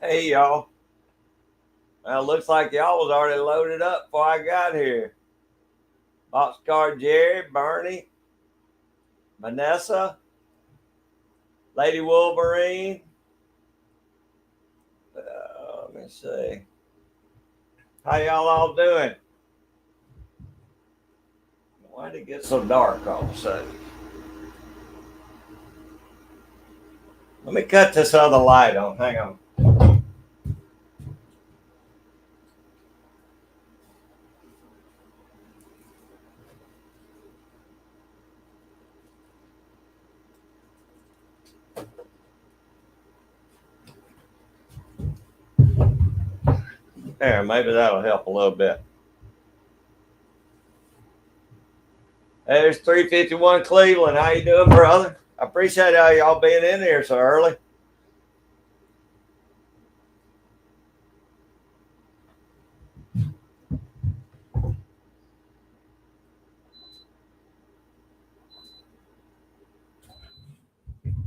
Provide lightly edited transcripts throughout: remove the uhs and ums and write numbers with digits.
Hey y'all. Well, looks like y'all was already loaded up before I got here. Boxcar Jerry, Bernie, Vanessa, Lady Wolverine. Let me see. How y'all all doing? Why did it get so dark all of a sudden? Let me cut this other light on. Hang on. There, maybe that'll help a little bit. There's 351 Cleveland. How you doing, brother? I appreciate all y'all being in here so early.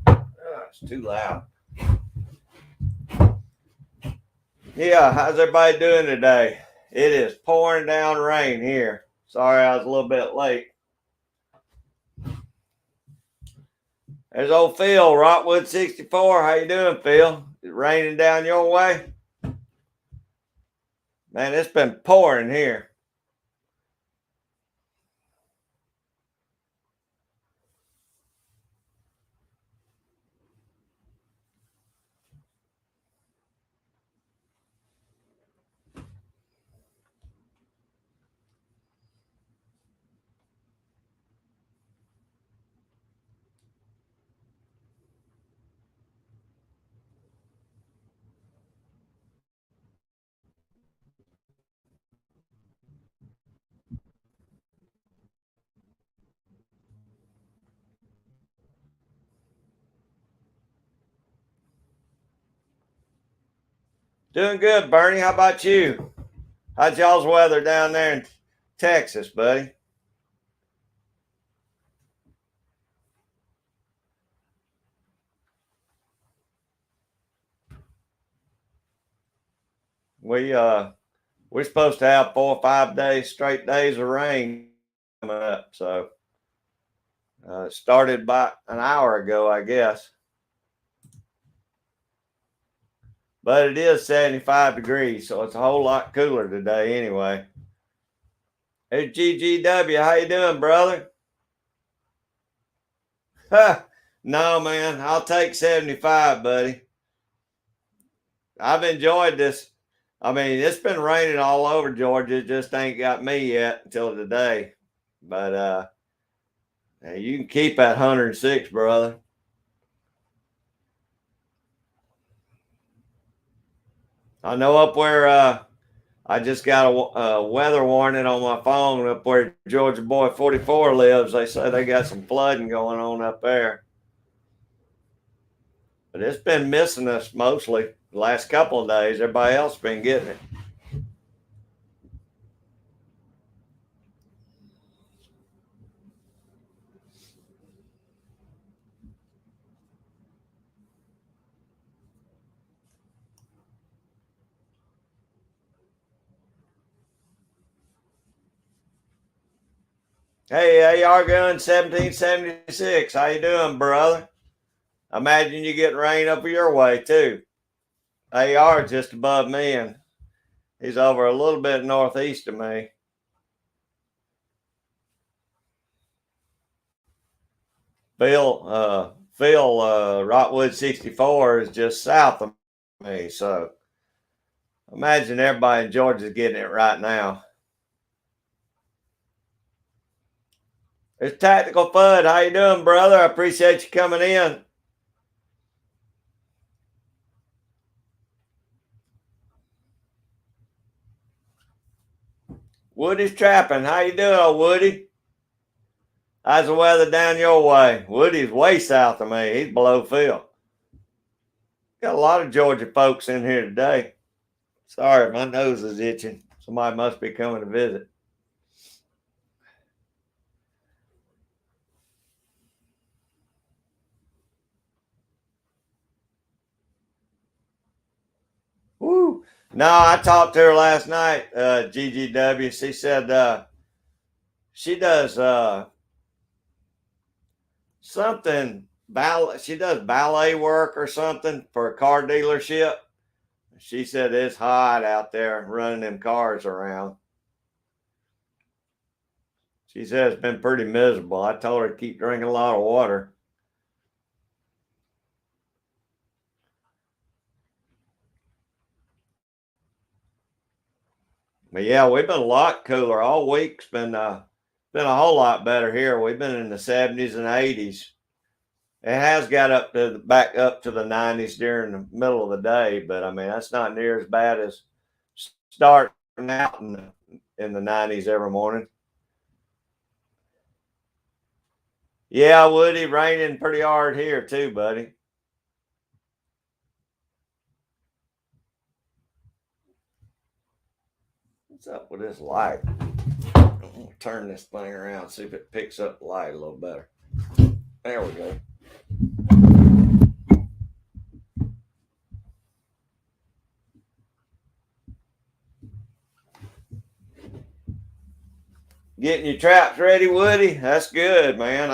Oh, it's too loud. Yeah, how's everybody doing today? It is pouring down rain here. Sorry I was a little bit late. There's old Phil, Rockwood 64. How you doing, Phil? Is it raining down your way? Man, it's been pouring here. Doing good, Bernie. How about you? How's y'all's weather down there in Texas, buddy? We we're supposed to have 4 or 5 days straight days of rain coming up. So it started about an hour ago, I guess. But it is 75 degrees, so it's a whole lot cooler today anyway. Hey GGW, how you doing, brother? No, man, I'll take 75, buddy. I've enjoyed this. I mean, it's been raining all over Georgia. It just ain't got me yet until today. But you can keep that 106, brother. I know up where I just got a weather warning on my phone up where Georgia Boy 44 lives. They say they got some flooding going on up there. But it's been missing us mostly the last couple of days. Everybody else been getting it. Hey, AR Gun 1776. How you doing, brother? I imagine you getting rain up your way too. AR just above me, and he's over a little bit northeast of me. Phil, Rockwood 64 is just south of me, so imagine everybody in Georgia's getting it right now. It's Tactical Fud. How you doing, brother? I appreciate you coming in. Woody's trapping. How you doing, old Woody? How's the weather down your way? Woody's way south of me. He's below Phil. Got a lot of Georgia folks in here today. Sorry, my nose is itching. Somebody must be coming to visit. Woo. No, I talked to her last night, GGW. She said she does something, she does ballet work or something for a car dealership. She said it's hot out there running them cars around. She said it's been pretty miserable. I told her to keep drinking a lot of water. But yeah, we've been a lot cooler all week. It's been a whole lot better here. We've been in the 70s and 80s. It has got back up to the 90s during the middle of the day, but I mean that's not near as bad as starting out in the 90s every morning. Yeah, Woody, raining pretty hard here too, buddy. What's up with this light? I'm gonna turn this thing around, see if it picks up the light a little better. There we go. Getting your traps ready, Woody? That's good, man.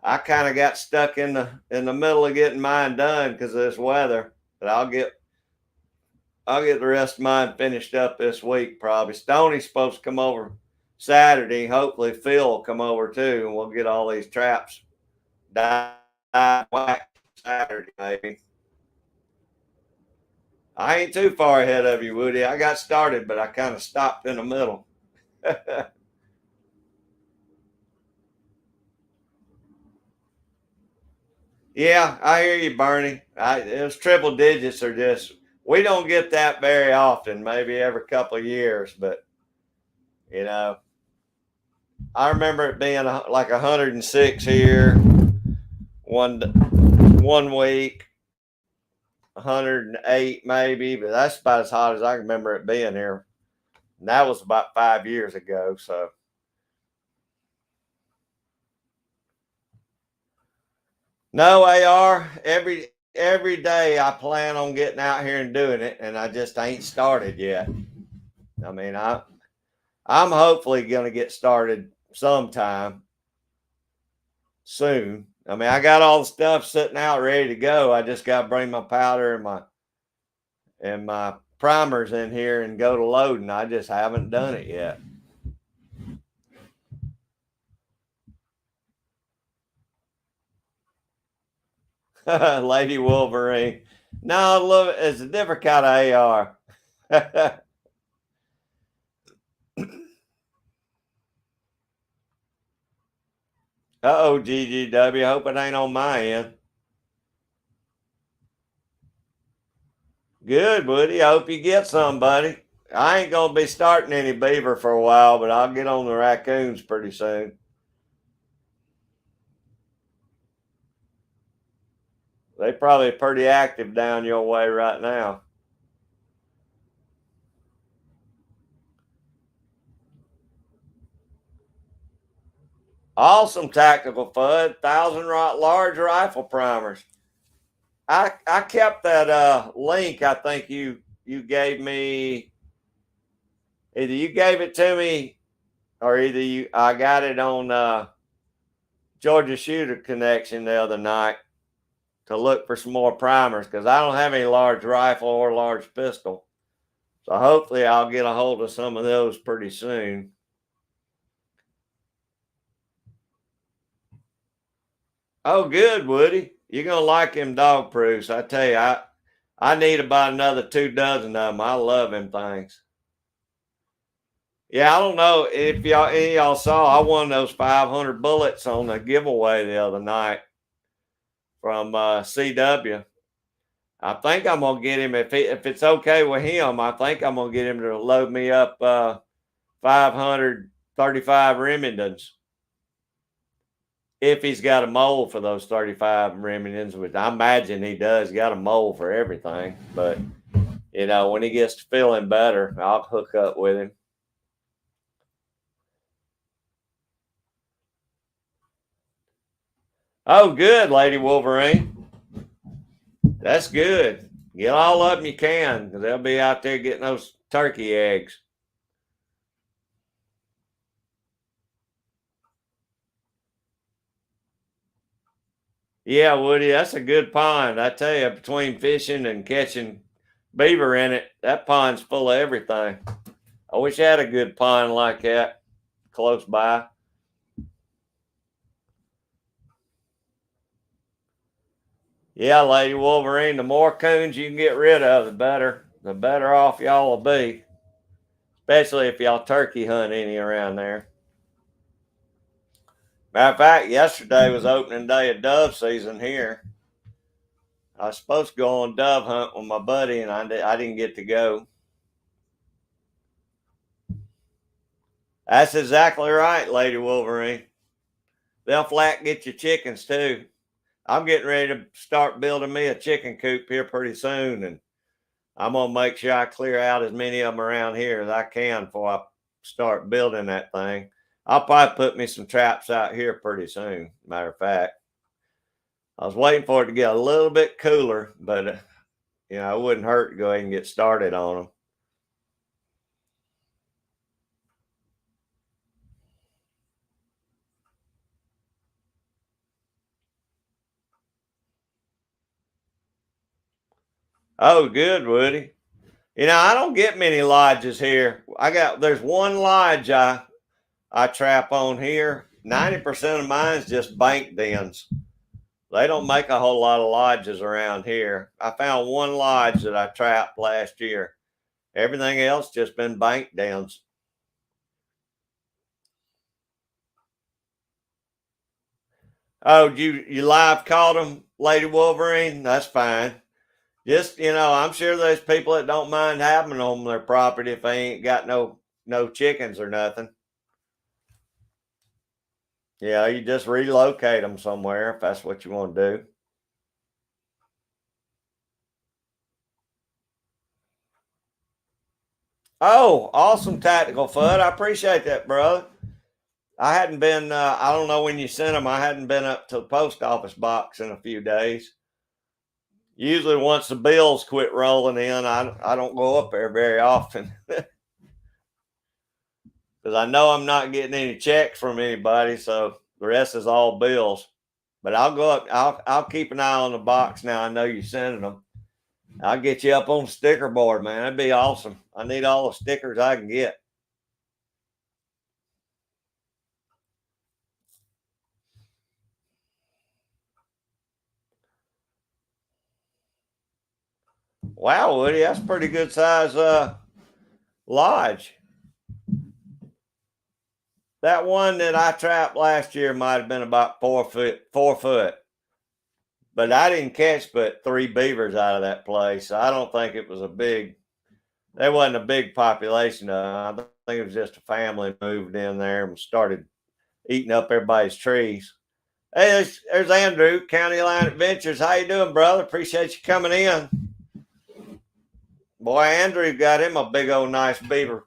I kind of got stuck in the middle of getting mine done because of this weather, but I'll get the rest of mine finished up this week probably. Stoney's supposed to come over Saturday. Hopefully Phil will come over too, and we'll get all these traps done Saturday maybe. I ain't too far ahead of you, Woody. I got started, but I kind of stopped in the middle. Yeah, I hear you, Bernie. Those triple digits are just, we don't get that very often, maybe every couple of years, but you know, I remember it being like 106 here one week, 108 maybe, but that's about as hot as I remember it being here. And that was about 5 years ago. So no, AR, every day I plan on getting out here and doing it, and I just ain't started yet. I mean, I'm hopefully going to get started sometime soon. I mean, I got all the stuff sitting out ready to go. I just got to bring my powder and my primers in here and go to loading. I just haven't done it yet. Lady Wolverine. No, look, it's a different kind of AR. Uh-oh, GGW. Hope it ain't on my end. Good, Woody. I hope you get some, buddy. I ain't going to be starting any beaver for a while, but I'll get on the raccoons pretty soon. They probably pretty active down your way right now. Awesome tactical FUD, 1,000 large rifle primers. I kept that link. I think you gave me, either you gave it to me or either I got it on Georgia Shooter Connection the other night to look for some more primers because I don't have any large rifle or large pistol. So hopefully I'll get a hold of some of those pretty soon. Oh, good, Woody. You're gonna like them dog proofs. I tell you, I need about another 2 dozen of them. I love them things. Yeah, I don't know if any of y'all saw. I won those 500 bullets on the giveaway the other night from CW. I think I'm gonna get him if it's okay with him. I think I'm gonna get him to load me up 535 Remingtons if he's got a mold for those 35 Remingtons, which I imagine he does. He got a mold for everything, but you know when he gets to feeling better, I'll hook up with him. Oh, good, Lady Wolverine. That's good. Get all of them you can, because they'll be out there getting those turkey eggs. Yeah, Woody, that's a good pond. I tell you, between fishing and catching beaver in it, that pond's full of everything. I wish I had a good pond like that close by. Yeah, Lady Wolverine, the more coons you can get rid of, the better. The better off y'all will be, especially if y'all turkey hunt any around there. Matter of fact, yesterday was opening day of dove season here. I was supposed to go on dove hunt with my buddy, and I didn't get to go. That's exactly right, Lady Wolverine. They'll flat get your chickens too. I'm getting ready to start building me a chicken coop here pretty soon, and I'm gonna make sure I clear out as many of them around here as I can before I start building that thing. I'll probably put me some traps out here pretty soon. Matter of fact, I was waiting for it to get a little bit cooler, but it wouldn't hurt to go ahead and get started on them. Oh, good, Woody. I don't get many lodges here. There's one lodge I trap on here. 90% of mine's just bank dens. They don't make a whole lot of lodges around here. I found one lodge that I trapped last year. Everything else just been bank dens. Oh, you live caught them, Lady Wolverine? That's fine. Just I'm sure there's people that don't mind having them on their property if they ain't got no chickens or nothing. Yeah, you just relocate them somewhere if that's what you want to do. Oh, awesome tactical FUD. I appreciate that, brother. I hadn't been, I don't know when you sent them. I hadn't been up to the post office box in a few days. Usually, once the bills quit rolling in, I don't go up there very often because I know I'm not getting any checks from anybody. So the rest is all bills. But I'll go up, I'll keep an eye on the box now. I know you're sending them. I'll get you up on the sticker board, man. That'd be awesome. I need all the stickers I can get. Wow, Woody, that's a pretty good size lodge. That one that I trapped last year might have been about 4 foot. But I didn't catch but 3 beavers out of that place. I don't think it was there wasn't a big population. I think it was just a family moved in there and started eating up everybody's trees. Hey, there's Andrew, County Line Adventures. How you doing, brother? Appreciate you coming in. Boy, Andrew got him a big old nice beaver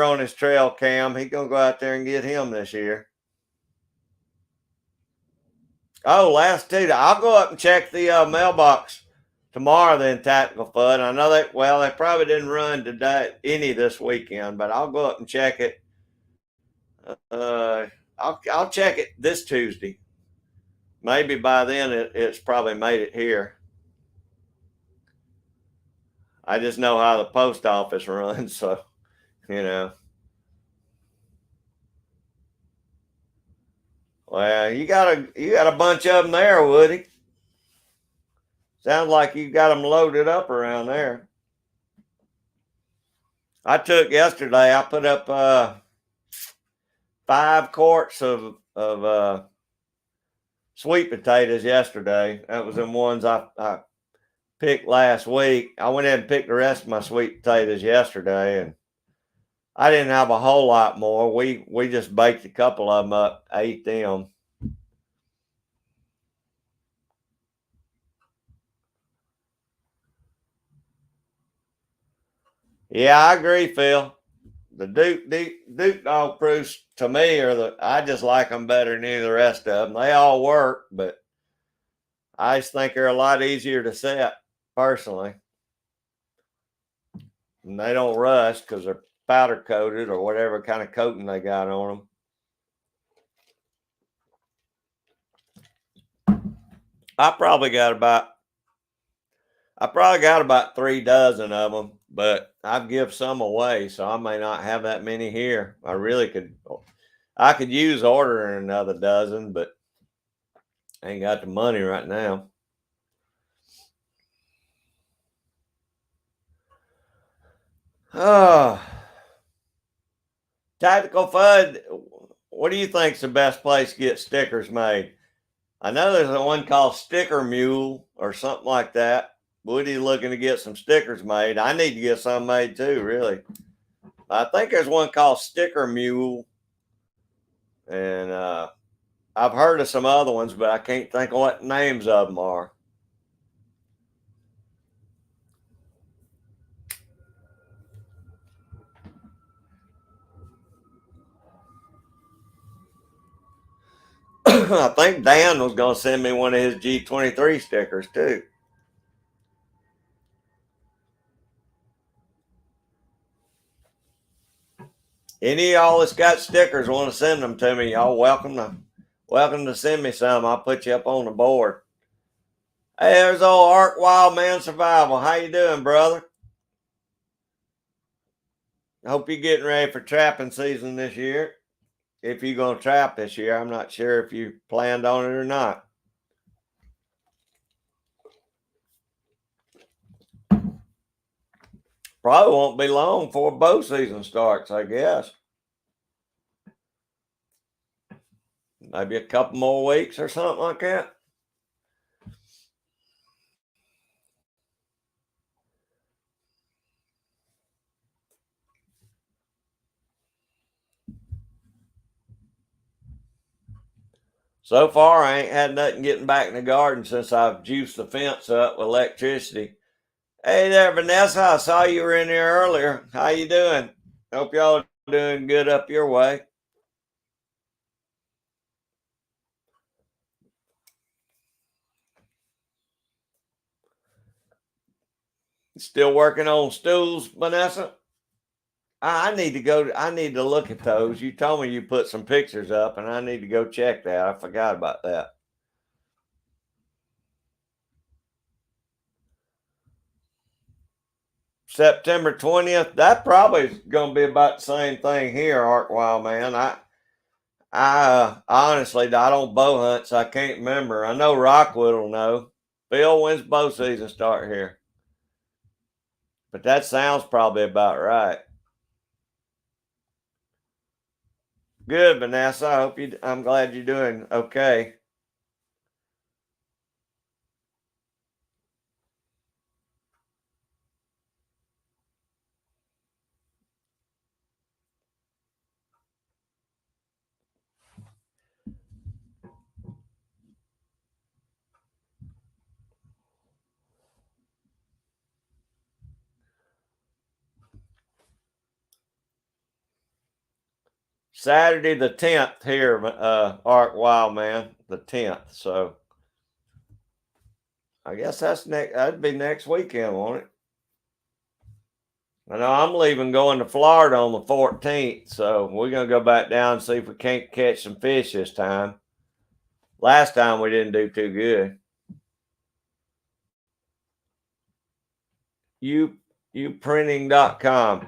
on his trail cam. He's gonna go out there and get him this year. Oh, last Tuesday. I'll go up and check the mailbox tomorrow. Then Tactical FUD. I know they probably didn't run today any this weekend, but I'll go up and check it. I'll check it this Tuesday. Maybe by then it's probably made it here. I just know how the post office runs, so you know. Well, you got a bunch of them there, Woody. Sounds like you got them loaded up around there. I took yesterday. I put up 5 quarts of sweet potatoes yesterday. That was them ones I picked last week. I went in and picked the rest of my sweet potatoes yesterday, and I didn't have a whole lot more. We just baked a couple of them up, ate them. Yeah, I agree, Phil. The Duke dog proofs to me I just like them better than any of the rest of them. They all work, but I just think they're a lot easier to set personally. And they don't rust because they're powder coated or whatever kind of coating they got on them. I probably got about 3 dozen of them, but I've give some away, so I may not have that many here. I could use ordering another dozen, but I ain't got the money right now. Oh, Tactical Fud, what do you think's the best place to get stickers made? I know there's one called Sticker Mule or something like that. Woody's looking to get some stickers made. I need to get some made too, really. I think there's one called Sticker Mule, and I've heard of some other ones, but I can't think of what names of them are. I think Dan was going to send me one of his G23 stickers too. Any of y'all that's got stickers want to send them to me, y'all welcome to send me some. I'll put you up on the board. Hey, there's old Ark Wildman Survival. How you doing, brother? I hope you're getting ready for trapping season this year. If you're going to trap this year, I'm not sure if you planned on it or not. Probably won't be long before bow season starts, I guess. Maybe a couple more weeks or something like that. So far, I ain't had nothing getting back in the garden since I've juiced the fence up with electricity. Hey there, Vanessa. I saw you were in here earlier. How you doing? Hope y'all are doing good up your way. Still working on stools, Vanessa? I need to go. I need to look at those. You told me you put some pictures up, and I need to go check that. I forgot about that. September 20th. That probably is going to be about the same thing here, Ark Wild Man. I honestly, I don't bow hunt, so I can't remember. I know Rockwood will know. Phil, when's bow season start here? But that sounds probably about right. Good, Vanessa. I'm glad you're doing okay. Saturday the 10th here, Ark Wild Man, the 10th. So I guess that'd be next weekend, won't it? I know I'm leaving going to Florida on the 14th, so we're gonna go back down and see if we can't catch some fish this time. Last time we didn't do too good. Uprinting.com.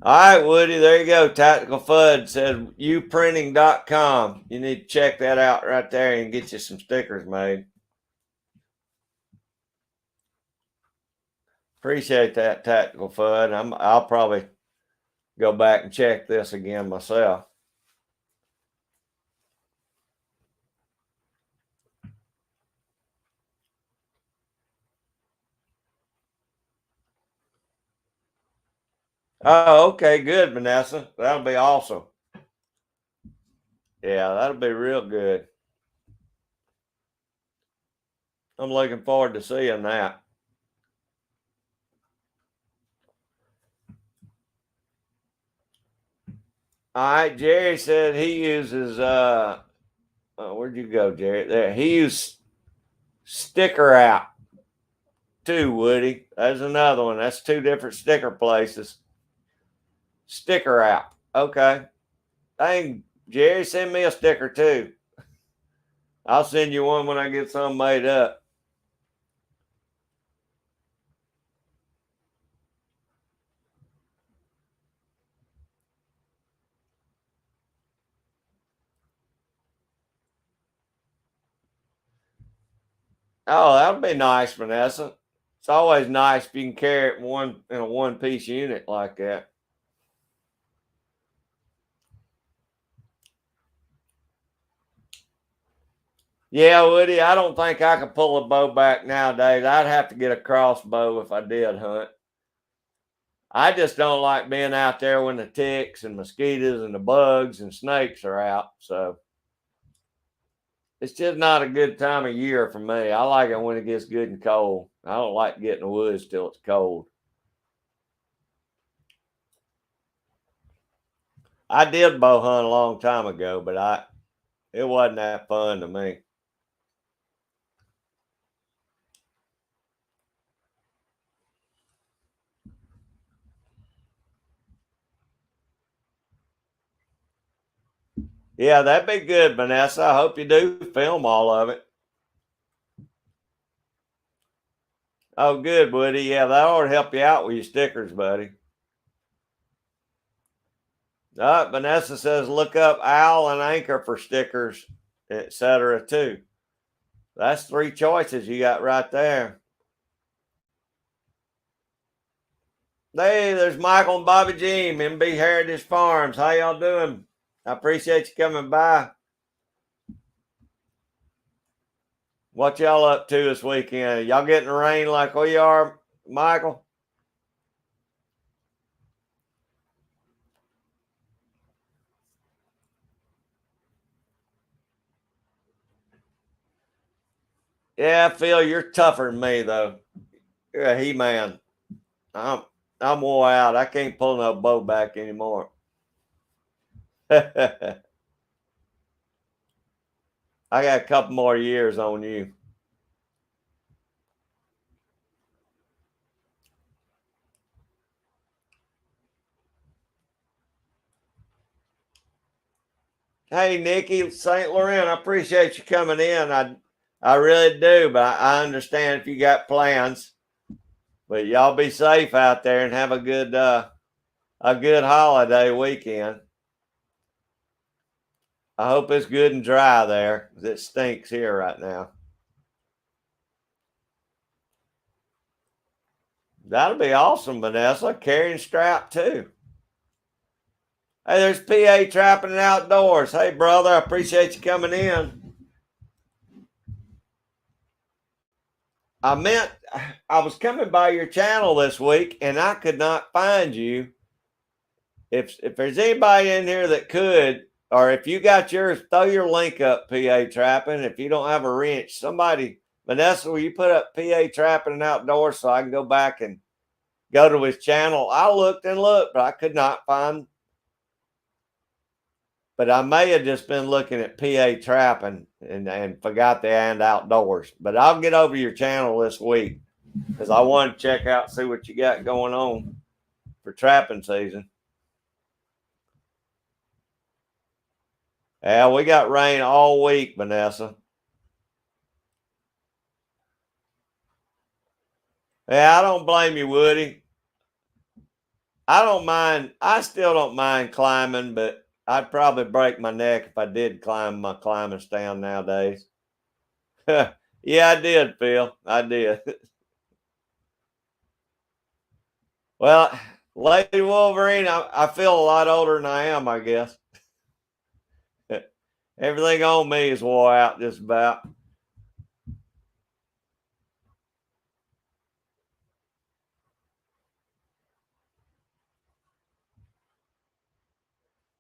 All right, Woody, there you go. Tactical Fud said uprinting.com. You need to check that out right there and get you some stickers made. Appreciate that, Tactical Fud. I'll probably go back and check this again myself. Oh, okay, good, Vanessa. That'll be awesome. Yeah, that'll be real good. I'm looking forward to seeing that. All right, Jerry said he uses where'd you go, Jerry? There, he used Sticker Out. too, Woody. There's another one. That's two different sticker places. Sticker app. Okay. Dang, Jerry, send me a sticker too. I'll send you one when I get some made up. Oh, that would be nice, Vanessa. It's always nice if you can carry it in a one-piece unit like that. Yeah, Woody, I don't think I could pull a bow back nowadays. I'd have to get a crossbow if I did hunt. I just don't like being out there when the ticks and mosquitoes and the bugs and snakes are out. So it's just not a good time of year for me. I like it when it gets good and cold. I don't like getting the woods till it's cold. I did bow hunt a long time ago, but it wasn't that fun to me. Yeah, that'd be good, Vanessa. I hope you do film all of it. Oh, good, Woody. Yeah, that ought to help you out with your stickers, buddy. Vanessa says look up Owl and Anchor for stickers, etc. too. That's three choices you got right there. Hey, there's Michael and Bobby Jean, MB Heritage Farms. How y'all doing? I appreciate you coming by. What y'all up to this weekend? Y'all getting rain like we are, Michael? Yeah, Phil, you're tougher than me though. You're a he-man. I'm wore out. I can't pull no bow back anymore. I got a couple more years on you. Hey, Nikki, St. Laurent, I appreciate you coming in. I really do, but I understand if you got plans. But y'all be safe out there and have a good holiday weekend. I hope it's good and dry there. It stinks here right now. That'll be awesome, Vanessa. Carrying strap too. Hey, there's PA Trapping and Outdoors. Hey, brother, I appreciate you coming in. I was coming by your channel this week and I could not find you. If there's anybody in here that could, or if you got yours, throw your link up, PA Trapping. If you don't have a wrench, somebody, Vanessa, will you put up PA Trapping and Outdoors so I can go back and go to his channel? I looked and looked, but I could not find. But I may have just been looking at PA Trapping and forgot the and outdoors. But I'll get over your channel this week because I want to check out, see what you got going on for trapping season. Yeah, we got rain all week, Vanessa. Yeah, I don't blame you, Woody. I don't mind. I still don't mind climbing, but I'd probably break my neck if I did climb my climbing stand nowadays. Yeah, I did, Phil. I did. Well, Lady Wolverine, I feel a lot older than I am, I guess. Everything on me is wore out just about.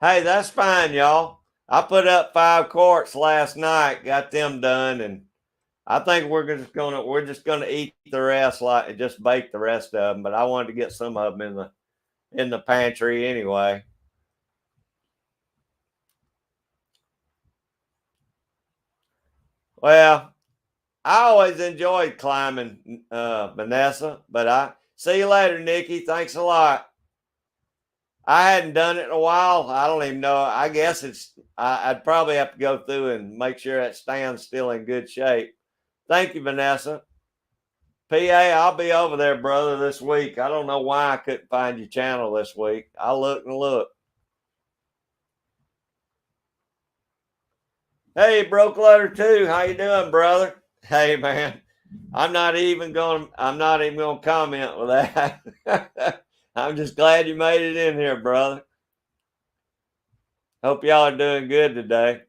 Hey, that's fine, y'all. I put up 5 quarts last night, got them done, and I think we're just gonna eat the rest, like just bake the rest of them. But I wanted to get some of them in the pantry anyway. Well, I always enjoyed climbing, Vanessa. But I see you later, Nikki. Thanks a lot. I hadn't done it in a while. I don't even know. I guess I'd probably have to go through and make sure that stand's still in good shape. Thank you, Vanessa. PA, I'll be over there, brother, this week. I don't know why I couldn't find your channel this week. I'll look and look. Hey, Broke Letter 2, how you doing, brother? Hey, man, I'm not even gonna comment with that. I'm just glad you made it in here, brother. Hope y'all are doing good today.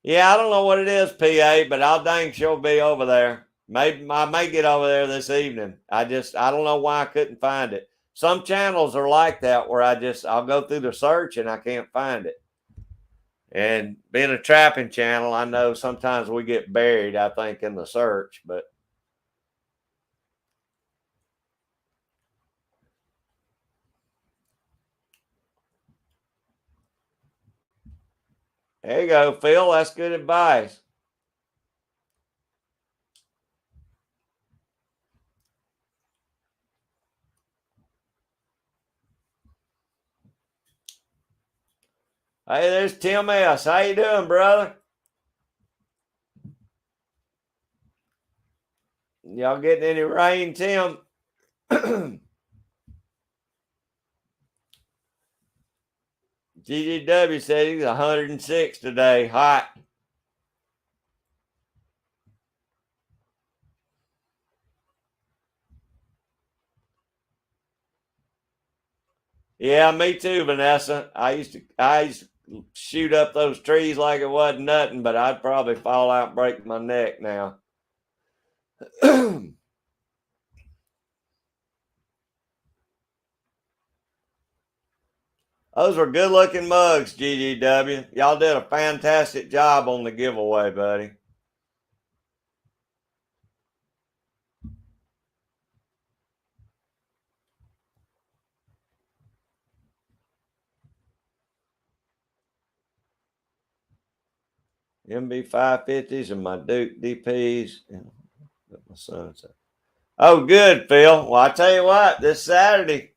Yeah, I don't know what it is, PA, but I'll dang sure be over there. Maybe I may get over there this evening. I don't know why I couldn't find it. Some channels are like that where I'll go through the search and I can't find it. And being a trapping channel, I know sometimes we get buried, I think, in the search, but there you go, Phil. That's good advice. Hey, there's Tim S. How you doing, brother? Y'all getting any rain, Tim? GGW said he's 106 today. Hot. Yeah, me too, Vanessa. I used to shoot up those trees like it wasn't nothing, but I'd probably fall out and break my neck now. Those were good looking mugs, GGW. Y'all did a fantastic job on the giveaway, buddy. MB 550s and my Duke DPs. My son's. Oh, good, Phil. Well, I tell you what, this Saturday,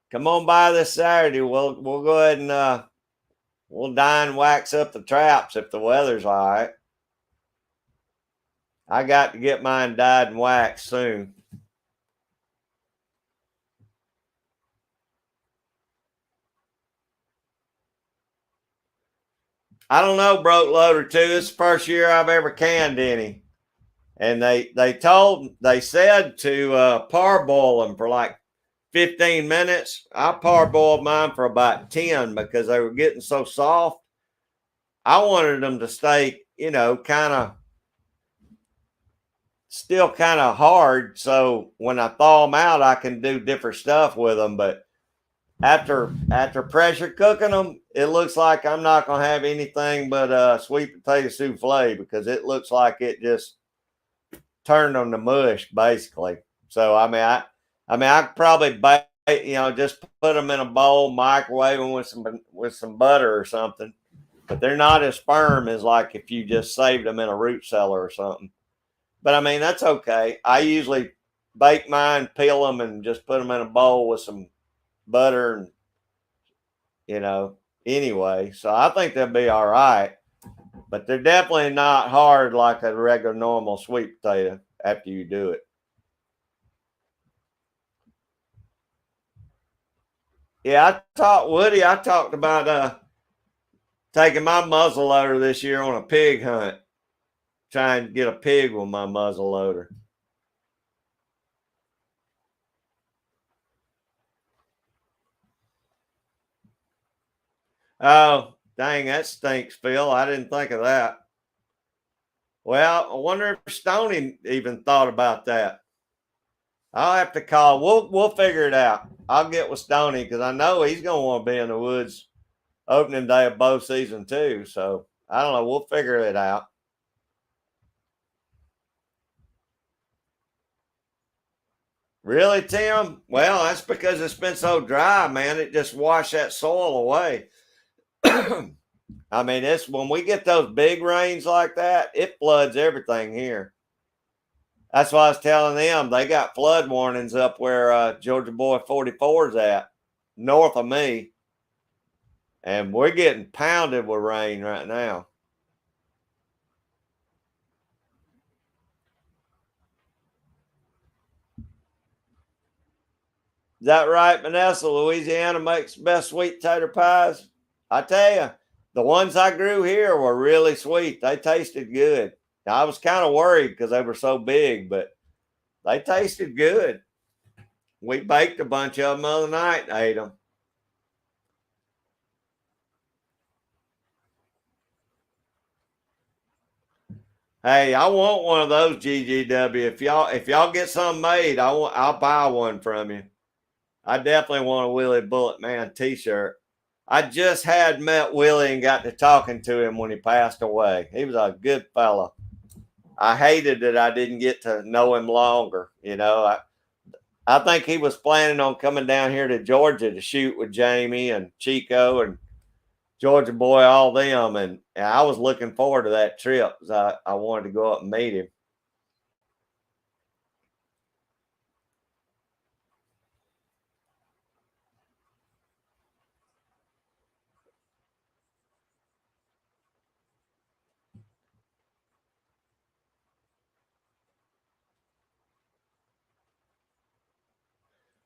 come on by this Saturday. We'll go ahead and we'll dye and wax up the traps if the weather's all right. I got to get mine dyed and waxed soon. I don't know, Broke Loader 2. This is the first year I've ever canned any. And they said to parboil them for like 15 minutes. I parboiled mine for about 10 because they were getting so soft. I wanted them to stay, still kind of hard. So when I thaw them out, I can do different stuff with them. But after pressure cooking them, it looks like I'm not going to have anything but sweet potato souffle because it looks like it just turned them to mush basically. So I could probably just put them in a bowl, microwave them with some butter or something. But they're not as firm as like if you just saved them in a root cellar or something. But I mean that's okay. I usually bake mine, peel them, and just put them in a bowl with some butter and anyway. So I think they'll be all right. But they're definitely not hard like a regular normal sweet potato after you do it. Yeah, I talked about taking my muzzle loader this year on a pig hunt, trying to get a pig with my muzzle loader. Oh, dang, that stinks, Phil. I didn't think of that. Well, I wonder if Stoney even thought about that. I'll have to call. We'll figure it out. I'll get with Stoney because I know he's gonna want to be in the woods opening day of bow season too. So I don't know. We'll figure it out. Really, Tim? Well, that's because it's been so dry, man. It just washed that soil away. I mean, it's when we get those big rains like that, it floods everything here. That's why I was telling them they got flood warnings up where Georgia Boy 44 is at, north of me. And we're getting pounded with rain right now. Is that right, Vanessa? Louisiana makes the best sweet tater pies. I tell you, the ones I grew here were really sweet. They tasted good. I was kind of worried because they were so big, but they tasted good. We baked a bunch of them the other night and ate them. Hey, I want one of those GGW. If y'all get some made, I'll buy one from you. I definitely want a Willie Bullet Man T-shirt. I just had met Willie and got to talking to him when he passed away. He was a good fella. I hated that I didn't get to know him longer. I think he was planning on coming down here to Georgia to shoot with Jamie and Chico and Georgia Boy, all them. And I was looking forward to that trip because I wanted to go up and meet him.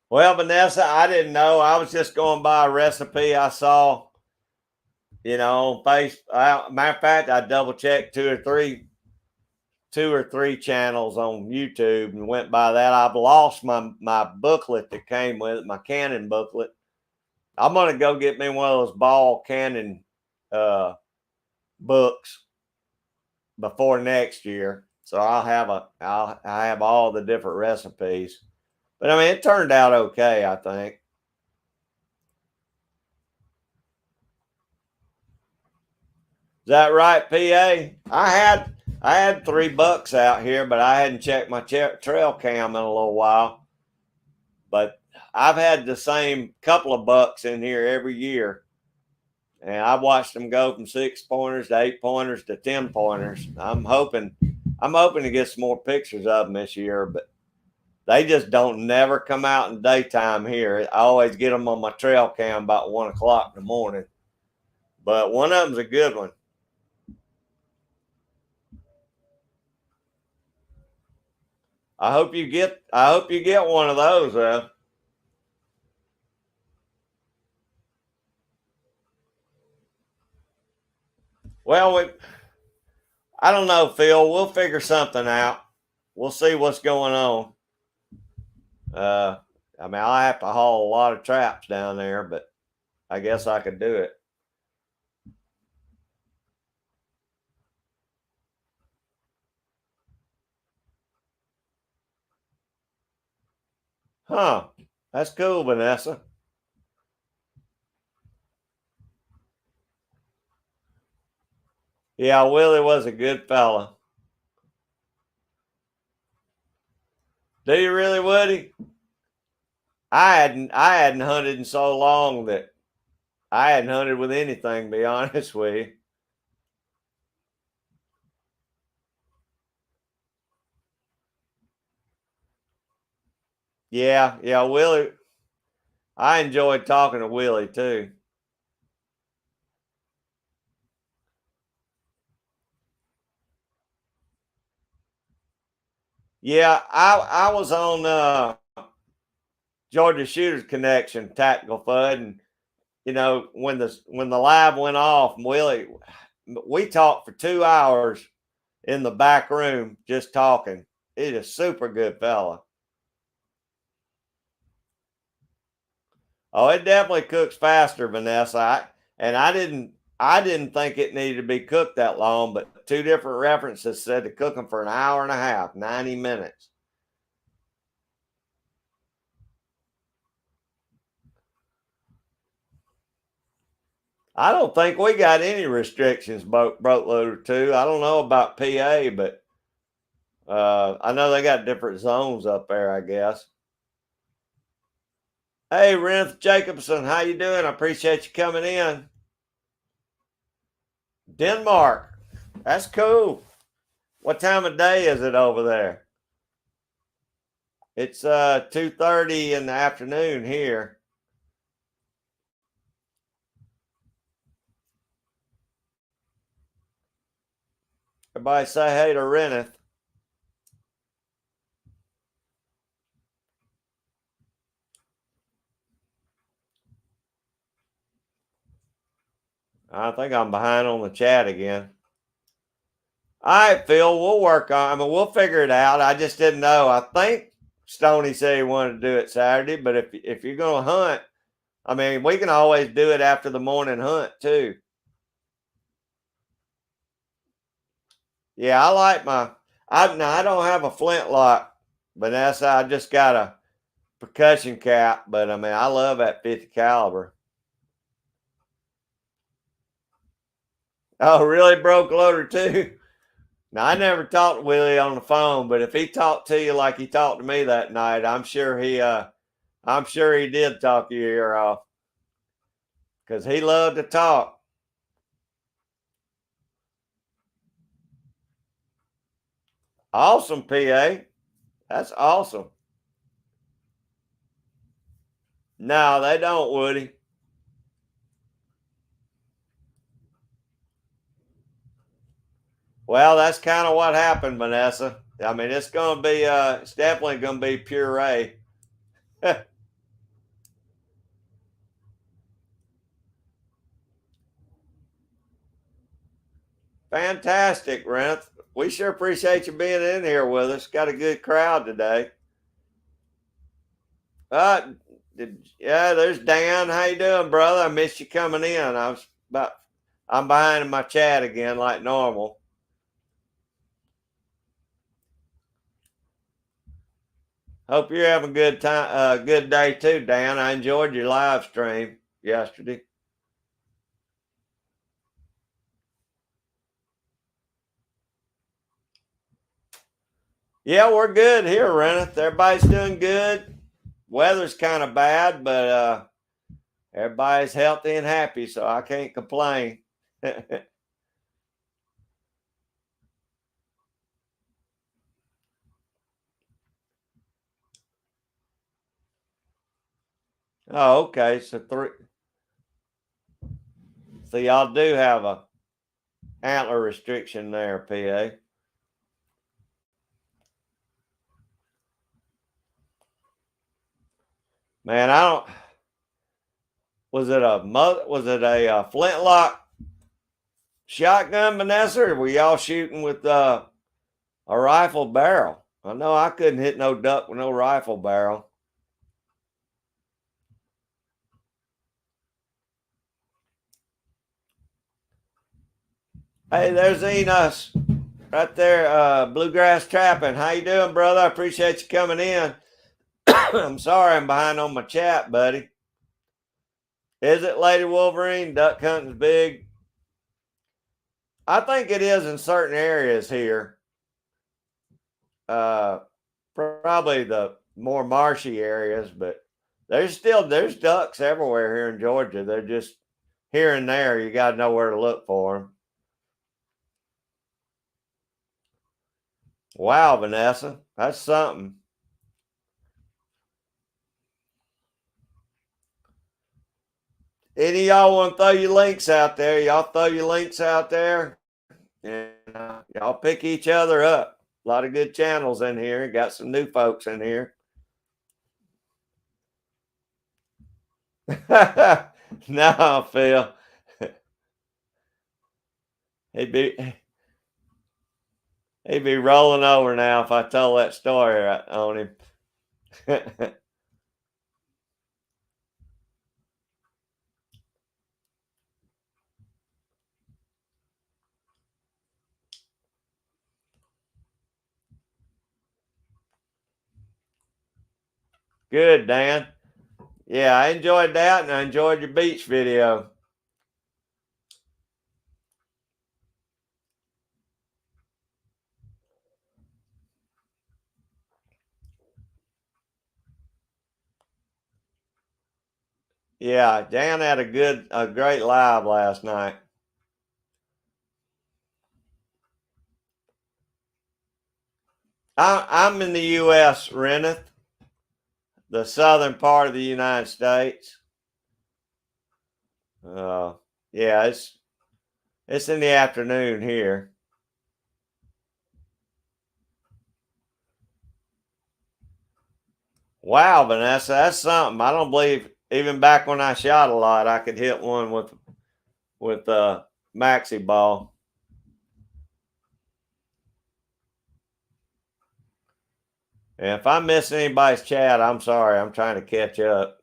Well, Vanessa, I didn't know. I was just going by a recipe I saw, on face. Matter of fact, I double checked two or three channels on YouTube and went by that. I've lost my booklet that came with it, my Canon booklet. I'm gonna go get me one of those Ball Canon books before next year, so I'll have all the different recipes. But I mean, it turned out okay, I think. Is that right, PA? I had $3 out here, but I hadn't checked my trail cam in a little while. But I've had the same couple of bucks in here every year, and I've watched them go from 6-pointers to 8-pointers to 10-pointers. I'm hoping to get some more pictures of them this year, but they just don't never come out in daytime here. I always get them on my trail cam about 1 o'clock in the morning. But one of them's a good one. I hope you get one of those. Well, I don't know, Phil. We'll figure something out. We'll see what's going on. Uh, I mean, I have to haul a lot of traps down there, but I guess I could do it. Huh? That's cool, Vanessa. Yeah, Willie was a good fella. Do you really, Woody? I hadn't hunted in so long that I hadn't hunted with anything. To be honest with you. Yeah, yeah, Willie. I enjoyed talking to Willie too. Yeah, I was on Georgia Shooters Connection Tactical Fud, and when the live went off, Willie, we talked for 2 hours in the back room just talking. He's a super good fella. Oh, it definitely cooks faster, Vanessa. I didn't think it needed to be cooked that long, but two different references said to cook them for an hour and a half, 90 minutes. I don't think we got any restrictions, boatload or two. I don't know about PA, but I know they got different zones up there, I guess. Hey, Renth Jacobson, how you doing? I appreciate you coming in. Denmark. That's cool. What time of day is it over there? It's 2:30 in the afternoon here. Everybody say hey to Reneth. I think I'm behind on the chat again. All right, Phil, we'll work on. I mean, we'll figure it out. I just didn't know. I think Stoney said he wanted to do it Saturday, but if you're gonna hunt, I mean, we can always do it after the morning hunt too. Yeah, I like my. I don't have a flintlock, Vanessa. I just got a percussion cap, but I mean, I love that 50 caliber. Oh, really, broke loader too? Now, I never talked to Willie on the phone, but if he talked to you like he talked to me that night, I'm sure he did talk your ear off because he loved to talk. Awesome, PA. That's awesome. No, they don't, Woody. Well, that's kind of what happened, Vanessa. I mean, it's definitely gonna be puree. Fantastic, Renth. We sure appreciate you being in here with us. Got a good crowd today. Uh, yeah, there's Dan. How you doing, brother? I missed you coming in. I'm behind in my chat again like normal. Hope you're having a good time, good day too, Dan. I enjoyed your live stream yesterday. Yeah, we're good here, Reneth. Everybody's doing good. Weather's kind of bad, but everybody's healthy and happy, so I can't complain. Oh, okay. So y'all do have a antler restriction there, PA. Man, I don't. Was it a flintlock shotgun, Vanessa? Or were y'all shooting with a rifle barrel? I know I couldn't hit no duck with no rifle barrel. Hey, there's Enos right there, Bluegrass Trapping. How you doing, brother? I appreciate you coming in. I'm sorry I'm behind on my chat, buddy. Is it Lady Wolverine? Duck hunting's big. I think it is in certain areas here. Uh, Probably the more marshy areas, but there's ducks everywhere here in Georgia. They're just here and there. You got to know where to look for them. Wow, Vanessa, that's something. Any of y'all want to throw your links out there? Y'all throw your links out there, and y'all pick each other up. A lot of good channels in here. Got some new folks in here. No, Phil. He'd be he'd be rolling over now if I told that story on him. Good, Dan. Yeah, I enjoyed that, and I enjoyed your beach video. Yeah, Dan had a great live last night. I'm in the U.S., Reneth, the southern part of the United States. Yeah, it's in the afternoon here. Wow, Vanessa, that's something. I don't believe even back when I shot a lot, I could hit one with maxi ball. And if I miss anybody's chat, I'm sorry. I'm trying to catch up.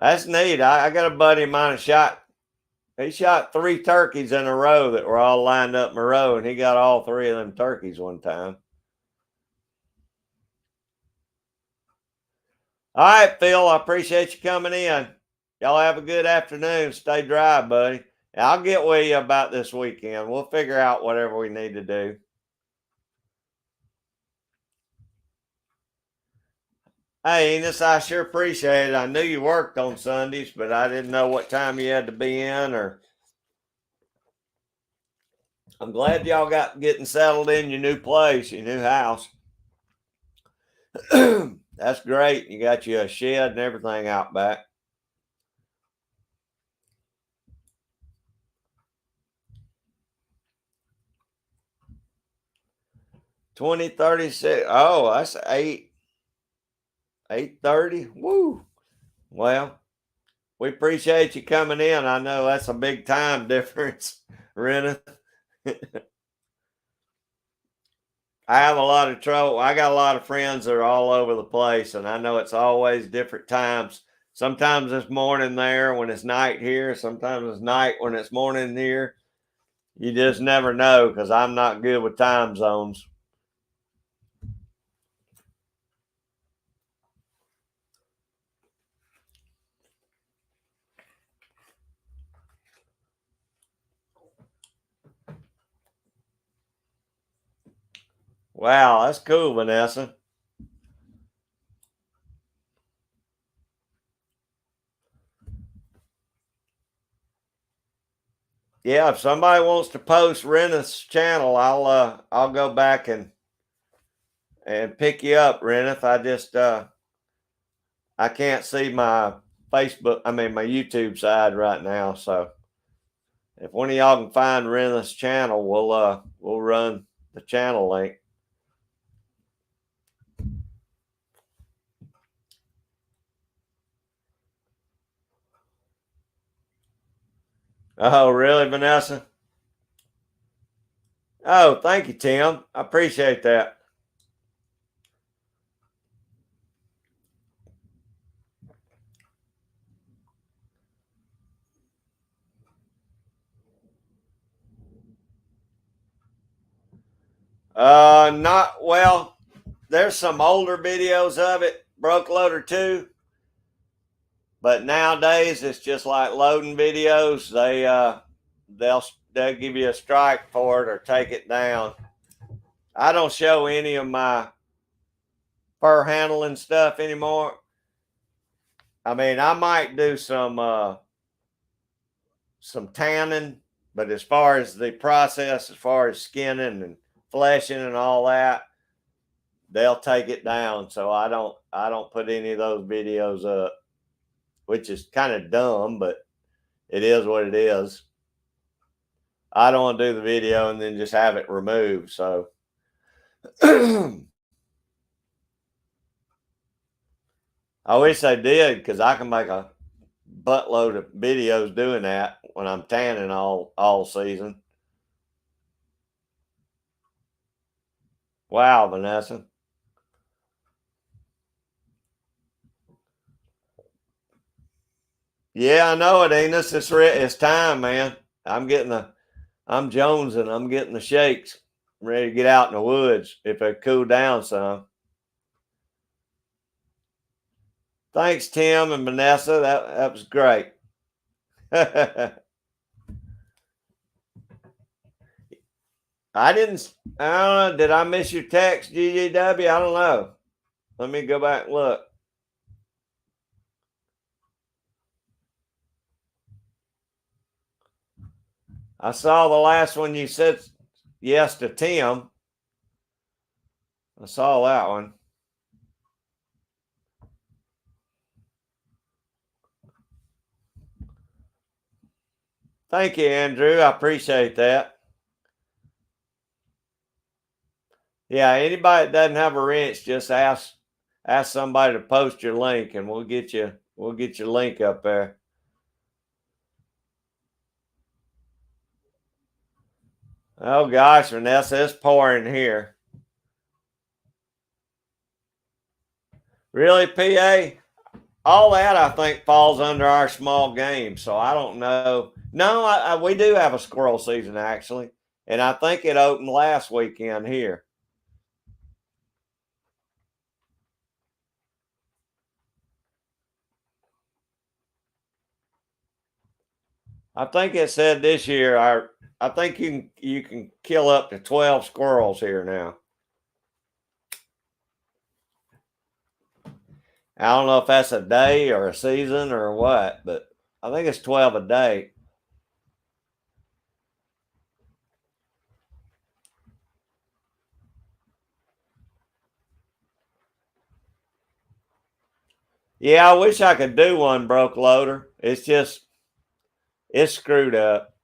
That's neat. I got a buddy of mine he shot 3 turkeys in a row that were all lined up in a row, and he got all 3 of them turkeys one time. All right, Phil, I appreciate you coming in. Y'all have a good afternoon. Stay dry, buddy. I'll get with you about this weekend. We'll figure out whatever we need to do. Hey, Enos, I sure appreciate it. I knew you worked on Sundays, but I didn't know what time you had to be in. Or I'm glad y'all got getting settled in your new place, your new house. That's great. You got you a shed and everything out back. 2036. Oh, that's 8:30. Woo. Well, we appreciate you coming in. I know that's a big time difference, Renna. I have a lot of trouble. I got a lot of friends that are all over the place, and I know it's always different times. Sometimes it's morning there when it's night here. Sometimes it's night when it's morning here. You just never know because I'm not good with time zones. Wow, that's cool, Vanessa. Yeah, if somebody wants to post Reneth's channel, I'll go back and pick you up, Reneth. I just I can't see my Facebook, I mean my YouTube side right now. So if one of y'all can find Reneth's channel, we'll run the channel link. Oh, really, Vanessa? Oh, thank you, Tim. I appreciate that. Not well. There's some older videos of it, Broke Loader 2. But nowadays it's just like loading videos. They'll give you a strike for it or take it down. I don't show any of my fur handling stuff anymore. I mean, I might do some tanning, but as far as the process, as far as skinning and fleshing and all that, they'll take it down. So I don't put any of those videos up, which is kind of dumb, but it is what it is. I don't want to do the video and then just have it removed. So I wish I did because I can make a buttload of videos doing that when I'm tanning all season. Wow, Vanessa. Yeah, I know it, Enos. It's time, man. I'm jonesing. I'm getting the shakes. I'm ready to get out in the woods if it cool down some. Thanks, Tim and Vanessa. That was great. I didn't. I don't know. Did I miss your text, GGW? I don't know. Let me go back and look. I saw the last one you said yes to Tim. I saw that one. Thank you, Andrew. I appreciate that. Yeah, anybody that doesn't have a wrench, just ask somebody to post your link, and we'll get your link up there. Oh gosh, Vanessa, it's pouring here. Really, PA? All that I think falls under our small game, so I don't know. No, we do have a squirrel season actually, and I think it opened last weekend here. I think it said this year. I think you can kill up to 12 squirrels here now. I don't know if that's a day or a season or what, but I think it's 12 a day. Yeah, I wish I could do one, broke loader. It's screwed up,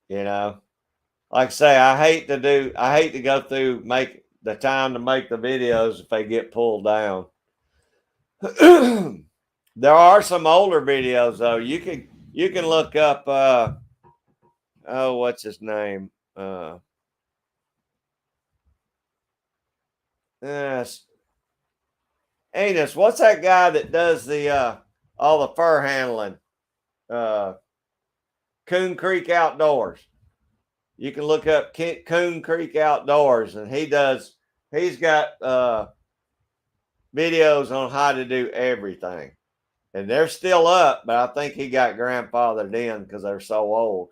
you know. Like I say, I hate to go through make the time to make the videos if they get pulled down. There are some older videos though. You can look up oh, what's his name? Yes. Anus, what's that guy that does the all the fur handling? Uh Coon Creek Outdoors. You can look up Coon Creek Outdoors, and he's got videos on how to do everything. And they're still up, but I think he got grandfathered in because they're so old.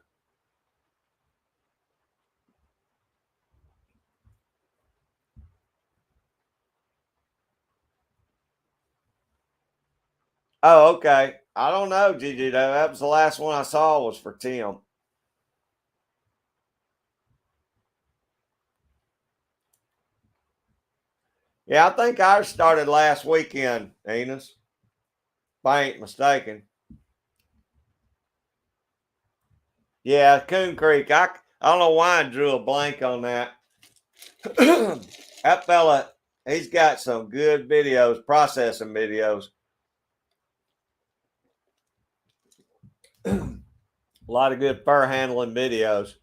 Oh, okay. I don't know, Gigi. Though that was the last one I saw was for Tim. Yeah, I think ours started last weekend, Enos. If I ain't mistaken. Yeah, Coon Creek. I don't know why I drew a blank on that. That fella, he's got some good videos, processing videos. A lot of good fur handling videos.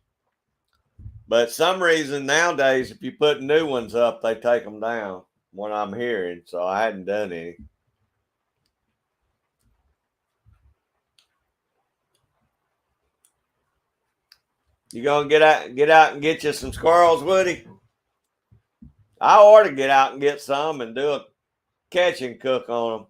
But some reason nowadays, if you put new ones up, they take them down. What I'm hearing, so I hadn't done any. You gonna get out and get you some squirrels, Woody? I ought to get out and get some and do a catch and cook on them.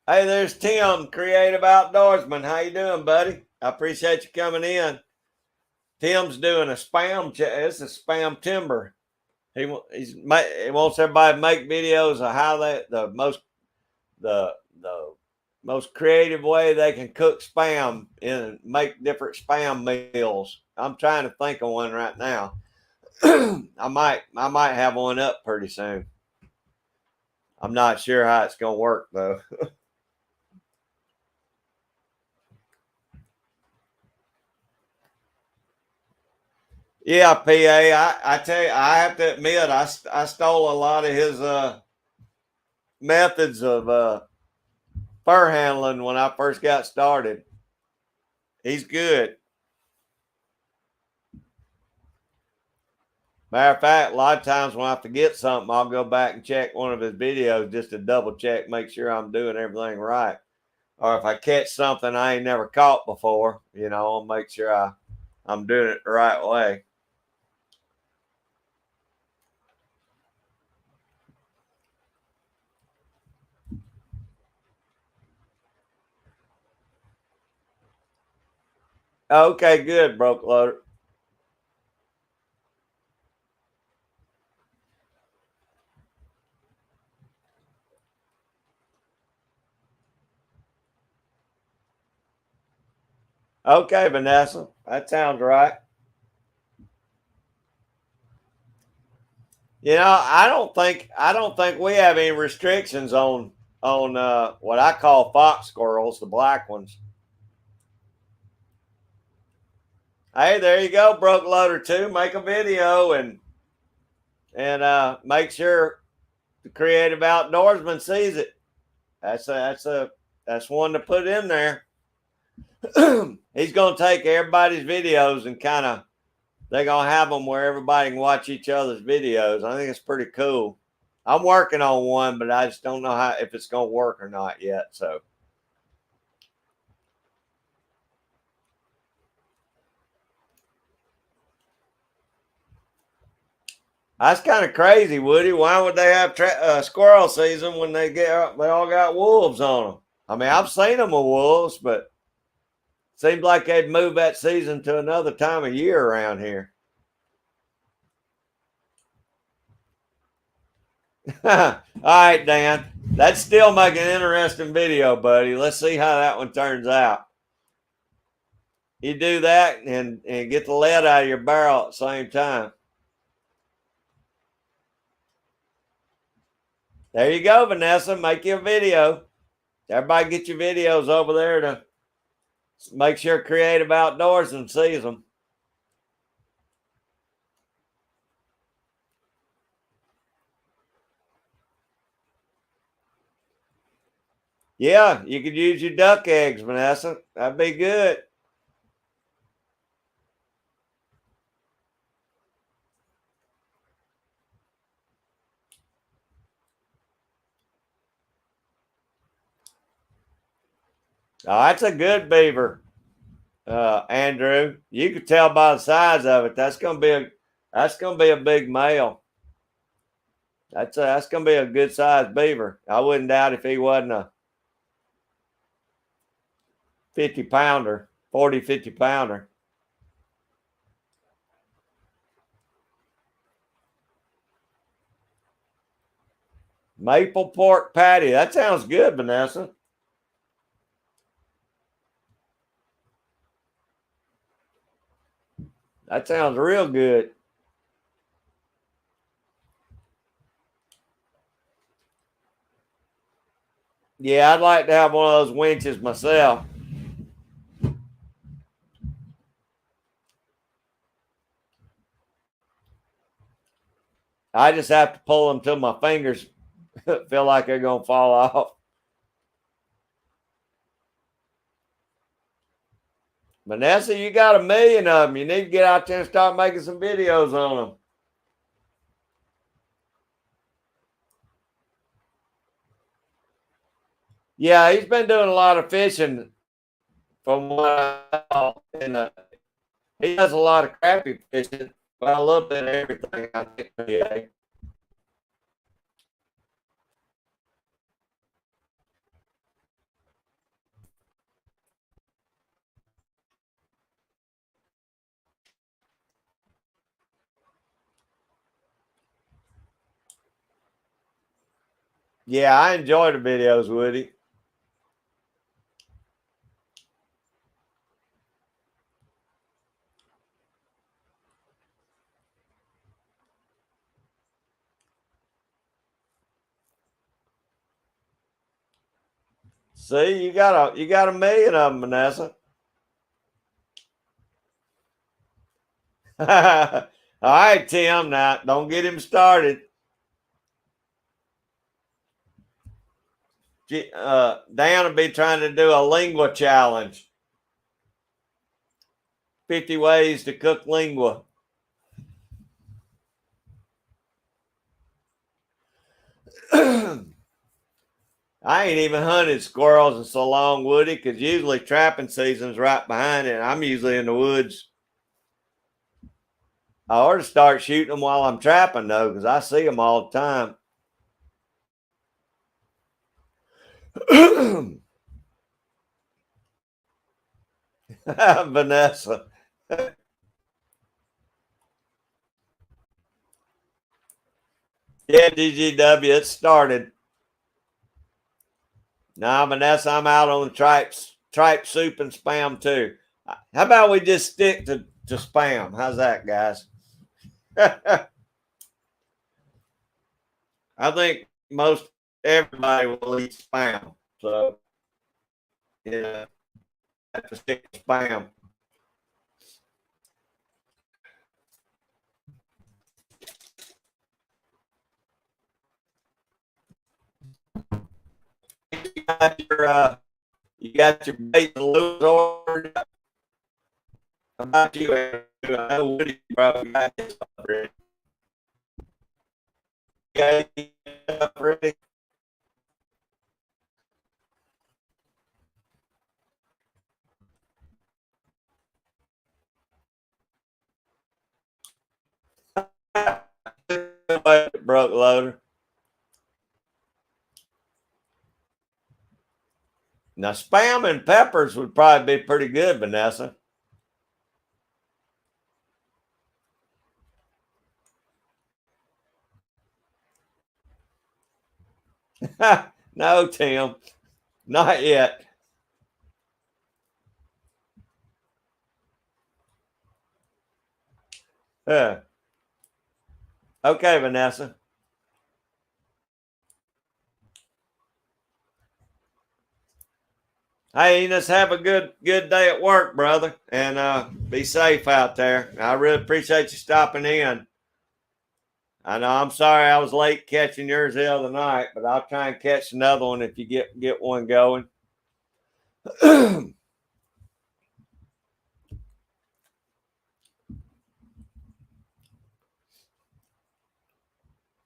Hey, there's Tim, creative outdoorsman. How you doing, buddy? I appreciate you coming in. Tim's doing a spam. It's a spam timber. He wants everybody to make videos of how the most creative way they can cook spam and make different spam meals. I'm trying to think of one right now. I might have one up pretty soon. I'm not sure how it's gonna work though. Yeah, PA. I tell you, I have to admit, I stole a lot of his methods of fur handling when I first got started. He's good. Matter of fact, a lot of times when I forget something, I'll go back and check one of his videos just to double check, make sure I'm doing everything right. Or if I catch something I ain't never caught before, I'll make sure I'm doing it the right way. Okay, good, broke loader. Okay, Vanessa, that sounds right. You know, I don't think we have any restrictions on what I call fox squirrels, the black ones. Hey, there you go, Broke Loader 2. Make a video and make sure the creative outdoorsman sees it. That's one to put in there. He's gonna take everybody's videos and kind of they're gonna have them where everybody can watch each other's videos. I think it's pretty cool. I'm working on one, but I just don't know how if it's gonna work or not yet. So that's kind of crazy, Woody. Why would they have squirrel season when they all got wolves on them? I mean, I've seen them with wolves, but seems like they'd move that season to another time of year around here. All right, Dan. That's still making an interesting video, buddy. Let's see how that one turns out. You do that and get the lead out of your barrel at the same time. There you go, Vanessa. Make you a video. Everybody get your videos over there to make sure Creative Outdoorsman sees them. Yeah, you could use your duck eggs, Vanessa. That'd be good. Oh, that's a good beaver, Andrew. You could tell by the size of it. That's gonna be a big male. That's gonna be a good sized beaver. I wouldn't doubt if he wasn't a 50-pounder, 40, 50-pounder. Maple pork patty. That sounds good, Vanessa. That sounds real good. Yeah, I'd like to have one of those winches myself. I just have to pull them till my fingers feel like they're going to fall off. Vanessa, you got 1,000,000 of them. You need to get out there and start making some videos on them. Yeah, he's been doing a lot of fishing from what I saw. He does a lot of crappie fishing, but a little bit of everything, I think. Yeah. Yeah, I enjoy the videos, Woody. See, you got 1,000,000 of them, Vanessa. All right, Tim. Now, don't get him started. Dan will be trying to do a lingua challenge. 50 ways to cook lingua. I ain't even hunted squirrels in so long, Woody, because usually trapping season's right behind it. And I'm usually in the woods. I ought to start shooting them while I'm trapping, though, because I see them all the time. Vanessa. Yeah, DGW, it started. Now, Vanessa, I'm out on the tripe soup and spam too. How about we just stick to spam? How's that, guys? I think most everybody will eat spam. So, yeah, have to stick to spam. You got your bait and lures ordered. How about you, Andrew? I know Woody probably got his already. Got it already? Broke loader. Now, spam and peppers would probably be pretty good, Vanessa. No, Tim, not yet. Okay, Vanessa. Hey, Enos, have a good day at work, brother, and be safe out there. I really appreciate you stopping in. I know I'm sorry I was late catching yours the other night, but I'll try and catch another one if you get one going.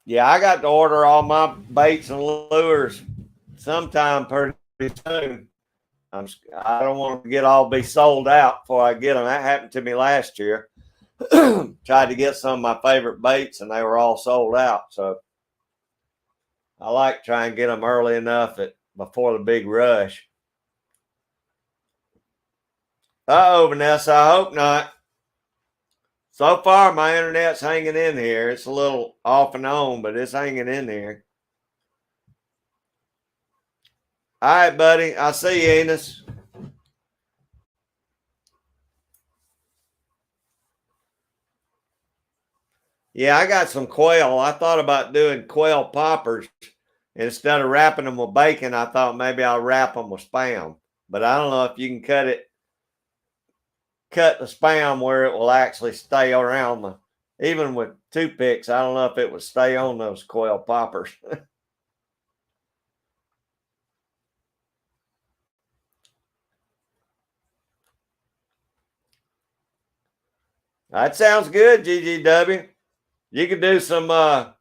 Yeah, I got to order all my baits and lures sometime pretty soon. I don't want to get all be sold out before I get them. That happened to me last year. Tried to get some of my favorite baits and they were all sold out. So I like trying to get them early enough before the big rush. Uh-oh, Vanessa, I hope not. So far, my internet's hanging in here. It's a little off and on, but it's hanging in here. All right, buddy. I'll see you, Enos. Yeah, I got some quail. I thought about doing quail poppers. Instead of wrapping them with bacon, I thought maybe I'll wrap them with spam. But I don't know if you can cut the spam where it will actually stay around the, even with toothpicks, I don't know if it would stay on those quail poppers. That sounds good, GGW. You could do some what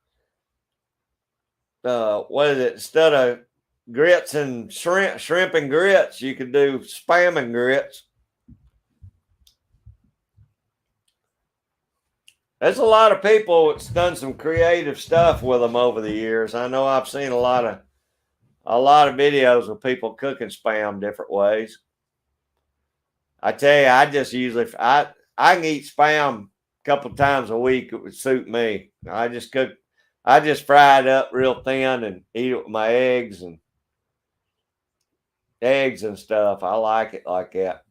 is it? Instead of grits and shrimp and grits, you could do spam and grits. There's a lot of people that's done some creative stuff with them over the years. I know I've seen a lot of videos of people cooking spam different ways. I tell you, I just usually I can eat spam a couple times a week. It would suit me. I just fry it up real thin and eat it with my eggs and stuff. I like it like that,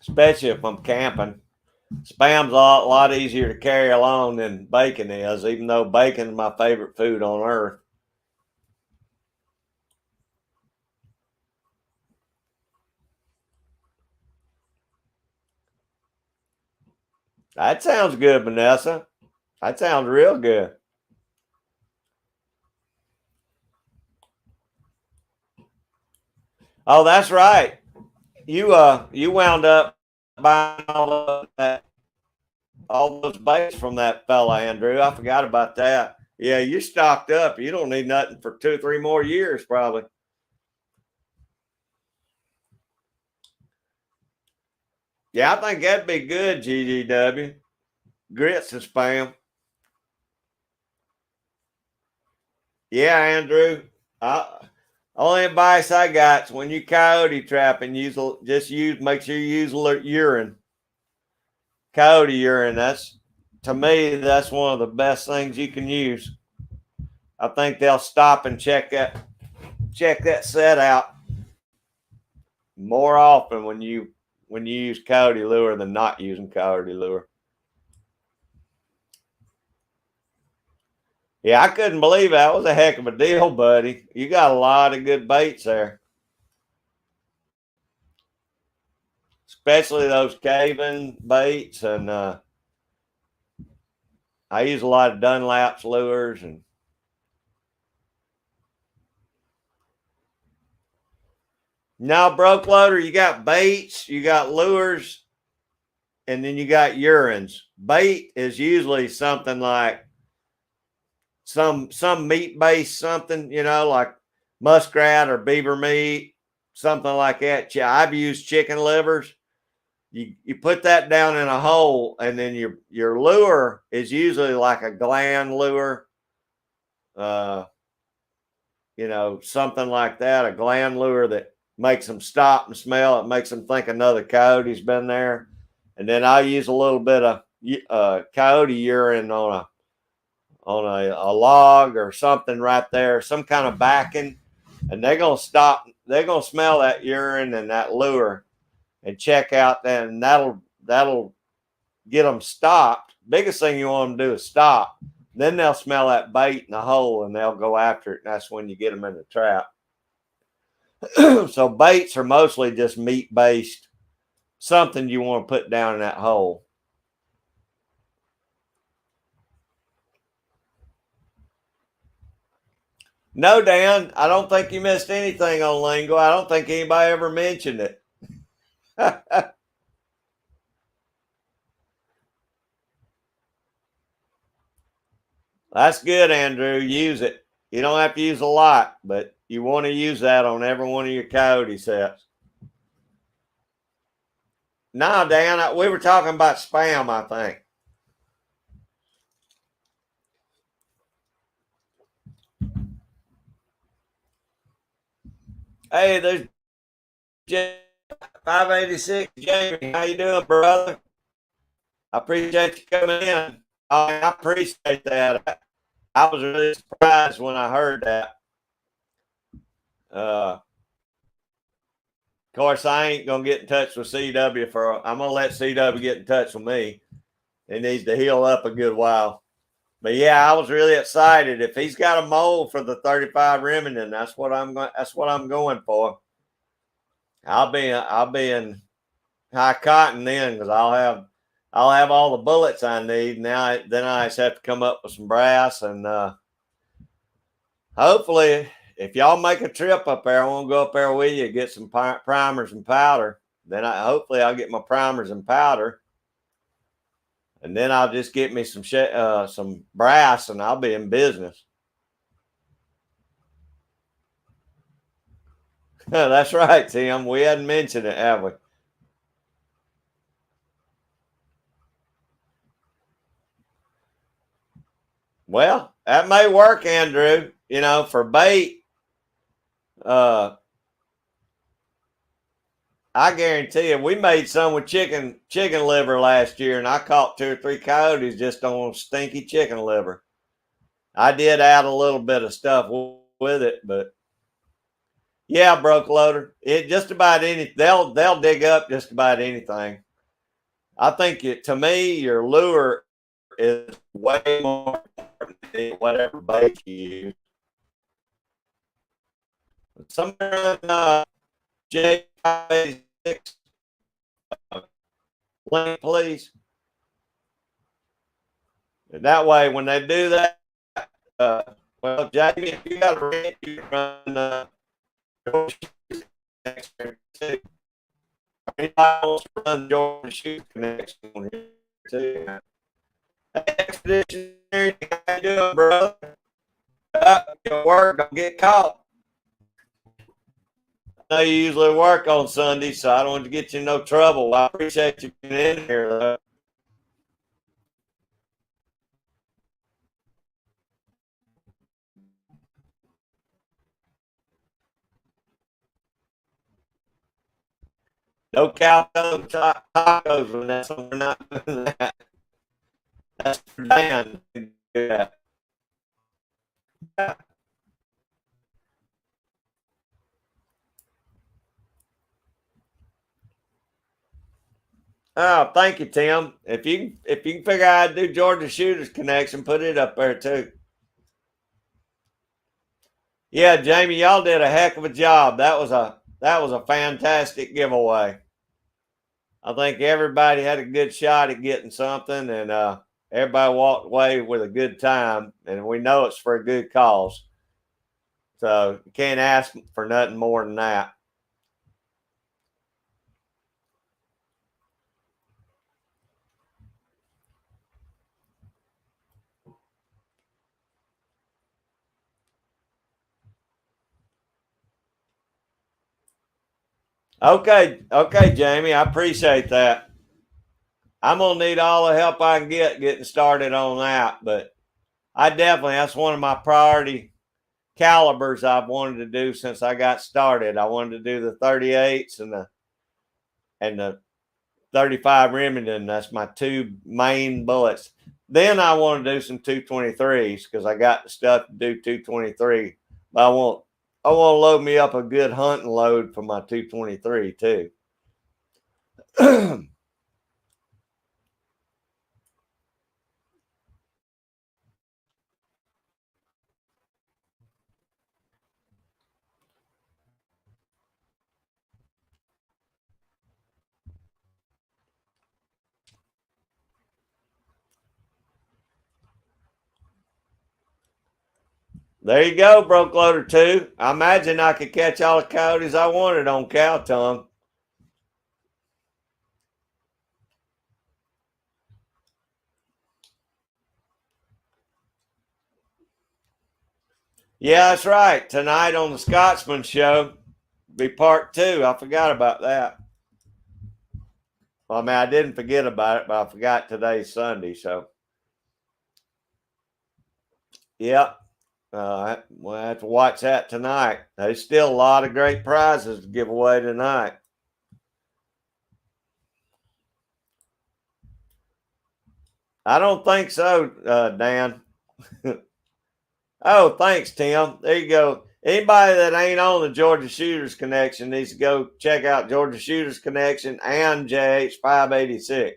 especially if I'm camping. Spam's a lot easier to carry along than bacon is, even though bacon is my favorite food on earth. That sounds good, Vanessa. That sounds real good. Oh, that's right. You wound up buying all those baits from that fella, Andrew. I forgot about that. Yeah, you stocked up. You don't need nothing for 2 or 3 more years, probably. Yeah, I think that'd be good, GGW. Grits and spam. Yeah, Andrew. Only advice I got is when you coyote trapping, make sure you use urine. Coyote urine. To me, that's one of the best things you can use. I think they'll stop and check that set out. more often when you use coyote lure than not using coyote lure. Yeah, I couldn't believe that was a heck of a deal, buddy. You got a lot of good baits there, especially those cave-in baits, and I use a lot of Dunlap's lures. And now, broke loader, you got baits, you got lures, and then you got urines. Bait is usually something like some meat based something, like muskrat or beaver meat, something like that. I've used chicken livers. You put that down in a hole, and then your lure is usually like a gland lure, something like that, a gland lure that makes them stop and smell. It makes them think another coyote's been there. And then I use a little bit of coyote urine on a log or something right there, some kind of backing, and they're gonna stop. They're gonna smell that urine and that lure, and check out. Then that'll get them stopped. Biggest thing you want them to do is stop. Then they'll smell that bait in the hole and they'll go after it. And that's when you get them in the trap. So baits are mostly just meat based, something you want to put down in that hole. No, Dan, I don't think you missed anything on lingo. I don't think anybody ever mentioned it. That's good, Andrew. Use it. You don't have to use a lot, but you want to use that on every one of your coyote sets. No, Dan, we were talking about spam, I think. Hey, there's 586 Jamie. How you doing, brother? I appreciate you coming in. I appreciate that. I was really surprised when I heard that. Of course, I ain't gonna get in touch with CW I'm gonna let CW get in touch with me. He needs to heal up a good while. But yeah, I was really excited. If he's got a mold for the 35 Remington, that's what I'm going for. I'll be in high cotton then, because I'll have all the bullets I need. Then I just have to come up with some brass, and hopefully, if y'all make a trip up there, I want to go up there with you, get some primers and powder. Then hopefully I'll get my primers and powder, and then I'll just get me some brass, and I'll be in business. That's right, Tim. We hadn't mentioned it, have we? Well, that may work, Andrew. For bait, I guarantee you, we made some with chicken liver last year, and I caught 2 or 3 coyotes just on stinky chicken liver. I did add a little bit of stuff with it, but yeah, broke loader. It just about any they'll dig up just about anything. I think to me, your lure is way more important than whatever bait you use. Somewhere in J56, link, please. And that way, when they do that, well, Jamie, if you got a rent, you can run anybody wants to run Georgia Shoot Connection on here too. Hey, Expeditionary, how you doing, brother? Your work, don't get caught. I know you usually work on Sunday, so I don't want to get you in no trouble. I appreciate you being in here, though. No cow tacos when that's when we're not doing that. That's for Dan. Yeah. Oh, thank you, Tim. If you can figure out how to do Georgia Shooters Connection, put it up there too. Yeah, Jamie, y'all did a heck of a job. That was a fantastic giveaway. I think everybody had a good shot at getting something, and everybody walked away with a good time. And we know it's for a good cause, so you can't ask for nothing more than that. Okay, okay, Jamie, I appreciate that. I'm gonna need all the help I can get getting started on that, but that's one of my priority calibers I've wanted to do since I got started. I wanted to do the 38s and the 35 Remington. That's my two main bullets. Then I want to do some 223s because I got the stuff to do 223. But I want to load me up a good hunting load for my 223 too. There you go, Broke Loader 2. I imagine I could catch all the coyotes I wanted on cow tongue. Yeah, that's right. Tonight on the Scotsman show, be part two. I forgot about that. Well, I mean, I didn't forget about it, but I forgot today's Sunday. So, yeah, we'll have to watch that tonight. There's still a lot of great prizes to give away tonight. I don't think so, Dan. Oh, thanks, Tim. There you go. Anybody that ain't on the Georgia Shooters Connection needs to go check out Georgia Shooters Connection and JH586.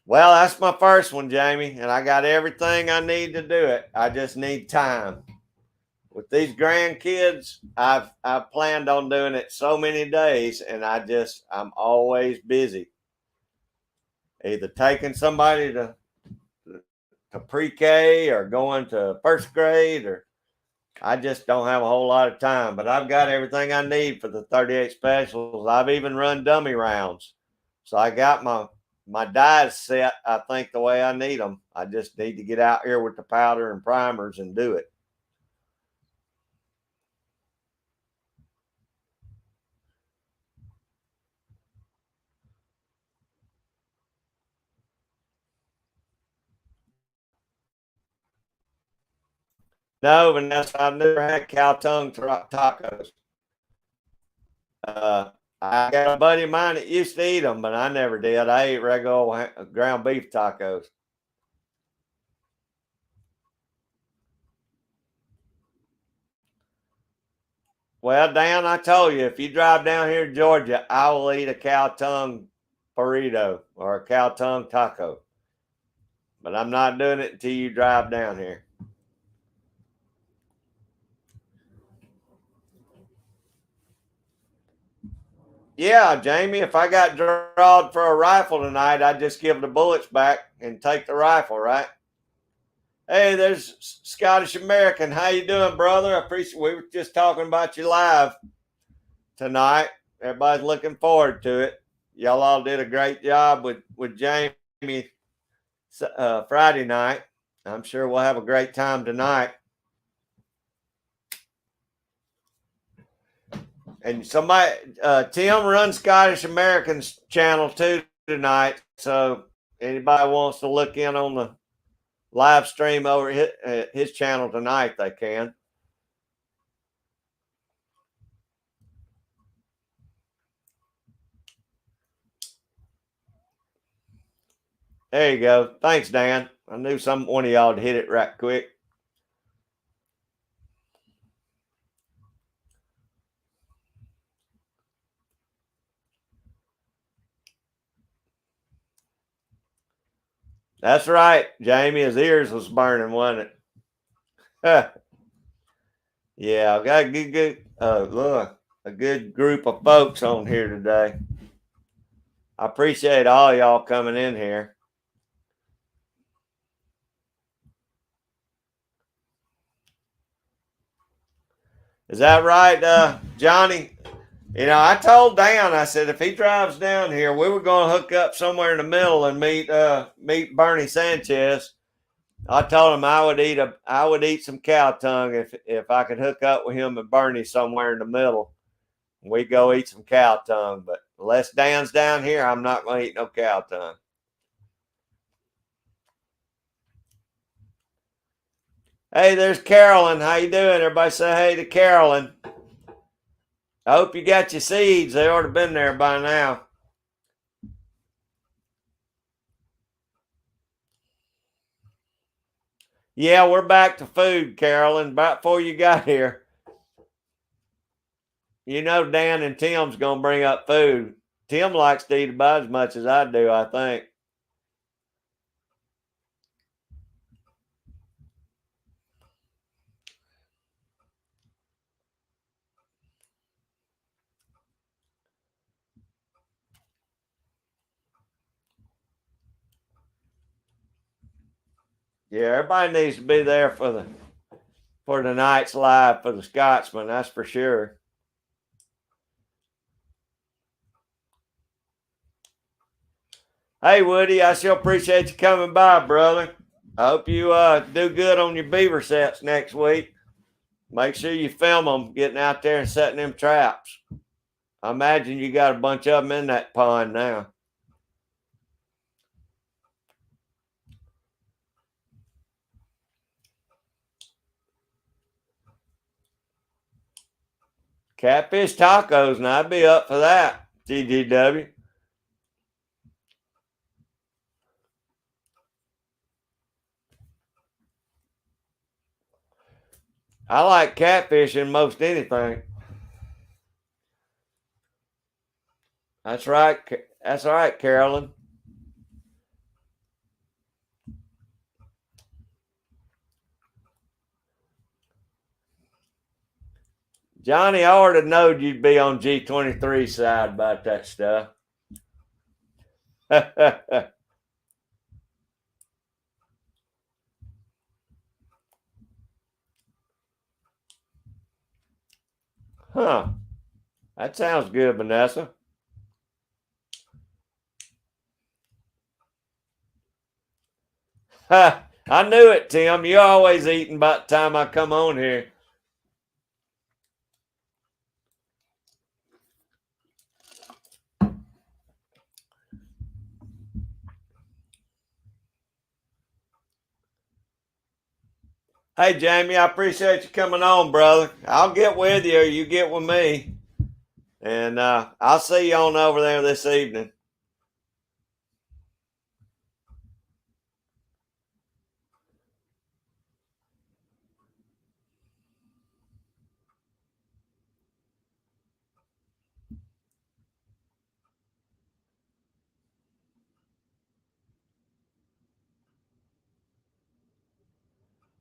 Well, that's my first one, Jamie, and I got everything I need to do it. I just need time. With these grandkids, I've planned on doing it so many days, and I'm always busy. Either taking somebody to pre-K or going to first grade, or I just don't have a whole lot of time. But I've got everything I need for the 38 specials. I've even run dummy rounds, so I got my dies set. I think the way I need them. I just need to get out here with the powder and primers and do it. No, Vanessa, I've never had cow tongue tacos. Uh, I got a buddy of mine that used to eat them, but I never did. I ate regular ground beef tacos. Well, Dan, I told you, if you drive down here to Georgia, I will eat a cow tongue burrito or a cow tongue taco. But I'm not doing it until you drive down here. Yeah, Jamie, if I got drawed for a rifle tonight, I'd just give the bullets back and take the rifle, right? Hey, there's Scottish American. How you doing, brother? I appreciate. We were just talking about you live tonight. Everybody's looking forward to it. Y'all all did a great job with Jamie Friday night. I'm sure we'll have a great time tonight. And Tim runs Scottish American's channel too tonight. So anybody wants to look in on the live stream over his channel tonight, they can. There you go. Thanks, Dan. I knew one of y'all would hit it right quick. That's right, Jamie. His ears was burning, wasn't it? Yeah, I got a good look, a good group of folks on here today. I appreciate all y'all coming in here. Is that right, Johnny? You know, I told Dan, I said if he drives down here, we were going to hook up somewhere in the middle and meet Bernie Sanchez. I told him I would eat some cow tongue if I could hook up with him and Bernie somewhere in the middle. We go eat some cow tongue, but unless Dan's down here, I'm not going to eat no cow tongue. Hey, there's Carolyn. How you doing? Everybody say hey to Carolyn. I hope you got your seeds. They ought to have been there by now. Yeah, we're back to food, Carolyn. About before you got here. You know Dan and Tim's going to bring up food. Tim likes to eat about as much as I do, I think. Yeah, everybody needs to be there for tonight's live for the Scotsman, that's for sure. Hey, Woody, I sure appreciate you coming by, brother. I hope you do good on your beaver sets next week. Make sure you film them getting out there and setting them traps. I imagine you got a bunch of them in that pond now. Catfish tacos, and I'd be up for that, GGW. I like catfish in most anything. That's right. That's all right, Carolyn. Johnny, I already knowed you'd be on G23 side about that stuff. Huh. That sounds good, Vanessa. I knew it, Tim. You're always eating about the time I come on here. Hey, Jamie, I appreciate you coming on, brother. I'll get with you or you get with me. And I'll see you on over there this evening.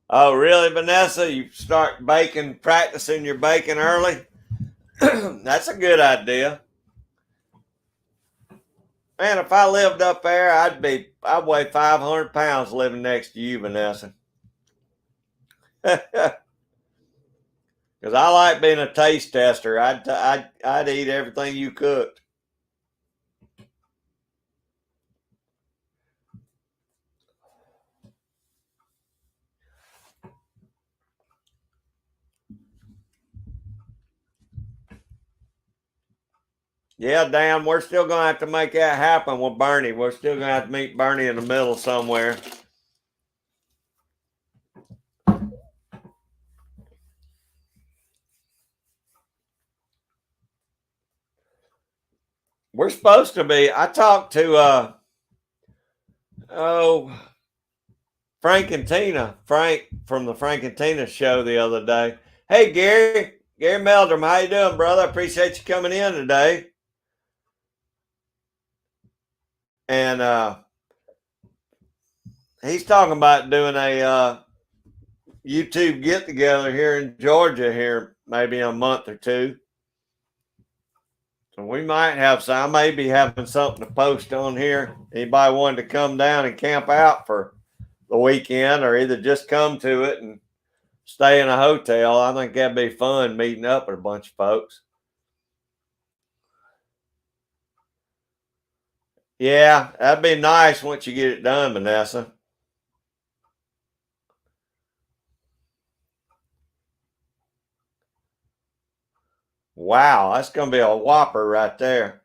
Oh, really, Vanessa? You start baking, practicing your baking early? That's a good idea. Man, if I lived up there, I'd weigh 500 pounds living next to you, Vanessa. Because I like being a taste tester. I'd eat everything you cooked. Yeah, Dan, we're still going to have to make that happen with Bernie. We're still going to have to meet Bernie in the middle somewhere. We're supposed to be. I talked to Frank and Tina, Frank from the Frank and Tina show the other day. Hey, Gary Meldrum, how you doing, brother? I appreciate you coming in today. And he's talking about doing a YouTube get together here in Georgia here maybe in a month or two. So we might have some. I may be having something to post on here. Anybody wanted to come down and camp out for the weekend, or either just come to it and stay in a hotel. I think that'd be fun meeting up with a bunch of folks. Yeah, that'd be nice once you get it done, Vanessa. Wow, that's going to be a whopper right there.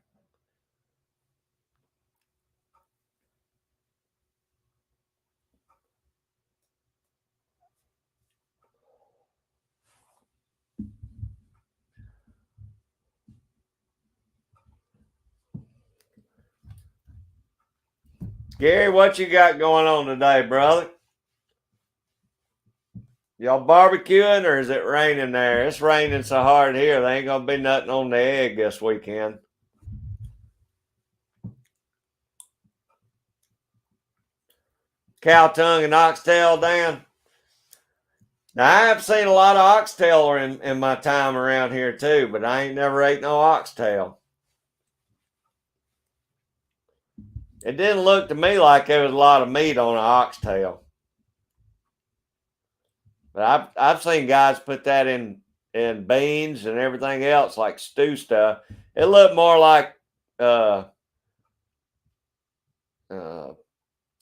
Gary, what you got going on today, brother? Y'all barbecuing or is it raining there? It's raining so hard here, there ain't going to be nothing on the egg this weekend. Cow tongue and oxtail, Dan? Now, I have seen a lot of oxtail in my time around here too, but I ain't never ate no oxtail. It didn't look to me like there was a lot of meat on an oxtail. But I've seen guys put that in beans and everything else, like stew stuff. It looked more like uh, a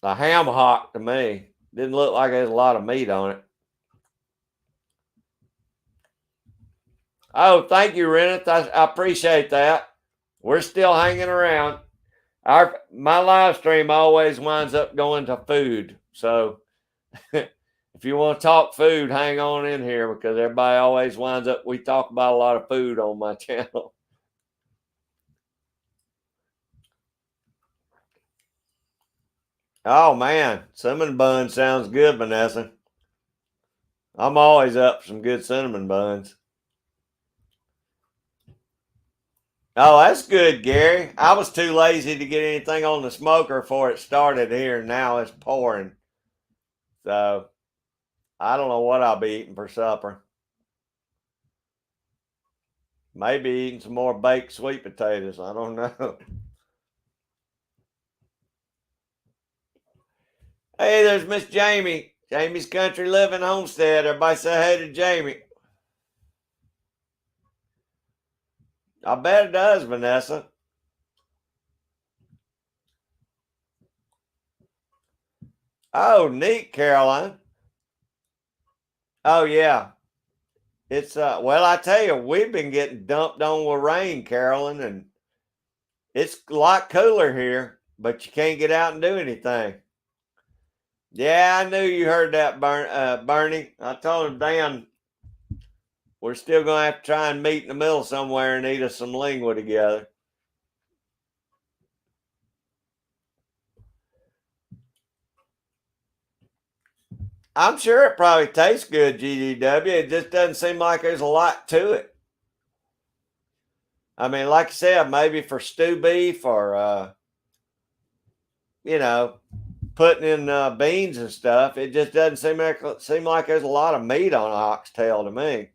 ham hock to me. Didn't look like there's a lot of meat on it. Oh, thank you, Reneth. I appreciate that. We're still hanging around. My live stream always winds up going to food. So if you want to talk food, hang on in here because everybody always winds up. We talk about a lot of food on my channel. Oh man, cinnamon bun sounds good, Vanessa. I'm always up for some good cinnamon buns. Oh, that's good, Gary. I was too lazy to get anything on the smoker before it started here. Now it's pouring. So I don't know what I'll be eating for supper. Maybe eating some more baked sweet potatoes. I don't know. Hey, there's Miss Jamie. Jamie's Country Living Homestead. Everybody say hey to Jamie. I bet it does, Vanessa. Oh, neat, Caroline. Oh, yeah. It's well, I tell you, we've been getting dumped on with rain, Carolyn, and it's a lot cooler here, but you can't get out and do anything. Yeah, I knew you heard that, Bernie. I told him, Dan, we're still gonna have to try and meet in the middle somewhere and eat us some lingua together. I'm sure it probably tastes good, GDW. It just doesn't seem like there's a lot to it. I mean, like I said, maybe for stew beef or you know, putting in beans and stuff, it just doesn't seem like there's a lot of meat on oxtail to me.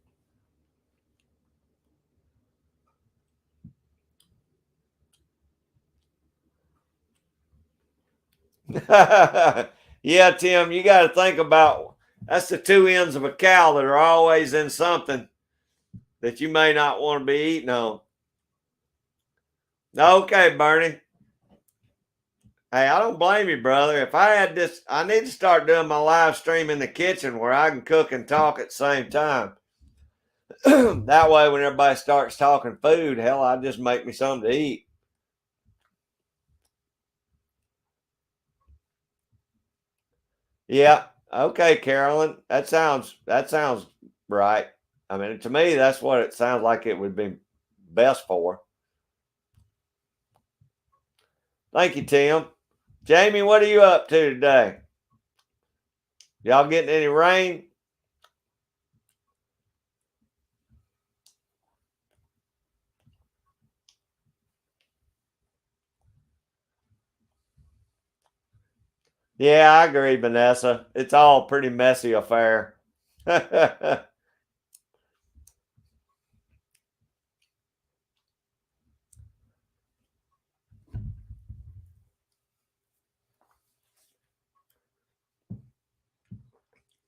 Yeah, Tim, you got to think about that's the two ends of a cow that are always in something that you may not want to be eating on. Okay, Bernie. Hey, I don't blame you, brother. If I had this, I need to start doing my live stream in the kitchen where I can cook and talk at the same time. That way, when everybody starts talking food, hell, I just make me something to eat. Yeah. Okay, Carolyn. That sounds right. I mean, to me, that's what it sounds like it would be best for. Thank you, Tim. Jamie, what are you up to today? Y'all getting any rain? Yeah, I agree, Vanessa. It's all pretty messy affair.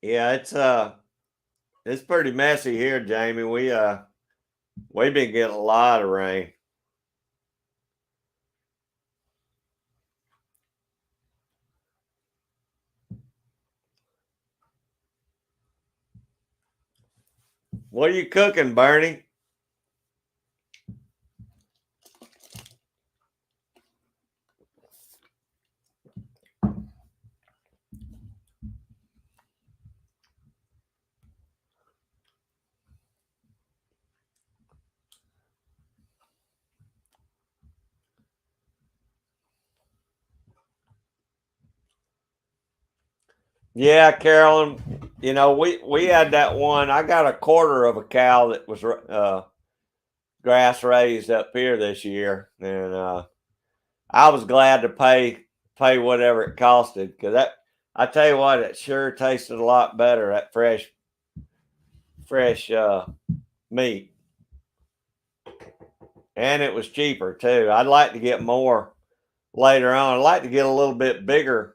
Yeah, it's pretty messy here, Jamie. We've been getting a lot of rain. What are you cooking, Bernie? Yeah, Carolyn. We had that one. I got a quarter of a cow that was grass raised up here this year, and I was glad to pay whatever it costed because that I tell you what, it sure tasted a lot better. That fresh meat, and it was cheaper too. I'd like to get more later on. I'd like to get a little bit bigger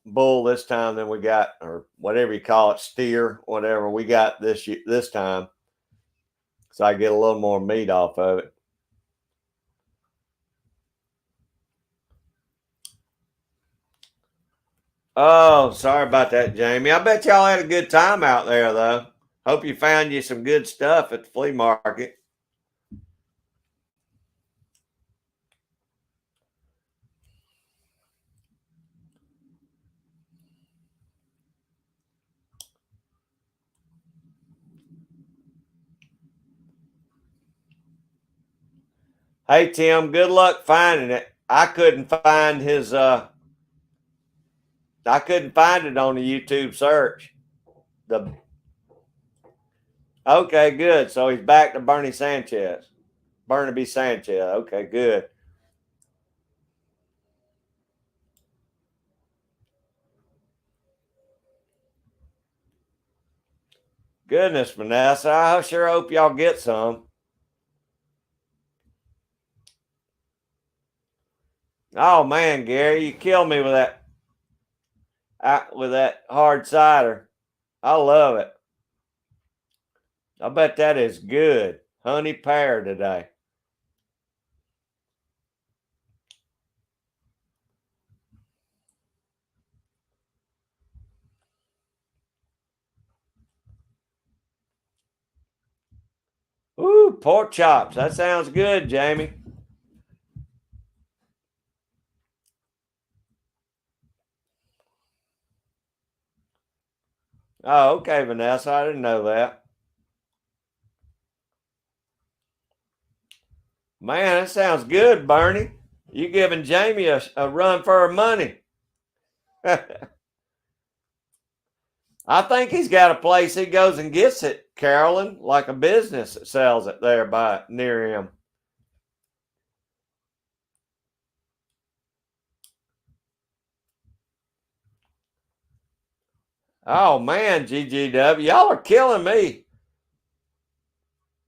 bull this time than we got, or whatever you call it, steer, whatever we got this time, so I get a little more meat off of it. Oh, sorry about that, Jamie. I bet y'all had a good time out there, though. Hope you found you some good stuff at the flea market. Hey, Tim, good luck finding it. I couldn't find it on the YouTube search. The Okay, good. So he's back to Bernie Sanchez. Bernie Sanchez. Okay, good. Goodness, Vanessa. I sure hope y'all get some. Oh man, Gary, you killed me with that hard cider. I love it. I bet that is good. Honey pear today. Ooh, pork chops. That sounds good, Jamie. Oh, okay, Vanessa. I didn't know that. Man, that sounds good, Bernie. You giving Jamie a run for her money. I think he's got a place he goes and gets it, Carolyn, like a business that sells it there by near him. Oh man, GGW, y'all are killing me.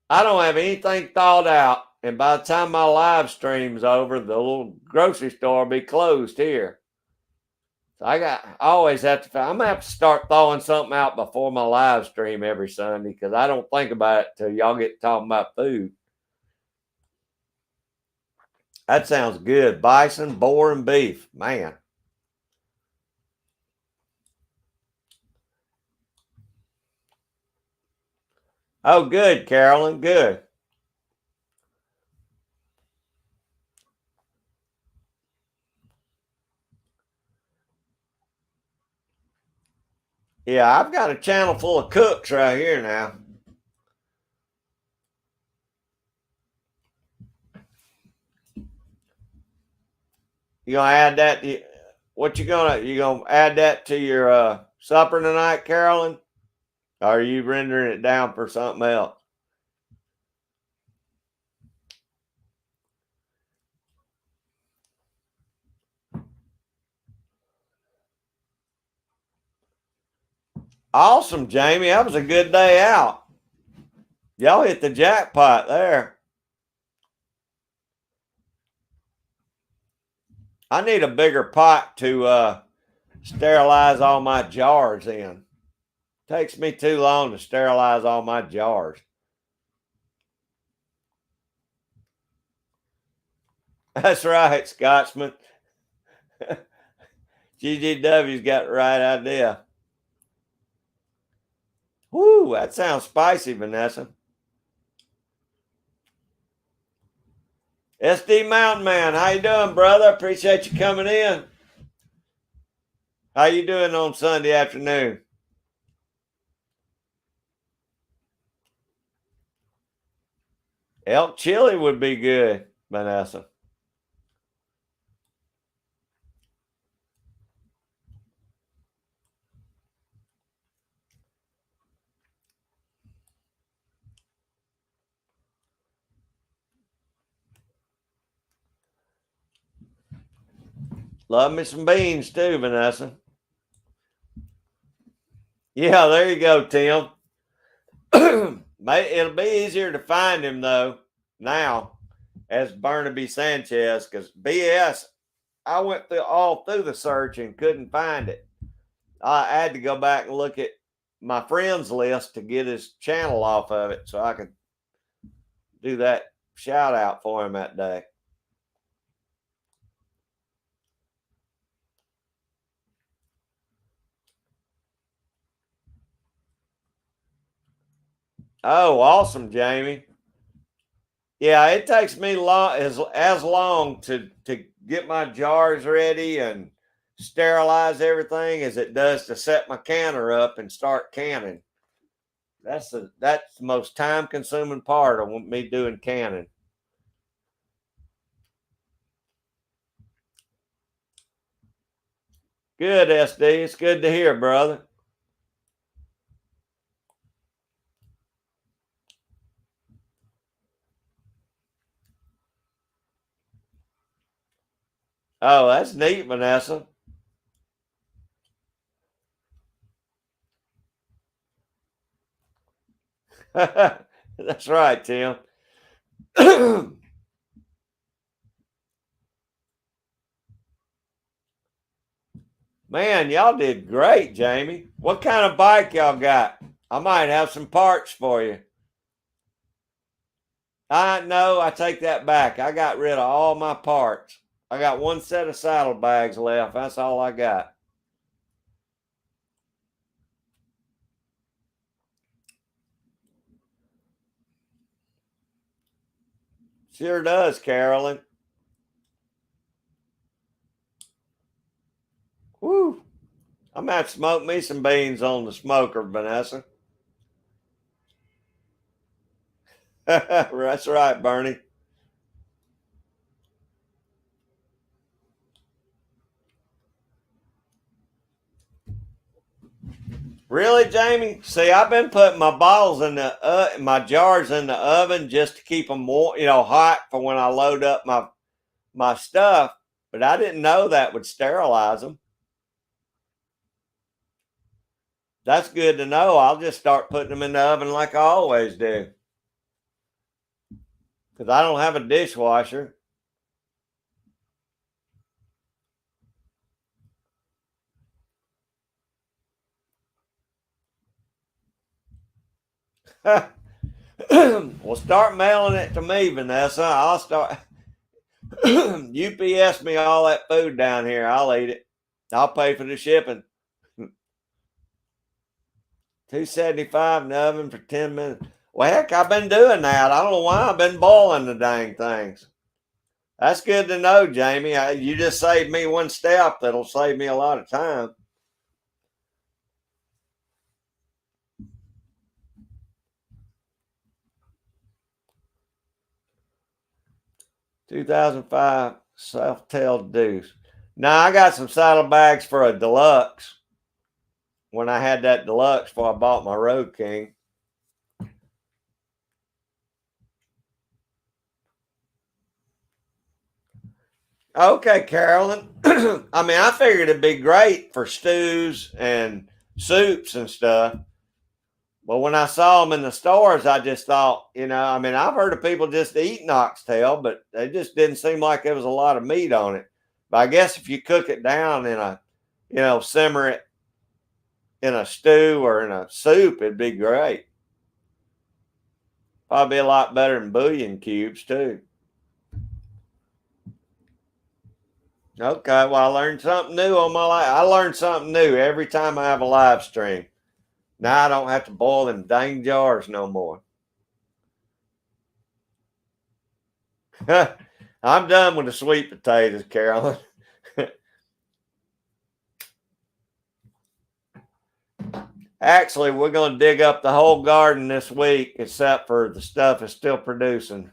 I don't have anything thought out, and by the time my live stream's over, the little grocery store will be closed here. So I always have to. I'm gonna have to start throwing something out before my live stream every Sunday because I don't think about it till y'all get talking about food. That sounds good. Bison, boar, and beef, man. Oh, good, Carolyn. Good. Yeah, I've got a channel full of cooks right here now. You gonna add that? What you gonna add that to your supper tonight, Carolyn? Or are you rendering it down for something else? Awesome, Jamie. That was a good day out. Y'all hit the jackpot there. I need a bigger pot to sterilize all my jars in. Takes me too long to sterilize all my jars. That's right, Scotsman. GGW's got the right idea. Whoo, that sounds spicy, Vanessa. SD Mountain Man, how you doing, brother? Appreciate you coming in. How you doing on Sunday afternoon? Elk chili would be good, Vanessa. Love me some beans too, Vanessa. Yeah, there you go, Tim. It'll be easier to find him though now as Barnaby Sanchez because BS. I went all through the search and couldn't find it. I had to go back and look at my friends list to get his channel off of it so I could do that shout out for him that day. Oh, awesome, Jamie. Yeah, it takes me as long to get my jars ready and sterilize everything as it does to set my canner up and start canning. That's the most time consuming part of me doing canning. Good, SD. It's good to hear, brother. Oh, that's neat, Vanessa. That's right, Tim. Man, y'all did great, Jamie. What kind of bike y'all got? I might have some parts for you. I take that back. I got rid of all my parts. I got one set of saddlebags left. That's all I got. Sure does, Carolyn. Woo. I'm gonna have to smoke me some beans on the smoker, Vanessa. That's right, Bernie. Really, Jamie? See, I've been putting my bottles in my jars in the oven just to keep them warm, hot for when I load up my stuff. But I didn't know that would sterilize them. That's good to know. I'll just start putting them in the oven like I always do. Because I don't have a dishwasher. Well, start mailing it to me, Vanessa. I'll start. UPS me all that food down here. I'll eat it. I'll pay for the shipping. $2.75 in the oven for 10 minutes. Well, heck, I've been doing that. I don't know why I've been boiling the dang things. That's good to know, Jamie. You just saved me one step that'll save me a lot of time. $2005 self-tailed deuce. Now I got some saddlebags for a deluxe. When I had that deluxe before I bought my Road King. Okay, Carolyn. I mean, I figured it'd be great for stews and soups and stuff. But when I saw them in the stores, I just thought, I mean, I've heard of people just eating oxtail, but it just didn't seem like there was a lot of meat on it. But I guess if you cook it down in simmer it in a stew or in a soup, it'd be great. Probably a lot better than bouillon cubes, too. Okay, well, I learned something new on my life. I learned something new every time I have a live stream. Now I don't have to boil them dang jars no more. I'm done with the sweet potatoes, Carolyn. Actually, we're going to dig up the whole garden this week, except for the stuff is still producing.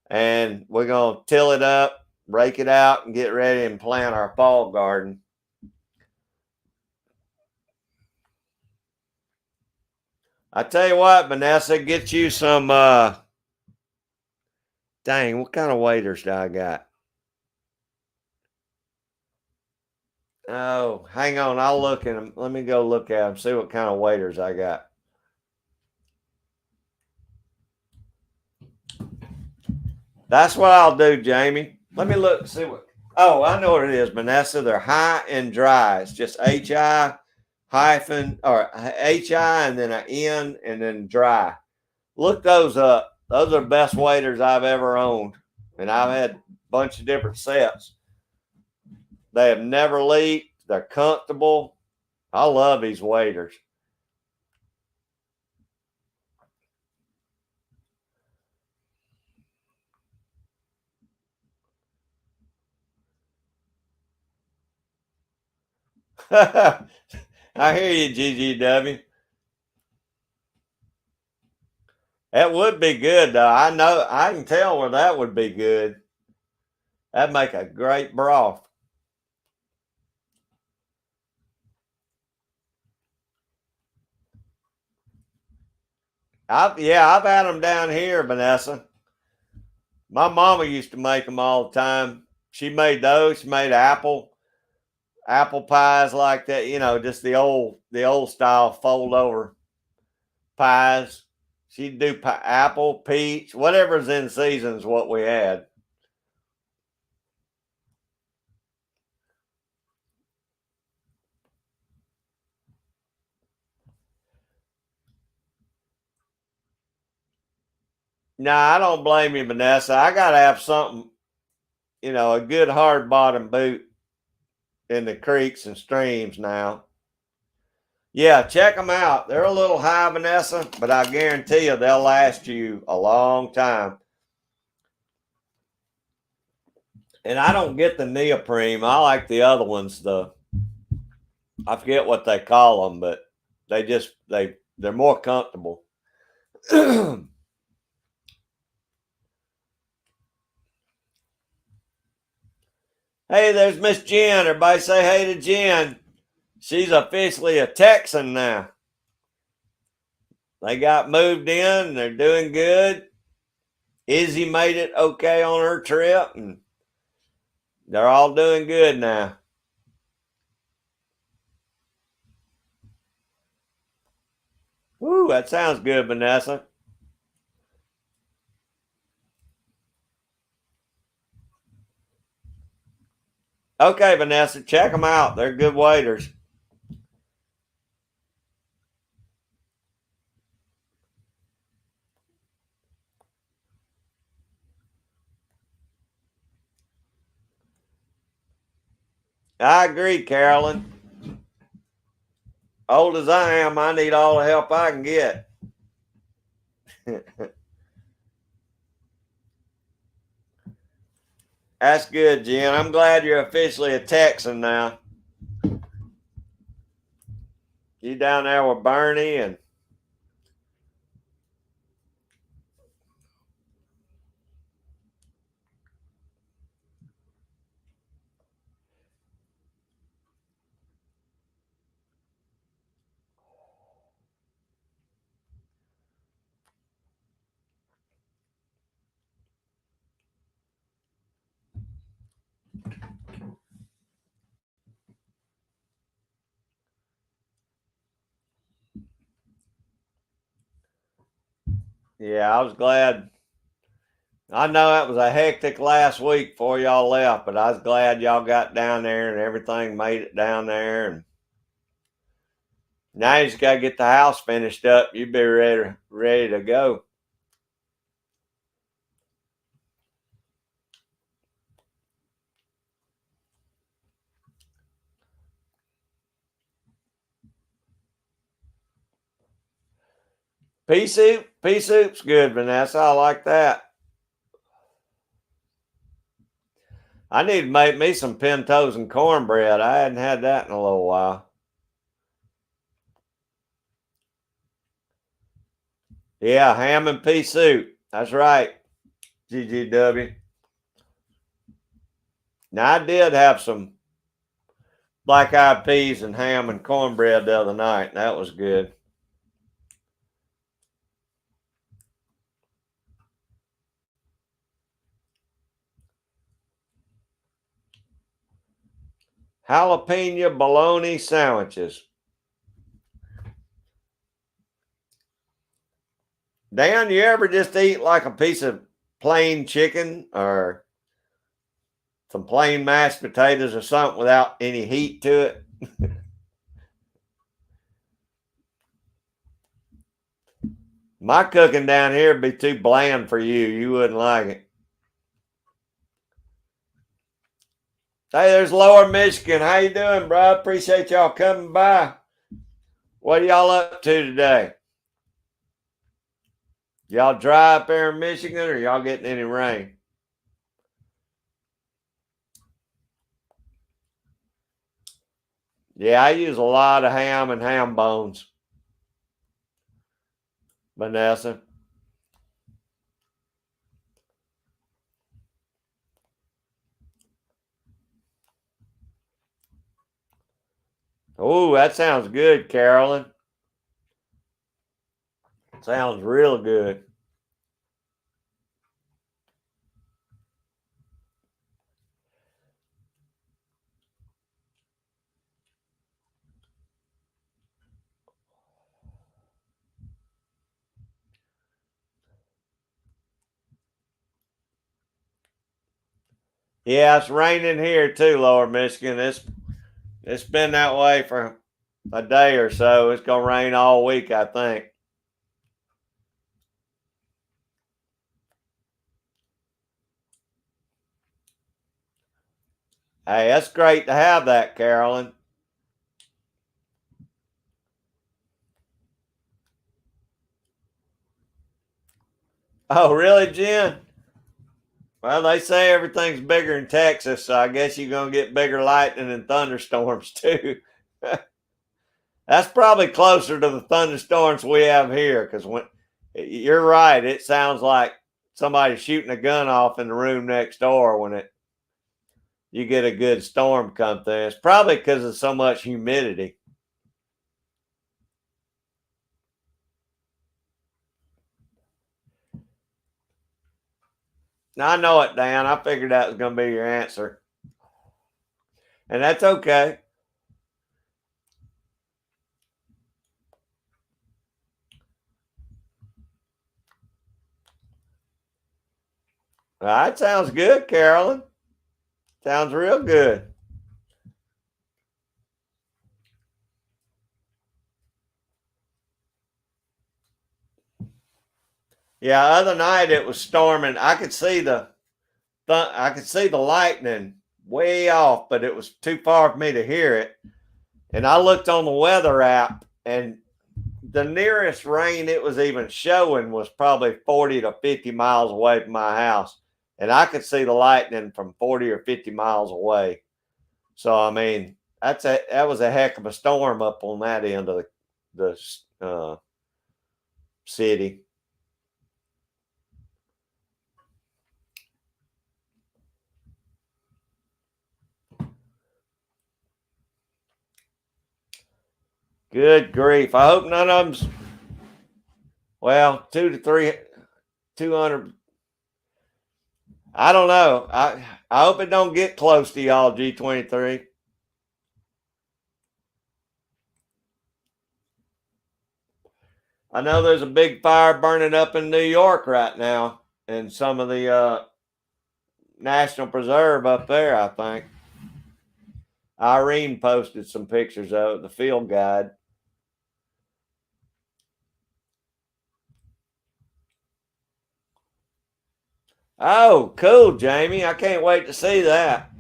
And we're going to till it up, rake it out, and get ready and plant our fall garden. I tell you what, Vanessa, get you some. Dang, what kind of waders do I got? Oh, hang on. I'll look at them. Let me go look at them, see what kind of waders I got. That's what I'll do, Jamie. Let me look, see what. Oh, I know what it is, Vanessa. They're high and dry. It's just HI hyphen or HI and then an N and then dry. Look those up. Those are the best waders I've ever owned. And I've had a bunch of different sets. They have never leaked. They're comfortable. I love these waders. I hear you, GGW. That would be good, though. I know, I can tell where that would be good. That'd make a great broth. I've had them down here, Vanessa. My mama used to make them all the time. She made those. She made apple pies like that. Just the old style fold over pies. She'd do apple, peach, whatever's in season is what we had. Nah, I don't blame you, Vanessa. I gotta have something, a good hard bottom boot in the creeks and streams now. Yeah, check them out. They're a little high, Vanessa, but I guarantee you they'll last you a long time. And I don't get the neoprene. I like the other ones. I forget what they call them, but they're more comfortable. Hey, there's Miss Jen. Everybody say hey to Jen. She's officially a Texan now. They got moved in. They're doing good. Izzy made it okay on her trip, and they're all doing good now. Ooh, that sounds good, Vanessa. Okay, Vanessa, check them out. They're good waiters. I agree, Carolyn. Old as I am, I need all the help I can get. That's good, Jen. I'm glad you're officially a Texan now. You down there with Bernie and Yeah, I was glad. I know that was a hectic last week before y'all left, but I was glad y'all got down there and everything made it down there. And now you just got to get the house finished up. You be ready to go. Pea soup's good, Vanessa. I like that. I need to make me some pintos and cornbread. I hadn't had that in a little while. Yeah, ham and pea soup. That's right, GGW. Now, I did have some black eyed peas and ham and cornbread the other night. That was good. Jalapeno bologna sandwiches. Dan, you ever just eat like a piece of plain chicken or some plain mashed potatoes or something without any heat to it? My cooking down here would be too bland for you. You wouldn't like it. Hey, there's Lower Michigan. How you doing, bro? Appreciate y'all coming by. What are y'all up to today? Y'all dry up there in Michigan, or y'all getting any rain? Yeah, I use a lot of ham and ham bones, Vanessa. Oh, that sounds good, Carolyn. Sounds real good. Yeah, it's raining here too, Lower Michigan. It's been that way for a day or so. It's gonna rain all week, I think. Hey, that's great to have that, Carolyn. Oh, really, Jen? Well, they say everything's bigger in Texas, so I guess you're gonna get bigger lightning and thunderstorms too. That's probably closer to the thunderstorms we have here, because when you're right, it sounds like somebody shooting a gun off in the room next door when you get a good storm come through. It's probably because of so much humidity. Now, I know it, Dan. I figured that was going to be your answer, and that's okay. That sounds good, Carolyn. Sounds real good. Yeah, other night it was storming. I could see the lightning way off, but it was too far for me to hear it. And I looked on the weather app, and the nearest rain it was even showing was probably 40 to 50 miles away from my house. And I could see the lightning from 40 or 50 miles away. So, I mean, that was a heck of a storm up on that end of the city. Good grief. I hope none of them's, well, 200. I don't know. I hope it don't get close to y'all, G23. I know there's a big fire burning up in New York right now in some of the National Preserve up there, I think. Irene posted some pictures of it, the field guide. Oh, cool, Jamie. I can't wait to see that.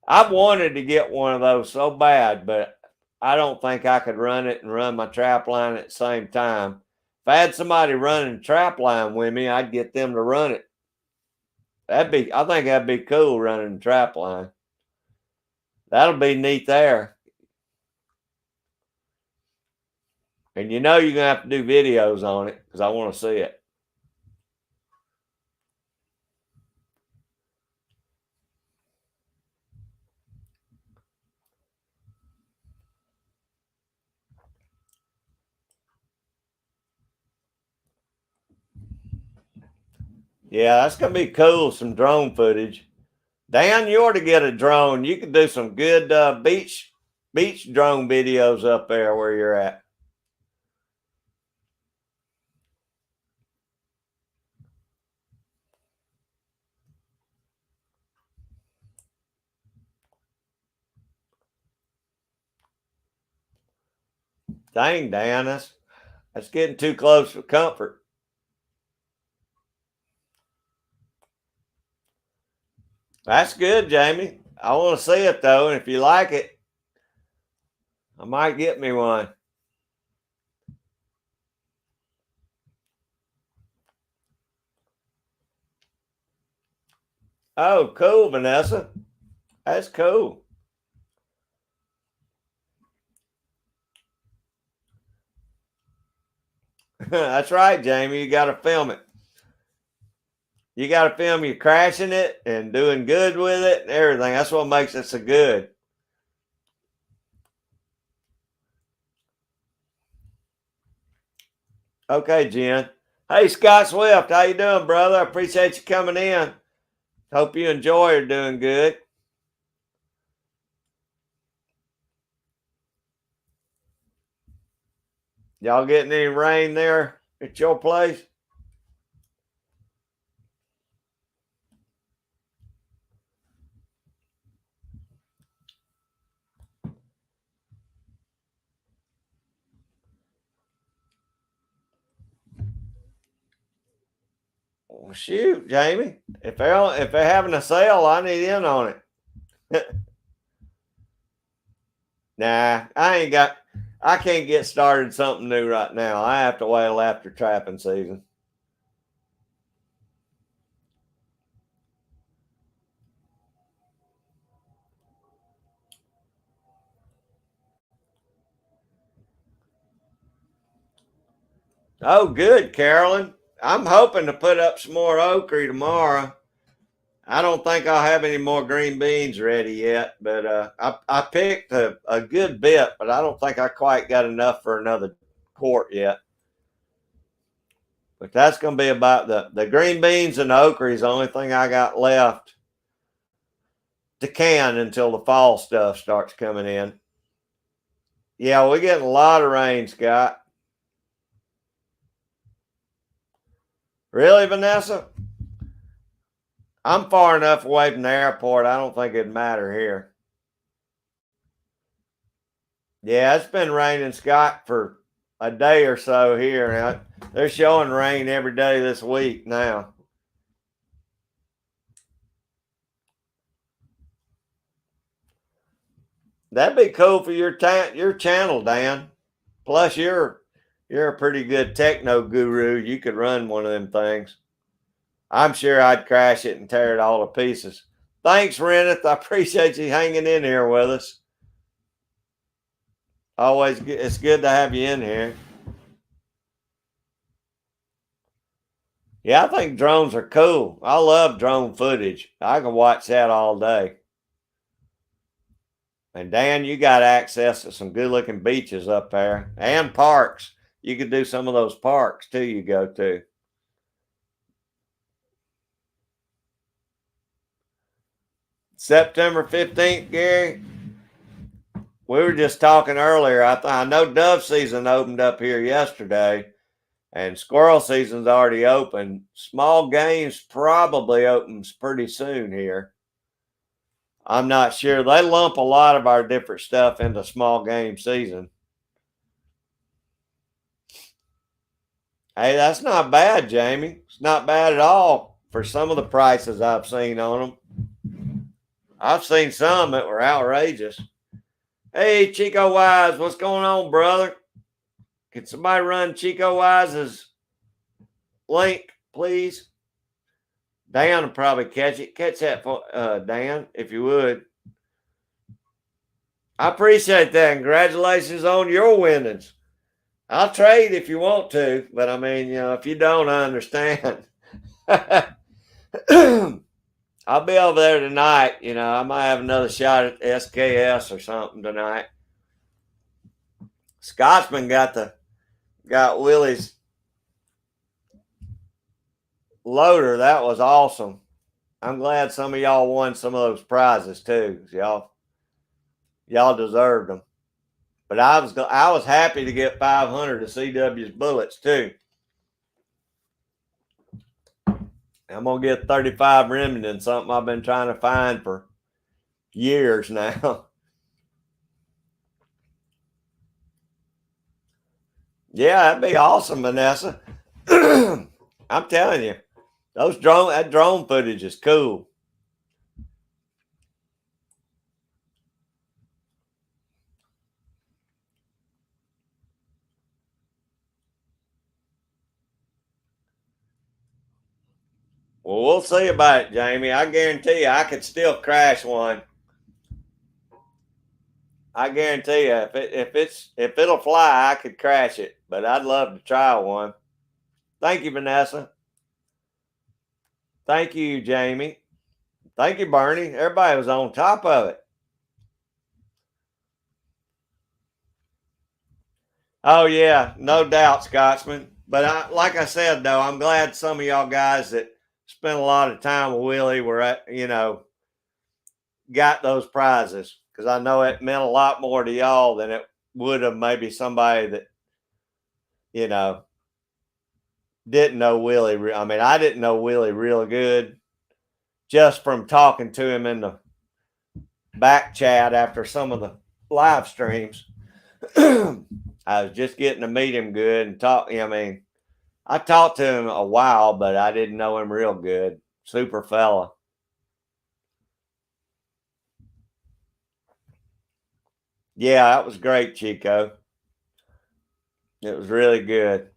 I've wanted to get one of those so bad, but I don't think I could run it and run my trap line at the same time. If I had somebody running trap line with me, I'd get them to run it. I think that'd be cool running the trap line. That'll be neat there. And you're going to have to do videos on it because I want to see it. Yeah, that's going to be cool, some drone footage. Dan, you ought to get a drone. You could do some good beach drone videos up there where you're at. Dang, Dan, that's getting too close for comfort. That's good, Jamie. I want to see it though, and if you like it, I might get me one. Oh, cool, Vanessa. That's cool. That's right, Jamie. You got to film it. You got to film you crashing it and doing good with it and everything. That's what makes it so good. Okay, Jen. Hey, Scott Swift, how you doing, brother? I appreciate you coming in. Hope you enjoy or doing good. Y'all getting any rain there at your place? Well, shoot, Jamie. If they're having a sale, I need in on it. Nah, I can't get started something new right now. I have to wait till after trapping season. Oh, good, Carolyn. I'm hoping to put up some more okra tomorrow. I don't think I'll have any more green beans ready yet, but I picked a good bit, but I don't think I quite got enough for another quart yet. But that's going to be about the green beans and the okra is the only thing I got left to can until the fall stuff starts coming in. Yeah, we're getting a lot of rain, Scott. Really, Vanessa? I'm far enough away from the airport. I don't think it'd matter here. Yeah, it's been raining, Scott, for a day or so here. They're showing rain every day this week now. That'd be cool for your channel, Dan. Plus, you're a pretty good techno guru. You could run one of them things. I'm sure I'd crash it and tear it all to pieces. Thanks, Reneth. I appreciate you hanging in here with us. Always, it's good to have you in here. Yeah, I think drones are cool. I love drone footage. I can watch that all day. And Dan, you got access to some good looking beaches up there and parks. You could do some of those parks too, you go to. September 15th, Gary. We were just talking earlier. I know dove season opened up here yesterday. And squirrel season's already open. Small games probably opens pretty soon here. I'm not sure. They lump a lot of our different stuff into small game season. Hey, that's not bad, Jamie. It's not bad at all for some of the prices I've seen on them. I've seen some that were outrageous. Hey, Chico Wise, what's going on, brother? Can somebody run Chico Wise's link, please? Dan will probably catch it. Catch that, Dan, if you would. I appreciate that. Congratulations on your winnings. I'll trade if you want to, but I mean, if you don't, I understand. I'll be over there tonight. I might have another shot at SKS or something tonight. Scotsman got Willie's loader. That was awesome. I'm glad some of y'all won some of those prizes too. Y'all deserved them. But I was happy to get 500 of CW's bullets too. I'm gonna get 35 Remington, something I've been trying to find for years now. Yeah, that'd be awesome, Vanessa. I'm telling you, that drone footage is cool. Well, we'll see about it, Jamie. I guarantee you, I could still crash one. I guarantee you, if it'll fly, I could crash it. But I'd love to try one. Thank you, Vanessa. Thank you, Jamie. Thank you, Bernie. Everybody was on top of it. Oh yeah, no doubt, Scotsman. But like I said, though, I'm glad some of y'all guys that spent a lot of time with Willie were got those prizes, because I know it meant a lot more to y'all than it would have maybe somebody that didn't know Willie. I mean, I didn't know Willie real good just from talking to him in the back chat after some of the live streams. I was just getting to meet him good and talk. I mean, I talked to him a while, but I didn't know him real good. Super fella. Yeah, that was great, Chico. It was really good.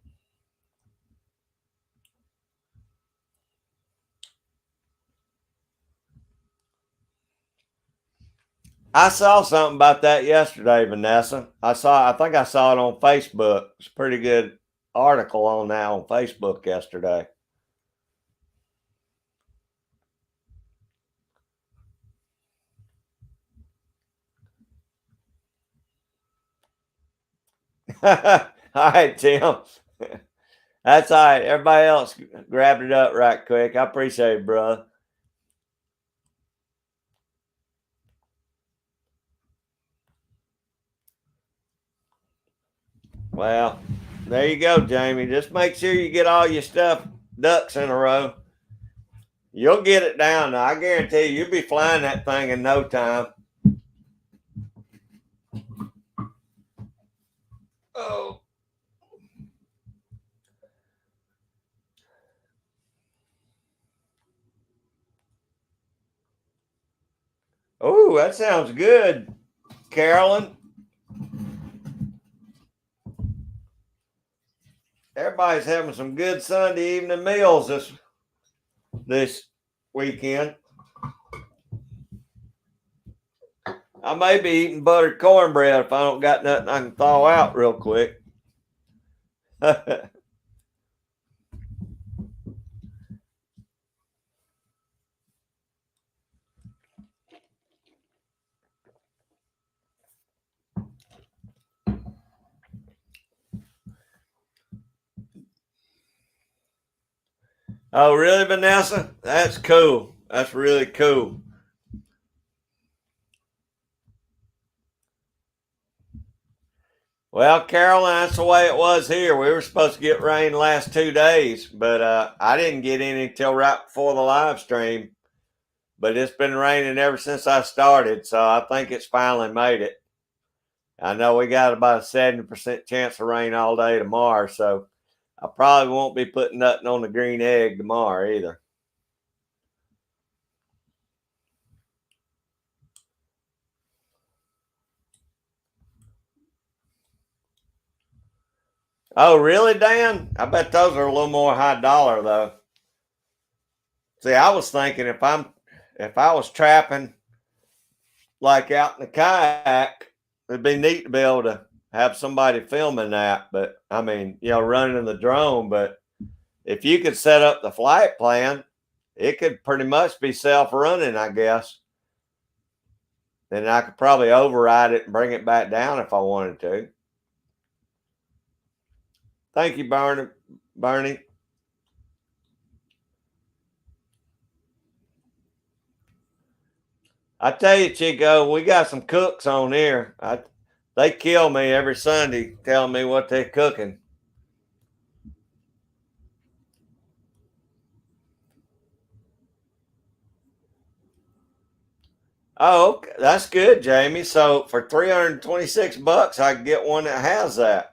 I saw something about that yesterday, Vanessa. I think I saw it on Facebook. It's a pretty good article on that on Facebook yesterday. All right, Tim. That's all right. Everybody else grabbed it up right quick. I appreciate it, brother. Well, there you go, Jamie. Just make sure you get all your ducks in a row. You'll get it down. Now, I guarantee you'll be flying that thing in no time. Oh. Oh, that sounds good, Carolyn. Everybody's having some good Sunday evening meals this weekend. I may be eating buttered cornbread if I don't got nothing I can thaw out real quick. Oh, really, Vanessa? That's cool. That's really cool. Well, Carolyn, that's the way it was here. We were supposed to get rain the last 2 days, but I didn't get any till right before the live stream. But it's been raining ever since I started, so I think it's finally made it. I know we got about a 70% chance of rain all day tomorrow, so I probably won't be putting nothing on the green egg tomorrow either. Oh, really, Dan? I bet those are a little more high dollar though. See, I was thinking if I was trapping like out in the kayak, it'd be neat to be able to have somebody filming that. But I mean, running the drone. But if you could set up the flight plan, it could pretty much be self-running, I guess. Then I could probably override it and bring it back down if I wanted to. Thank you, Bernie. I tell you, Chico, we got some cooks on here. They kill me every Sunday telling me what they're cooking. Oh, okay. That's good, Jamie. So for $326, I can get one that has that.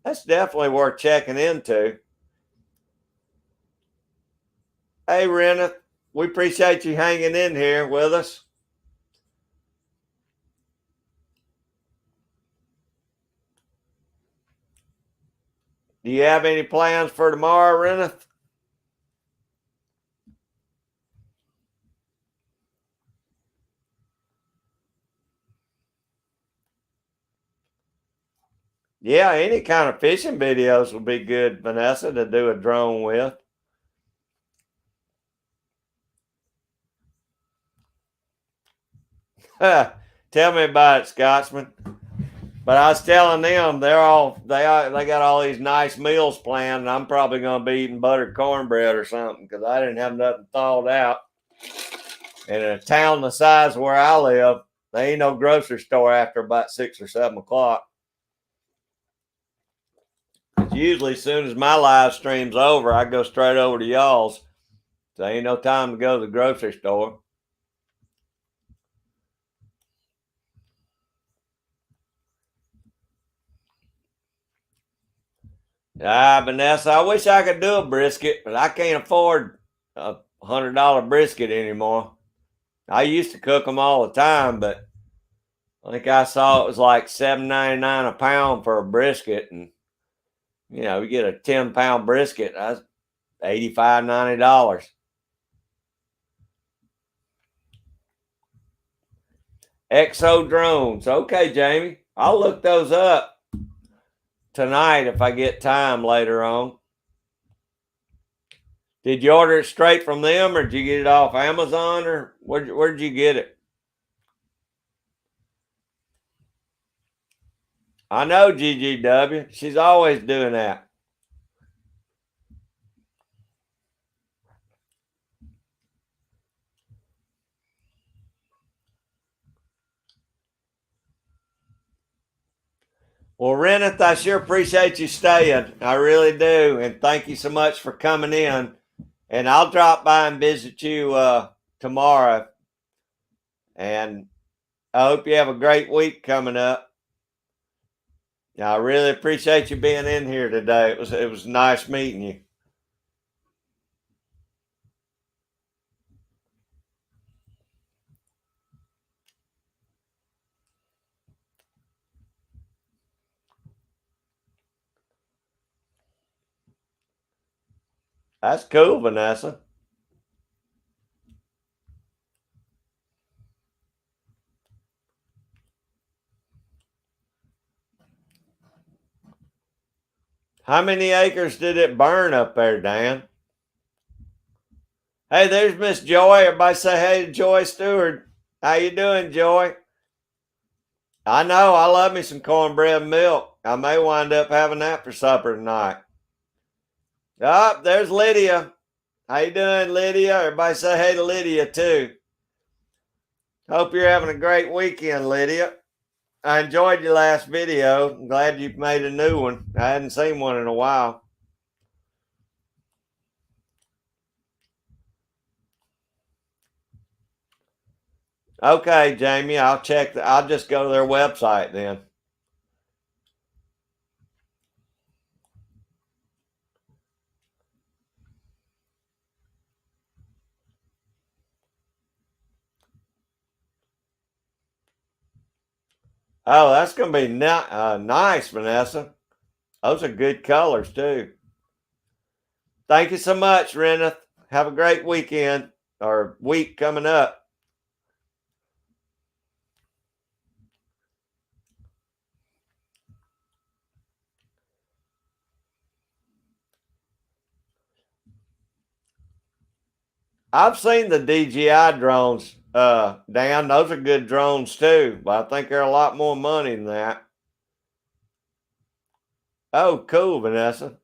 That's definitely worth checking into. Hey, Renna, we appreciate you hanging in here with us. Do you have any plans for tomorrow, Renna? Yeah, any kind of fishing videos would be good, Vanessa, to do a drone with. Tell me about it, Scotsman. But I was telling them they got all these nice meals planned, and I'm probably gonna be eating buttered cornbread or something because I didn't have nothing thawed out. And in a town the size of where I live, there ain't no grocery store after about 6 or 7 o'clock. Usually, as soon as my live stream's over, I go straight over to y'all's. So ain't no time to go to the grocery store. Vanessa, I wish I could do a brisket, but I can't afford a $100 brisket anymore. I used to cook them all the time, but I think I saw it was like $7.99 a pound for a brisket, and you get a 10-pound brisket, that's $85, $90. Exo drones, okay, Jamie, I'll look those up tonight if I get time later on. Did you order it straight from them, or did you get it off Amazon, or where'd you get it? I know GGW. She's always doing that. Well, Reneth, I sure appreciate you staying. I really do. And thank you so much for coming in. And I'll drop by and visit you tomorrow. And I hope you have a great week coming up. I really appreciate you being in here today. It was nice meeting you. That's cool, Vanessa. How many acres did it burn up there, Dan? Hey, there's Miss Joy. Everybody say hey to Joy Stewart. How you doing, Joy? I know. I love me some cornbread and milk. I may wind up having that for supper tonight. Oh, there's Lydia. How you doing, Lydia? Everybody say hey to Lydia too. Hope you're having a great weekend, Lydia. I enjoyed your last video. I'm glad you've made a new one. I hadn't seen one in a while. Okay, Jamie, I'll check. I'll just go to their website then. Oh, that's going to be nice, Vanessa. Those are good colors too. Thank you so much, Reneth. Have a great weekend or week coming up. I've seen the DJI drones, Dan. Those are good drones too, but I think they're a lot more money than that. Oh, cool, Vanessa.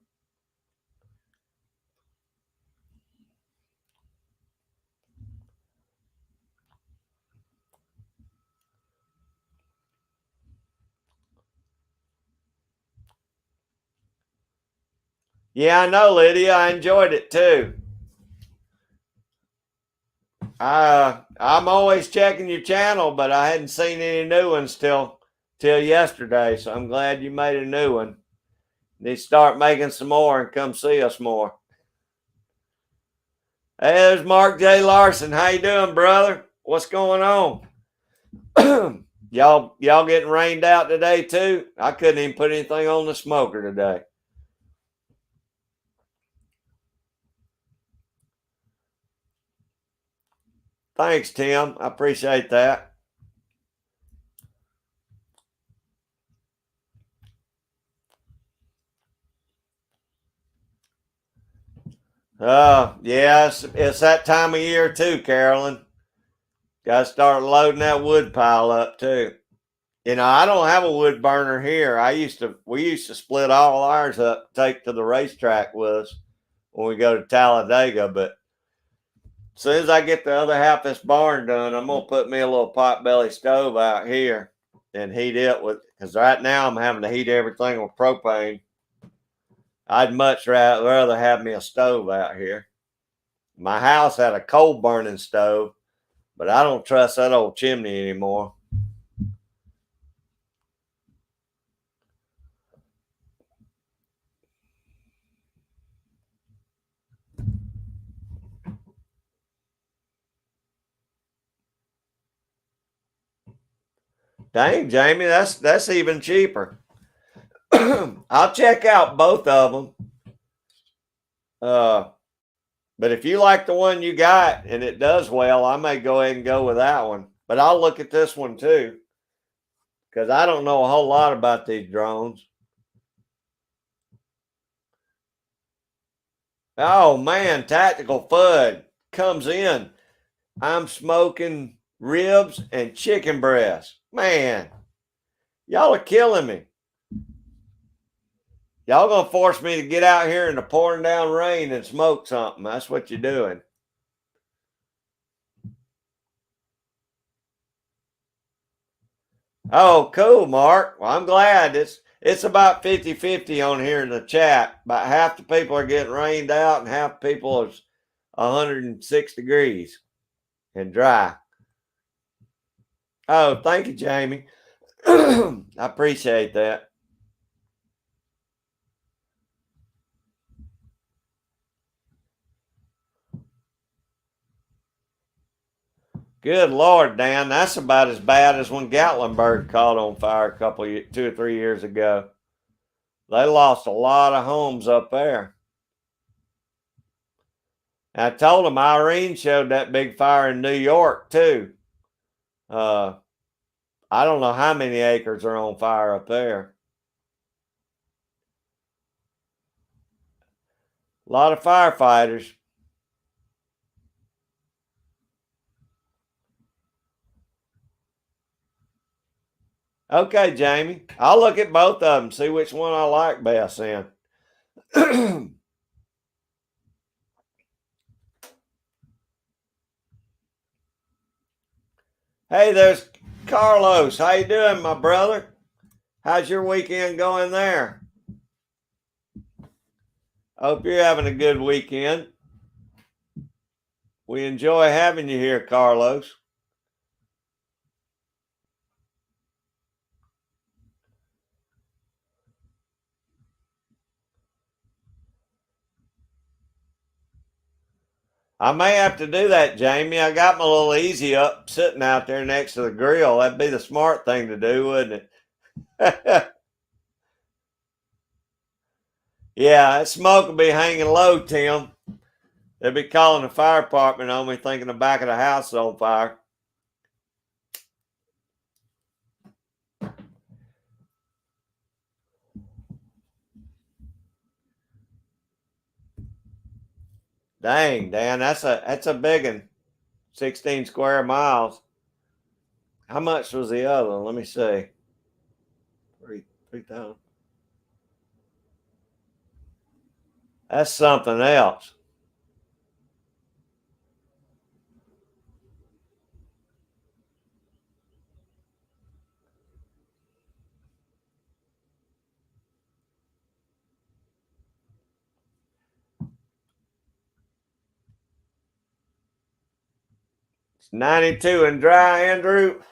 Yeah, I know, Lydia. I enjoyed it too. I'm always checking your channel, but I hadn't seen any new ones till yesterday. So I'm glad you made a new one. Need to start making some more and come see us more. Hey, there's Mark J. Larson. How you doing, brother? What's going on? y'all getting rained out today too? I couldn't even put anything on the smoker today. Thanks, Tim. I appreciate that. Yeah, it's that time of year too, Carolyn. Got to start loading that wood pile up too. You know, I don't have a wood burner here. We used to split all ours up, take to the racetrack with us when we go to Talladega. But as soon as I get the other half of this barn done, I'm gonna put me a little potbelly stove out here and heat it with. Because right now I'm having to heat everything with propane. I'd much rather have me a stove out here. My house had a coal burning stove, but I don't trust that old chimney anymore. Dang, Jamie, that's even cheaper. I'll check out both of them. But if you like the one you got and it does well, I may go ahead and go with that one. But I'll look at this one too, because I don't know a whole lot about these drones. Oh man, Tactical Fud comes in. I'm smoking ribs and chicken breast. Man, y'all are killing me. Y'all gonna force me to get out here in the pouring down rain and smoke something. That's what you're doing. Oh, cool, Mark. Well, I'm glad it's about 50-50 on here in the chat. About half the people are getting rained out and half the people is 106 degrees and dry. Oh, thank you, Jamie. I appreciate that. Good Lord, Dan, that's about as bad as when Gatlinburg caught on fire 2 or 3 years ago. They lost a lot of homes up there. And I told them Irene showed that big fire in New York too. I don't know how many acres are on fire up there. A lot of firefighters. Okay, Jamie. I'll look at both of them, see which one I like best then. Hey, there's Carlos, how you doing, my brother? How's your weekend going there? Hope you're having a good weekend. We enjoy having you here, Carlos. I may have to do that, Jamie. I got my little Easy Up sitting out there next to the grill. That'd be the smart thing to do, wouldn't it? Yeah, that smoke will be hanging low, Tim. They'll be calling the fire department on me thinking the back of the house is on fire. Dang, Dan, that's a big one. 16 square miles. How much was the other one? Let me see. 3,000. That's something else. It's 92 and dry, Andrew.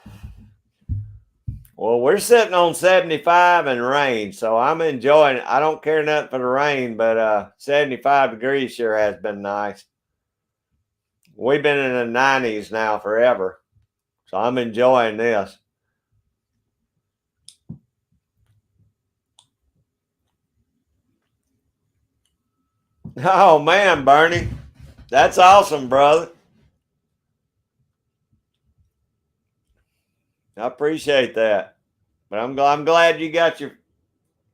Well, we're sitting on 75 and rain, so I'm enjoying it. I don't care nothing for the rain, but 75 degrees sure has been nice. We've been in the 90s now forever, so I'm enjoying this. Oh, man, Bernie. That's awesome, brother. I appreciate that. But I'm glad you got your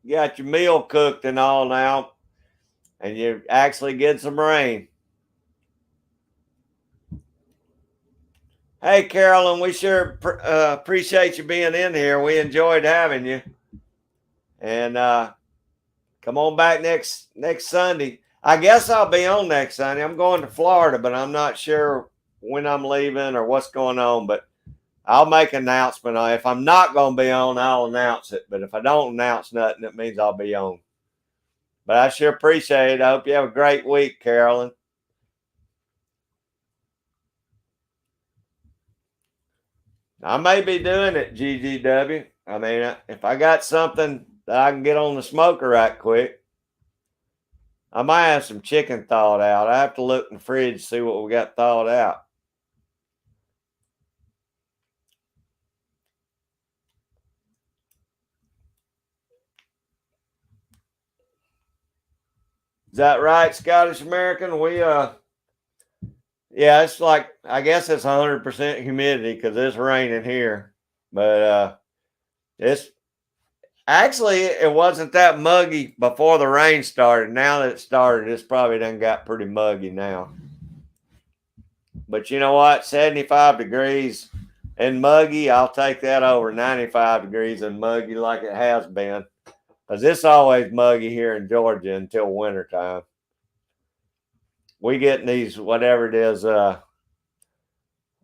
meal cooked and all now, and you actually get some rain. Hey, Carolyn, we sure appreciate you being in here. We enjoyed having you, and come on back next Sunday. I guess I'll be on next Sunday. I'm going to Florida, but I'm not sure when I'm leaving or what's going on. But I'll make an announcement. If I'm not going to be on, I'll announce it. But if I don't announce nothing, it means I'll be on. But I sure appreciate it. I hope you have a great week, Carolyn. I may be doing it, GGW. I mean, if I got something that I can get on the smoker right quick, I might have some chicken thawed out. I have to look in the fridge to see what we got thawed out. Is that right, Scottish American? Yeah, it's like, I guess it's 100% humidity because it's raining here. But it's actually, it wasn't that muggy before the rain started. Now that it started, it's probably done got pretty muggy now. But you know what? 75 degrees and muggy, I'll take that over 95 degrees and muggy like it has been. Because it's always muggy here in Georgia until wintertime. We get these, whatever it is, La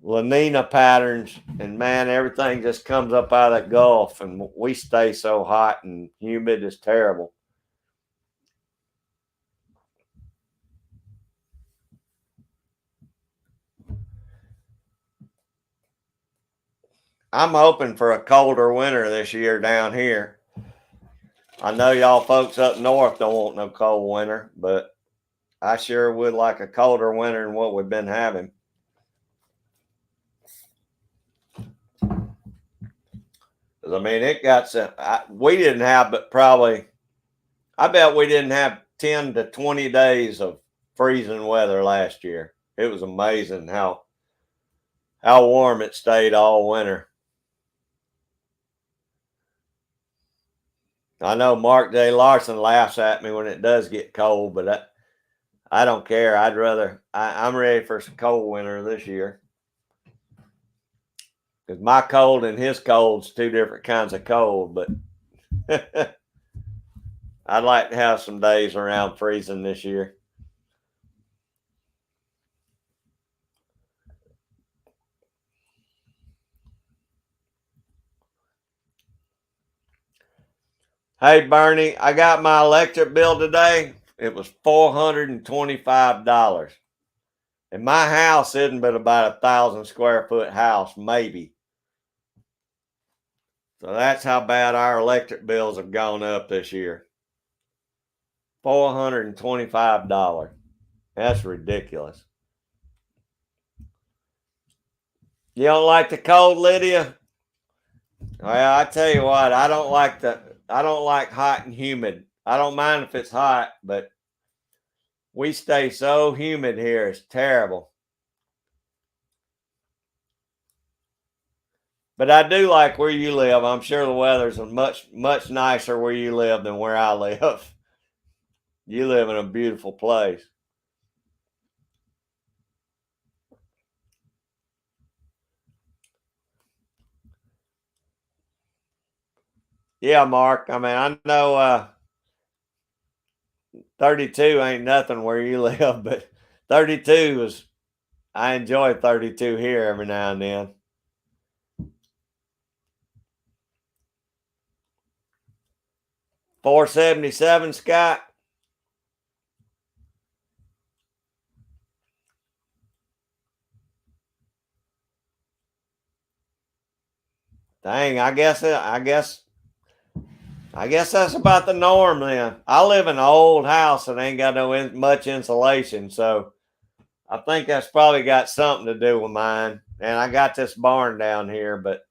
Nina patterns, and man, everything just comes up out of the Gulf, and we stay so hot and humid, it's terrible. I'm hoping for a colder winter this year down here. I know y'all folks up north don't want no cold winter, but I sure would like a colder winter than what we've been having. I mean, it got some, we didn't have, but probably, I bet we didn't have 10 to 20 days of freezing weather last year. It was amazing how warm it stayed all winter. I know Mark J. Larson laughs at me when it does get cold, but I don't care. I'm ready for some cold winter this year. Because my cold and his cold's two different kinds of cold, but I'd like to have some days around freezing this year. Hey, Bernie, I got my electric bill today. It was $425. And my house isn't but about 1,000 square foot house, maybe. So that's how bad our electric bills have gone up this year. $425. That's ridiculous. You don't like the cold, Lydia? Well, I tell you what, I don't like hot and humid. I don't mind if it's hot, but we stay so humid here. It's terrible. But I do like where you live. I'm sure the weather's much nicer where you live than where I live. You live in a beautiful place. Yeah, Mark. I mean, I know 32 ain't nothing where you live, but 32 is, I enjoy 32 here every now and then. 477, Scott. Dang, I guess that's about the norm then. I live in an old house that ain't got much insulation, so I think that's probably got something to do with mine. And I got this barn down here, but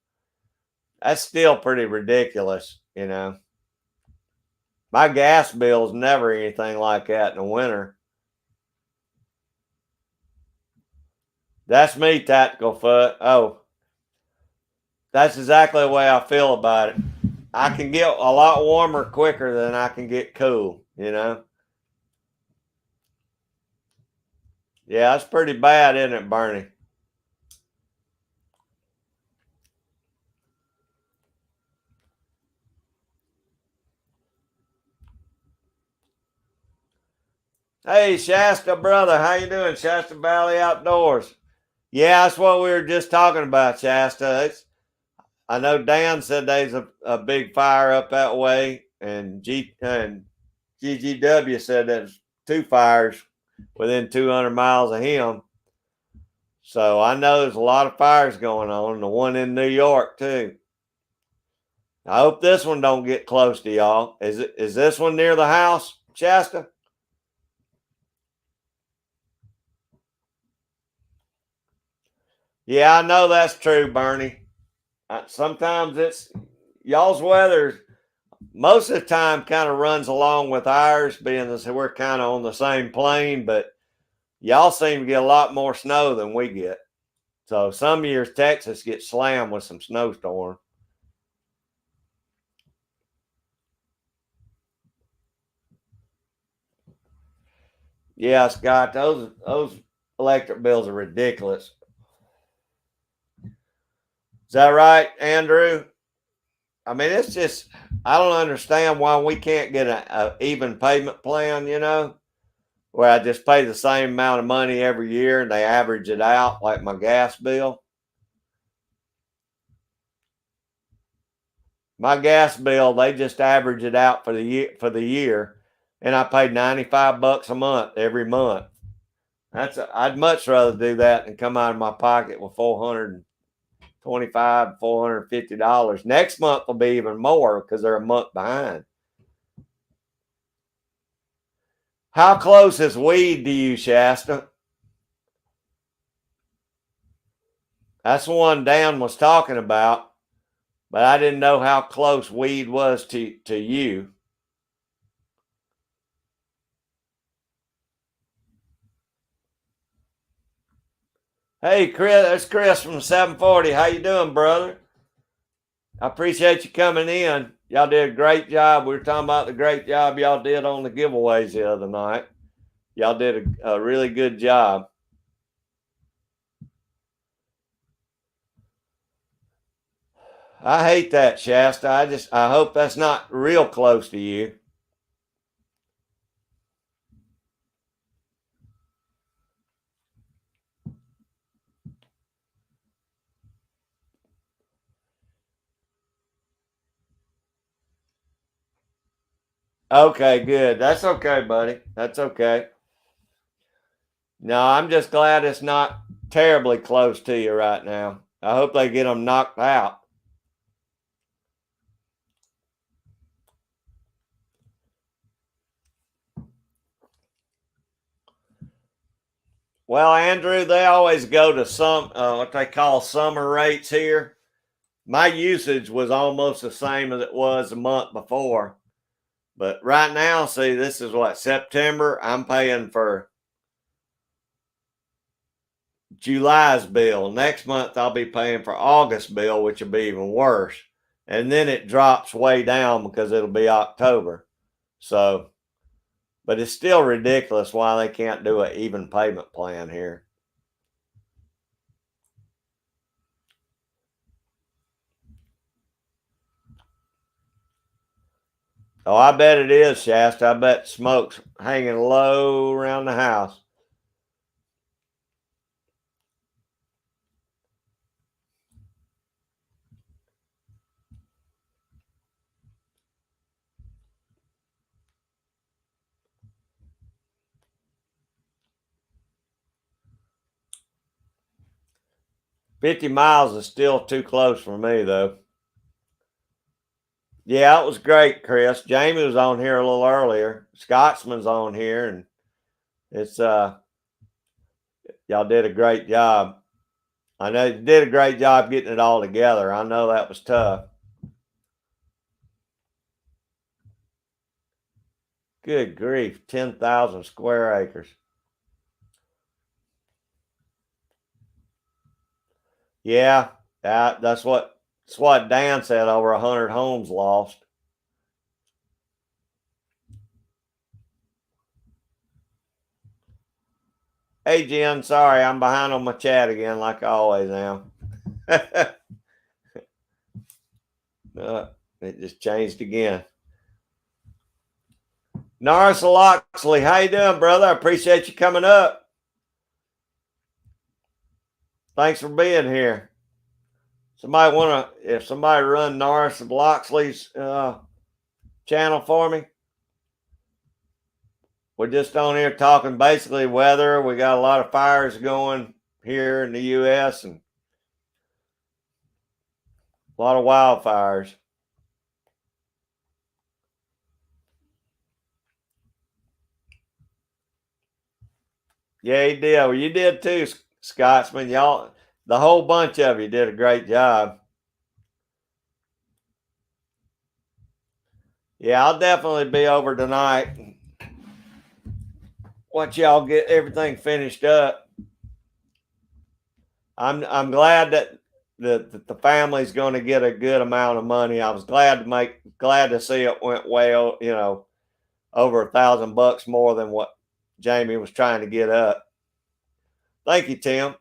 that's still pretty ridiculous, you know. My gas bill's never anything like that in the winter. That's me, Tactical Foot. Oh, that's exactly the way I feel about it. I can get a lot warmer quicker than I can get cool, you know. Yeah, that's pretty bad, isn't it, Bernie? Hey, Shasta brother, how you doing? Shasta Valley Outdoors. Yeah, that's what we were just talking about, Shasta. I know Dan said there's a big fire up that way, and GGW said there's two fires within 200 miles of him. So I know there's a lot of fires going on, and the one in New York too. I hope this one don't get close to y'all. Is this one near the house, Shasta? Yeah, I know that's true, Bernie. Sometimes it's y'all's weather most of the time kind of runs along with ours, being as we're kind of on the same plane, but y'all seem to get a lot more snow than we get. So some years Texas gets slammed with some snowstorm. Yeah, Scott, those electric bills are ridiculous. Is that right, Andrew? I mean, it's just I don't understand why we can't get a even payment plan. You know, where I just pay the same amount of money every year and they average it out like my gas bill. My gas bill, they just average it out for the year, and I pay $95 a month every month. I'd much rather do that than come out of my pocket with 425, $450. Next month will be even more because they're a month behind. How close is weed to you, Shasta? That's the one Dan was talking about, but I didn't know how close weed was to you. Hey, Chris, that's Chris from 740. How you doing, brother? I appreciate you coming in. Y'all did a great job. We were talking about the great job y'all did on the giveaways the other night. Y'all did a really good job. I hate that, Shasta. I hope that's not real close to you. Okay, good. That's okay, buddy. That's okay. No, I'm just glad it's not terribly close to you right now. I hope they get them knocked out. Well, Andrew, they always go to some what they call summer rates here. My usage was almost the same as it was a month before. But right now, see, this is what, September. I'm paying for July's bill. Next month, I'll be paying for August bill, which will be even worse. And then it drops way down because it'll be October. So, but it's still ridiculous why they can't do an even payment plan here. Oh, I bet it is, Shasta. I bet smoke's hanging low around the house. $50 is still too close for me, though. Yeah, it was great, Chris. Jamie was on here a little earlier. Scotsman's on here, and it's y'all did a great job. I know you did a great job getting it all together. I know that was tough. Good grief, 10,000 square acres. Yeah, that's what Dan said. Over 100 homes lost. Hey, Jen, sorry, I'm behind on my chat again, like I always am. It just changed again. Norris Loxley, how you doing, brother? I appreciate you coming up. Thanks for being here. Somebody want to, if somebody run Norris Loxley's channel for me? We're just on here talking basically weather. We got a lot of fires going here in the U.S. and a lot of wildfires. Yeah, he did. Well, you did too, Scotsman. Y'all, the whole bunch of you did a great job. Yeah, I'll definitely be over tonight. Once y'all get everything finished up, I'm glad that the family's going to get a good amount of money. I was glad to see it went well. Over $1,000 more than what Jamie was trying to get up. Thank you, Tim.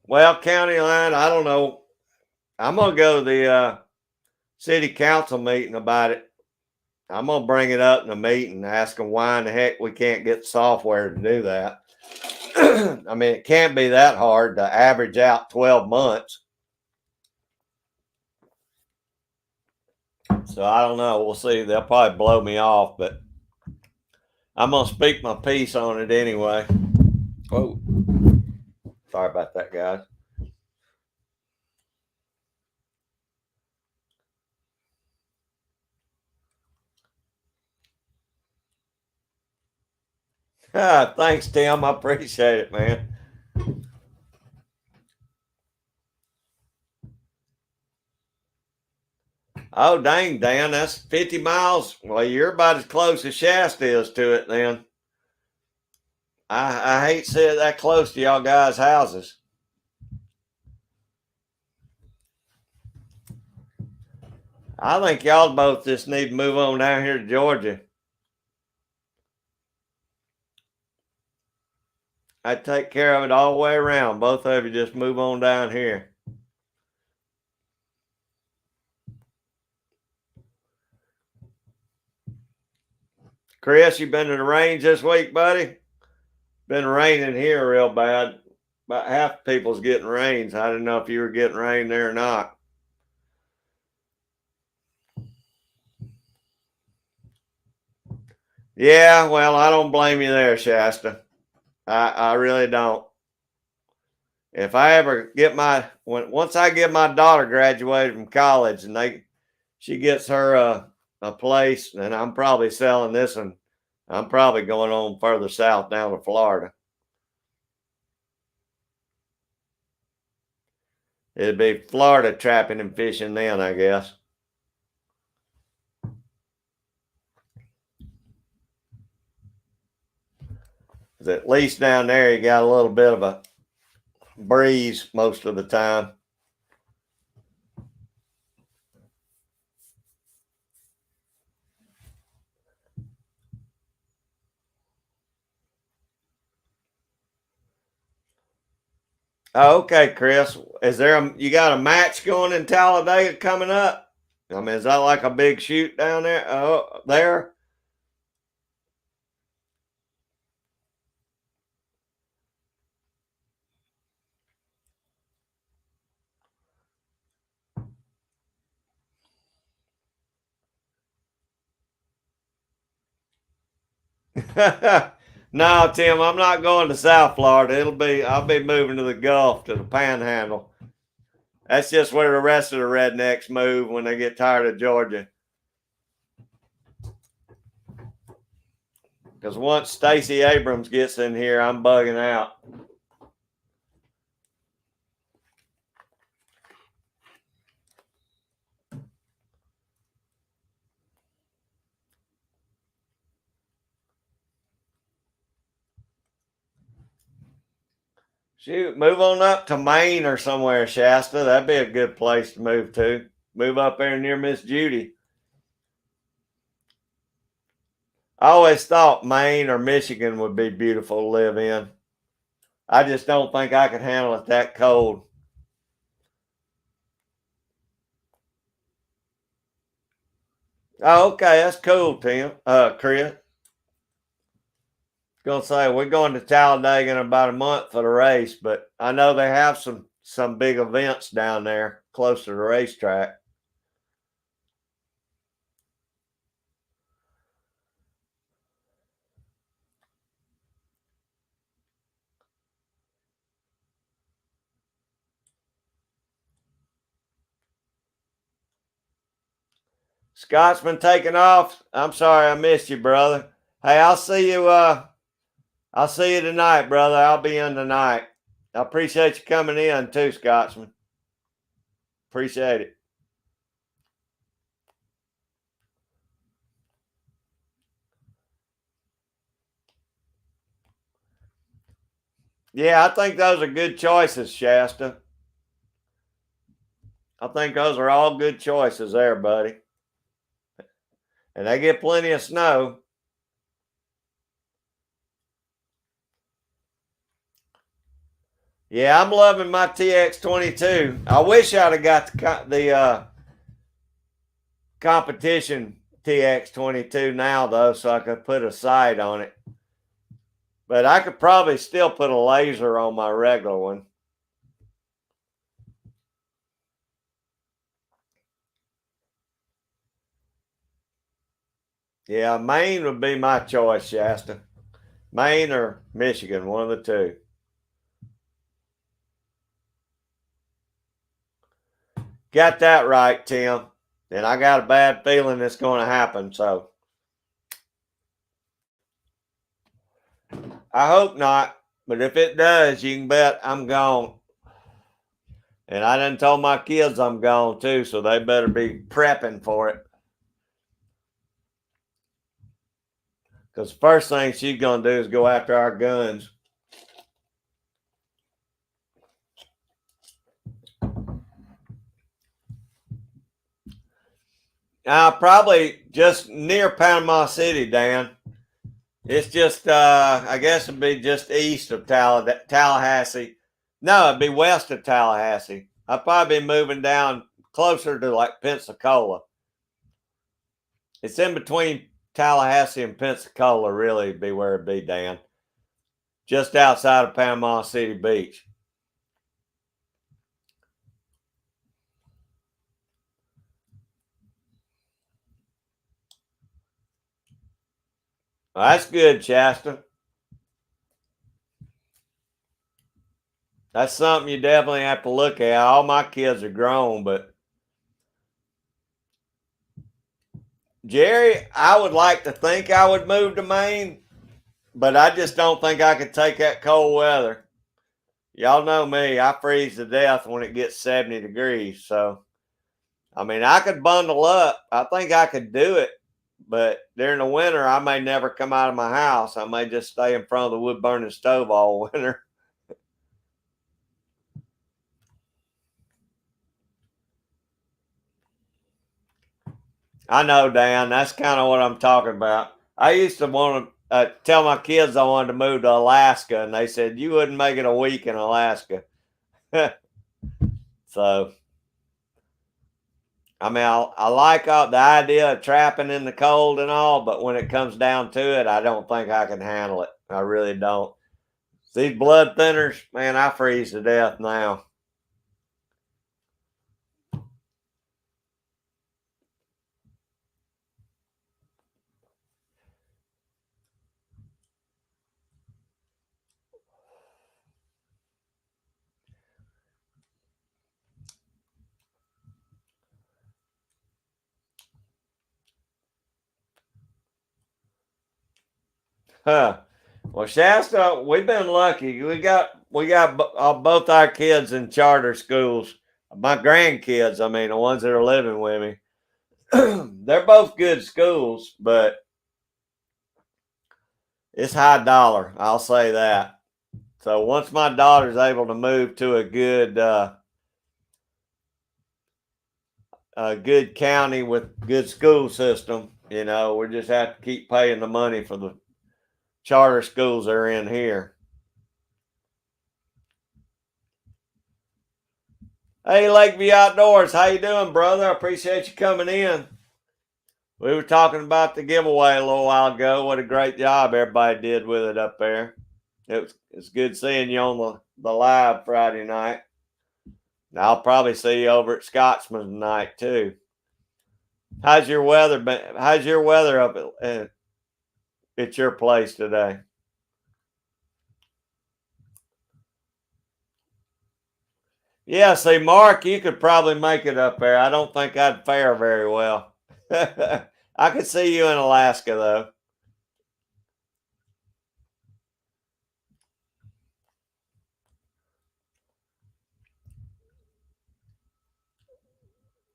Well, county line, I don't know. I'm gonna go to the city council meeting about it. I'm gonna bring it up in a meeting, ask them why in the heck we can't get software to do that. I mean, it can't be that hard to average out 12 months. So I don't know. We'll see. They'll probably blow me off, but I'm gonna speak my piece on it anyway. Oh, sorry about that, guys. Thanks, Tim. I appreciate it, man. Oh, dang, Dan, that's 50 miles. Well, you're about as close as Shasta is to it then. I hate seeing that close to y'all guys' houses. I think y'all both just need to move on down here to Georgia. I'd take care of it all the way around. Both of you just move on down here. Chris, you been to the range this week, buddy? Been raining here real bad. About half the people's getting rains. I didn't know if you were getting rain there or not. Yeah, well, I don't blame you there, Shasta. I really don't. If I ever get once I get my daughter graduated from college and she gets her a place, and I'm probably selling this one. I'm probably going on further south down to Florida. It'd be Florida trapping and fishing then, I guess. At least down there you got a little bit of a breeze most of the time. Oh, okay, Chris. You got a match going in Talladega coming up? I mean, is that like a big shoot down there? Oh, there. No, Tim, I'm not going to South Florida. I'll be moving to the Gulf, to the Panhandle. That's just where the rest of the rednecks move when they get tired of Georgia. Because once Stacey Abrams gets in here, I'm bugging out. Shoot, move on up to Maine or somewhere, Shasta. That'd be a good place to move to. Move up there near Miss Judy. I always thought Maine or Michigan would be beautiful to live in. I just don't think I could handle it that cold. Oh, okay, that's cool, Tim. Chris. Gonna say we're going to Talladega in about a month for the race, but I know they have some big events down there close to the racetrack. Scotsman taking off. I'm sorry I missed you, brother. Hey, I'll see you. I'll see you tonight, brother. I'll be in tonight. I appreciate you coming in too, Scotsman. Appreciate it. Yeah, I think those are good choices, Shasta. I think those are all good choices there, buddy. And they get plenty of snow. Yeah, I'm loving my TX22. I wish I'd have got the competition TX22 now, though, so I could put a sight on it. But I could probably still put a laser on my regular one. Yeah, Maine would be my choice, Shasta. Maine or Michigan, one of the two. Got that right, Tim. And I got a bad feeling it's going to happen. So I hope not. But if it does, you can bet I'm gone. And I done told my kids I'm gone too, so they better be prepping for it. Because the first thing she's going to do is go after our guns. Probably just near Panama City, Dan. It's just, I guess it'd be just east of Tallahassee. No, it'd be west of Tallahassee. I'd probably be moving down closer to like Pensacola. It's in between Tallahassee and Pensacola, really, be where it'd be, Dan. just outside of Panama City Beach. Well, that's good, Shasta. That's something you definitely have to look at. All my kids are grown, but Jerry, I would like to think I would move to Maine, but I just don't think I could take that cold weather. Y'all know me, I freeze to death when it gets 70 degrees. So, I mean, I could bundle up. I think I could do it, but during the winter, I may never come out of my house. I may just stay in front of the wood burning stove all winter. I know, Dan. That's kind of what I'm talking about. I used to want to tell my kids I wanted to move to Alaska, and they said, you wouldn't make it a week in Alaska. So, I mean, I like the idea of trapping in the cold and all, but when it comes down to it, I don't think I can handle it. I really don't. These blood thinners, man, I freeze to death now. Huh. Well, Shasta, we've been lucky. We got both our kids in charter schools. My grandkids, I mean, the ones that are living with me, they're both good schools, but it's high dollar. I'll say that. So once my daughter's able to move to a good county with good school system, we just have to keep paying the money for the charter schools that are in here. Hey, Lakeview Outdoors, how you doing, brother? I appreciate you coming in. We were talking about the giveaway a little while ago. What a great job everybody did with it up there. It's good seeing you on the live Friday night. I'll probably see you over at Scotsman tonight too. How's your weather been? How's your weather up at your place today? Yeah, see, Mark, you could probably make it up there. I don't think I'd fare very well. I could see you in Alaska though.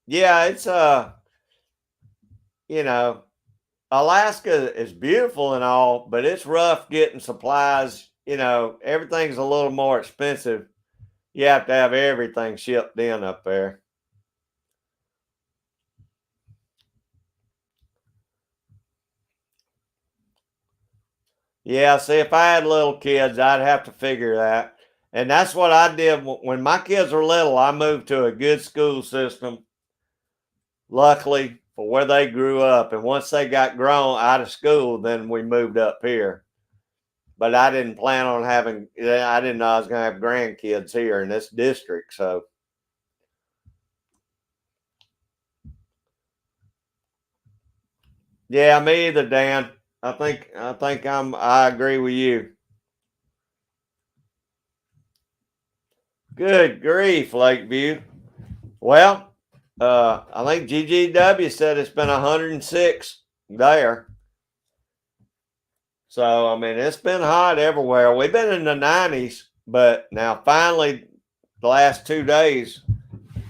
Yeah, it's you know, Alaska is beautiful and all, but it's rough getting supplies. Everything's a little more expensive. You have to have everything shipped in up there. Yeah, see, if I had little kids, I'd have to figure that. And that's what I did when my kids were little. I moved to a good school system, luckily, for where they grew up. And once they got grown out of school, then we moved up here. But I didn't plan on I didn't know I was going to have grandkids here in this district. So, yeah, me either, Dan. I agree with you. Good grief, Lakeview. Well, I think GGW said it's been 106 there. So, I mean, it's been hot everywhere. We've been in the 90s, but now finally, the last 2 days,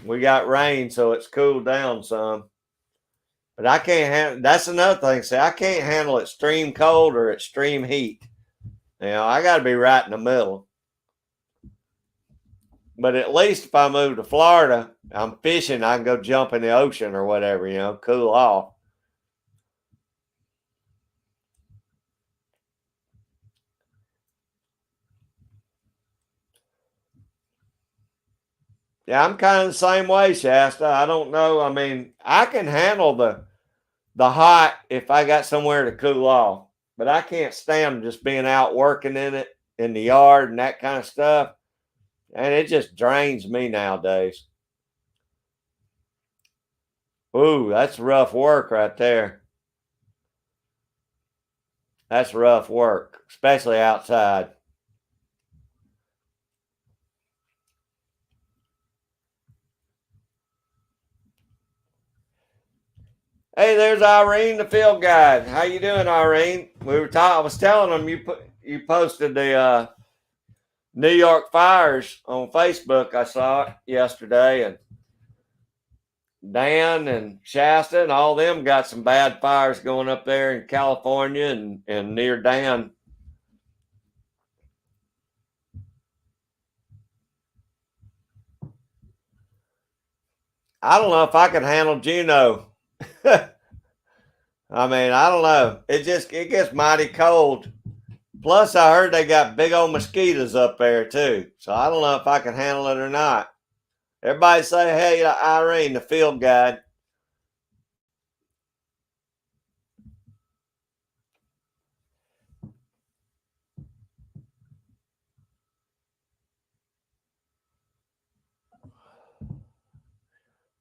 we got rain, so it's cooled down some. But I can't handle. That's another thing. See, I can't handle extreme cold or extreme heat. I got to be right in the middle. But at least if I move to Florida, I'm fishing. I can go jump in the ocean or whatever. Cool off. Yeah, I'm kind of the same way, Shasta. I don't know. I mean, I can handle the hot if I got somewhere to cool off, but I can't stand just being out working in it. in the yard and that kind of stuff. And it just drains me nowadays. Ooh, that's rough work right there. That's rough work, especially outside. Hey, there's Irene, the field guide. How you doing, Irene? I was telling them you posted the New York fires on Facebook. I saw it yesterday, and Dan and Shasta and all them got some bad fires going up there in California and near Dan. I don't know if I could handle Juneau. I mean, I don't know. It gets mighty cold. Plus, I heard they got big old mosquitoes up there too. So I don't know if I can handle it or not. Everybody say, hey, Irene, the field guide.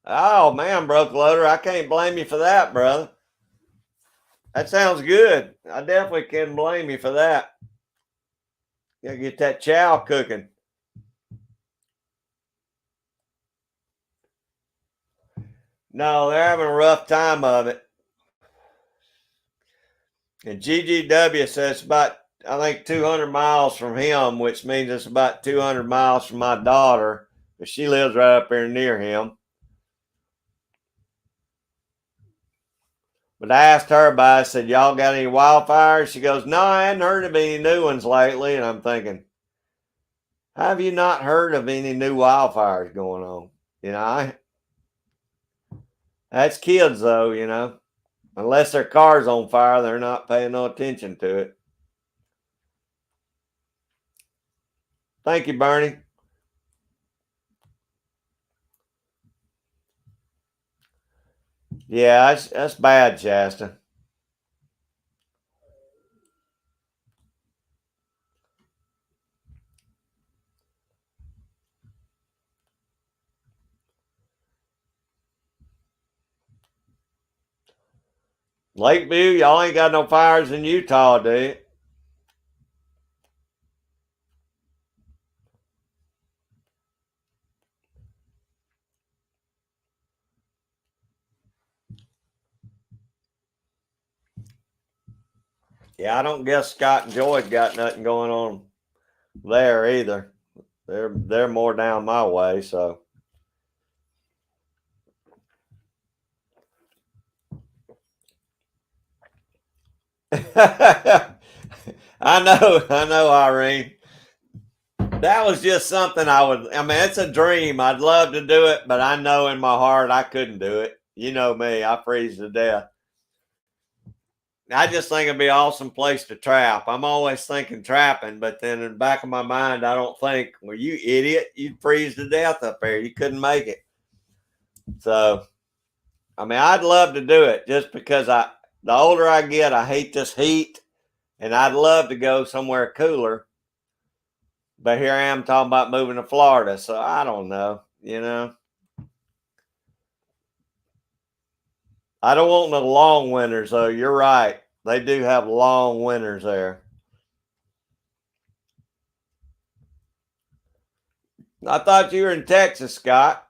Oh, man, Broke Loader, I can't blame you for that, brother. That sounds good. I definitely can't blame you for that. You gotta get that chow cooking. No, they're having a rough time of it. And GGW says about, I think, 200 miles from him, which means it's about 200 miles from my daughter, because she lives right up there near him. But I asked her about it. I said, y'all got any wildfires? She goes, no, I hadn't heard of any new ones lately. And I'm thinking, have you not heard of any new wildfires going on? You know, that's kids, though, you know. Unless their car's on fire, they're not paying no attention to it. Thank you, Bernie. Yeah, that's bad, Shasta. Lakeview, y'all ain't got no fires in Utah, do you? Yeah, I don't guess Scott and Joy got nothing going on there either. They're more down my way, so. I know, Irene. That was just something I mean, it's a dream. I'd love to do it, but I know in my heart I couldn't do it. You know me, I freeze to death. I just think it'd be an awesome place to trap. I'm always thinking trapping, but then in the back of my mind, I don't think, well, you idiot, you'd freeze to death up there. You couldn't make it. So, I mean, I'd love to do it just because the older I get, I hate this heat, and I'd love to go somewhere cooler. But here I am talking about moving to Florida, so I don't know, you know. I don't want the long winters, though. You're right. They do have long winters there. I thought you were in Texas, Scott.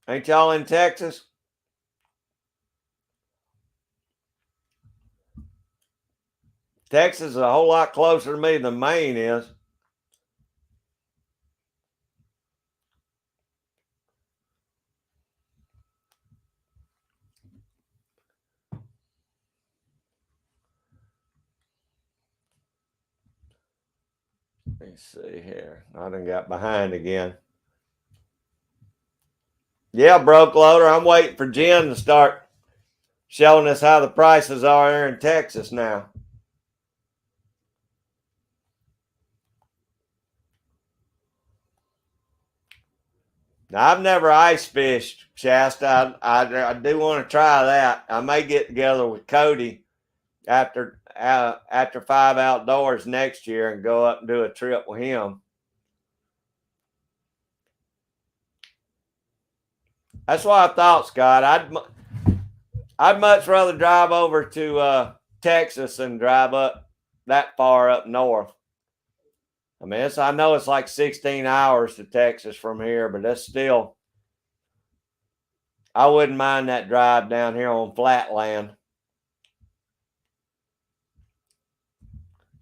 Ain't y'all in Texas? Texas is a whole lot closer to me than Maine is. Let me see here. I done got behind again. Yeah, Broke Loader. I'm waiting for Jen to start showing us how the prices are there in Texas now. Now, I've never ice fished, Shasta. I do want to try that. I may get together with Cody after after 5 Outdoors next year and go up and do a trip with him. That's what I thought, Scott. I'd much rather drive over to Texas than drive up that far up north. I mean, I know it's like 16 hours to Texas from here, but that's still, I wouldn't mind that drive down here on Flatland.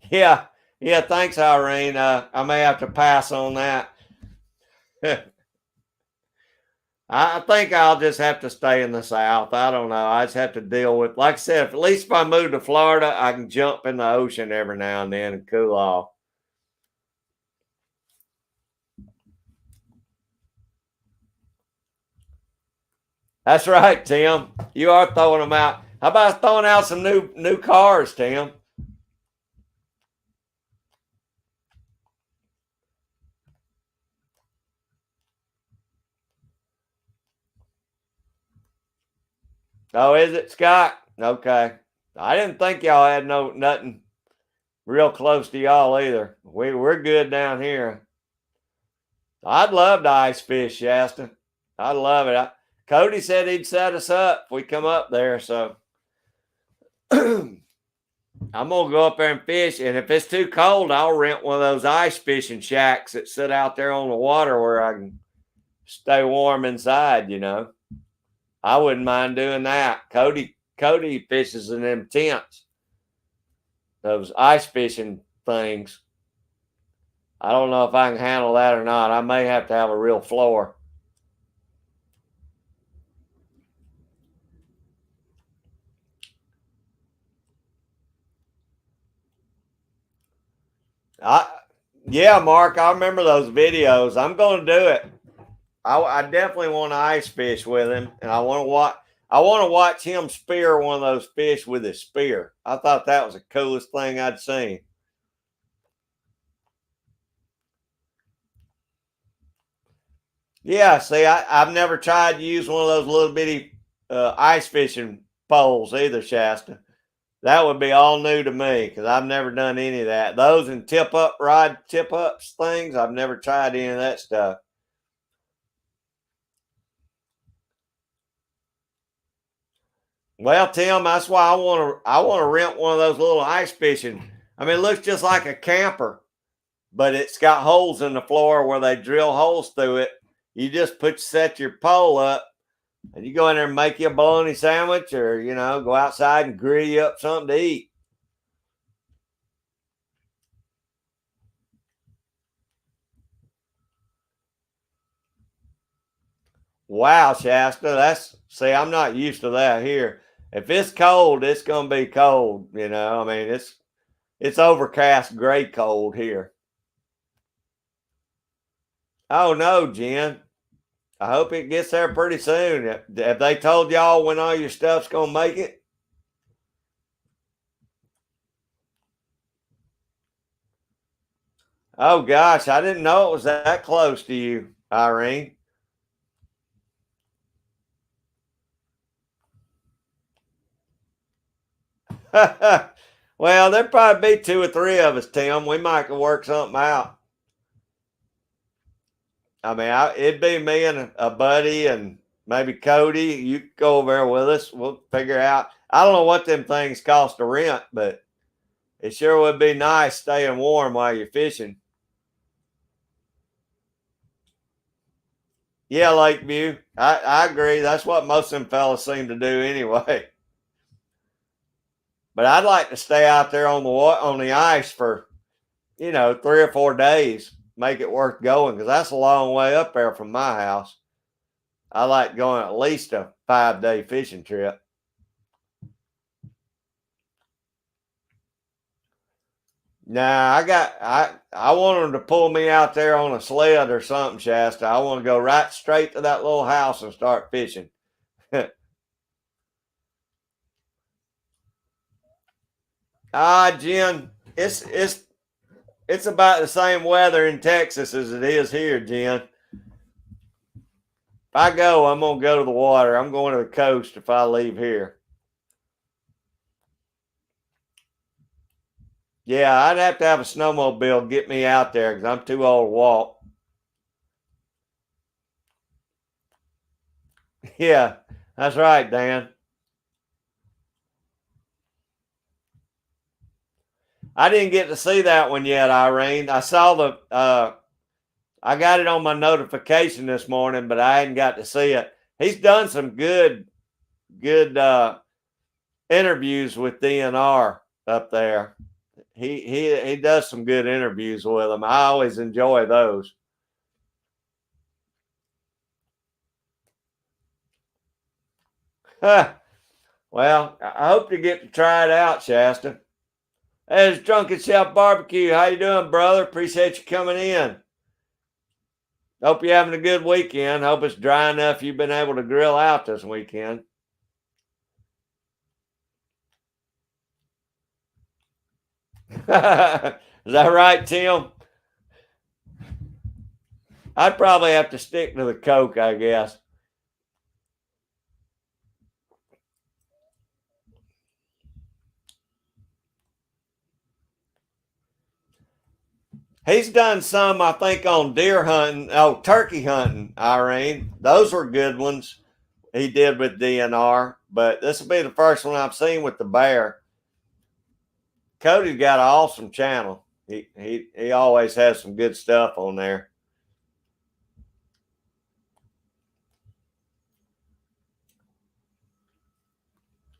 Yeah, thanks, Irene. I may have to pass on that. I think I'll just have to stay in the South. I don't know. I just have to deal with, like I said, at least if I move to Florida, I can jump in the ocean every now and then and cool off. That's right, Tim. You are throwing them out. How about throwing out some new cars, Tim? Oh, is it, Scott? Okay. I didn't think y'all had nothing real close to y'all either. We're good down here. I'd love to ice fish, Shasta. I'd love it. Cody said he'd set us up if we come up there, so I'm gonna go up there and fish. And if it's too cold, I'll rent one of those ice fishing shacks that sit out there on the water where I can stay warm inside. I wouldn't mind doing that. Cody fishes in them tents, those ice fishing things. I don't know if I can handle that or not. I may have to have a real floor. Yeah, Mark, I remember those videos. I'm going to do it. I definitely want to ice fish with him, and I want to watch. I want to watch him spear one of those fish with his spear. I thought that was the coolest thing I'd seen. Yeah, see, I've never tried to use one of those little bitty ice fishing poles either, Shasta. That would be all new to me because I've never done any of that. Those and tip ups things, I've never tried any of that stuff. Well, Tim, that's why I want to rent one of those little ice fishing. I mean, it looks just like a camper, but it's got holes in the floor where they drill holes through it. You just set your pole up, and you go in there and make you a bologna sandwich, or go outside and grill you up something to eat. Wow, Shasta, I'm not used to that here. If it's cold, it's gonna be cold. I mean, it's overcast, gray cold here. Oh no, Jen. I hope it gets there pretty soon. Have they told y'all when all your stuff's gonna make it? Oh gosh, I didn't know it was that close to you, Irene. Well, there'd probably be two or three of us, Tim. We might could work something out. I mean, it'd be me and a buddy and maybe Cody. You could go over there with us. We'll figure out. I don't know what them things cost to rent, but it sure would be nice staying warm while you're fishing. Yeah, Lakeview. I agree. That's what most of them fellas seem to do anyway. But I'd like to stay out there on the ice for 3 or 4 days. Make it worth going because that's a long way up there from my house. I like going at least a 5-day fishing trip. Nah, I want them to pull me out there on a sled or something, Shasta. I want to go right straight to that little house and start fishing. Jen, it's about the same weather in Texas as it is here, Jen. If I go, I'm gonna go to the water. I'm going to the coast if I leave here. Yeah, I'd have to have a snowmobile get me out there because I'm too old to walk. Yeah, that's right, Dan. I didn't get to see that one yet, Irene. I saw I got it on my notification this morning, but I hadn't got to see it. He's done some good interviews with DNR up there. He does some good interviews with them. I always enjoy those. Well, I hope to get to try it out, Shasta. Hey, it's Drunken Chef Barbecue. How you doing, brother? Appreciate you coming in. Hope you're having a good weekend. Hope it's dry enough you've been able to grill out this weekend. Is that right, Tim? I'd probably have to stick to the Coke, I guess. He's done some, I think, on deer hunting. Oh, turkey hunting, Irene. Those were good ones he did with DNR. But this will be the first one I've seen with the bear. Cody's got an awesome channel. He always has some good stuff on there.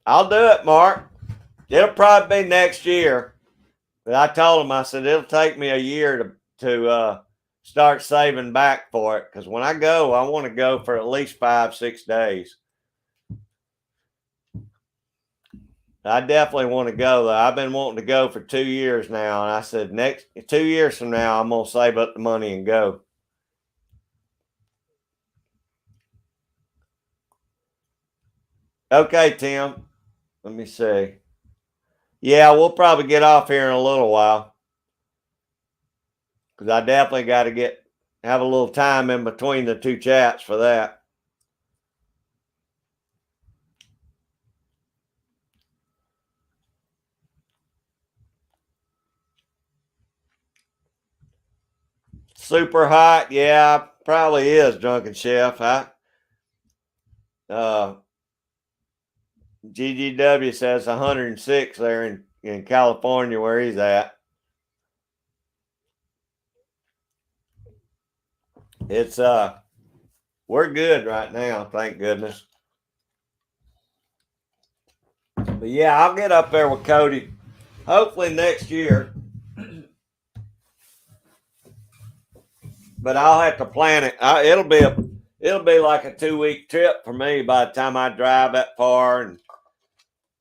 I'll do it, Mark. It'll probably be next year. But I told him, I said, it'll take me a year to start saving back for it. Because when I go, I want to go for at least 5-6 days. I definitely want to go, though. I've been wanting to go for 2 years now. And I said, next 2 years from now, I'm going to save up the money and go. Okay, Tim. Let me see. Yeah, we'll probably get off here in a little while. Because I definitely got to have a little time in between the two chats for that. Super hot, yeah, probably is, Drunken Chef. GGW says 106 there in California where he's at. It's we're good right now, thank goodness. But yeah, I'll get up there with Cody hopefully next year. But I'll have to plan it. It'll be like a 2-week trip for me by the time I drive that far, and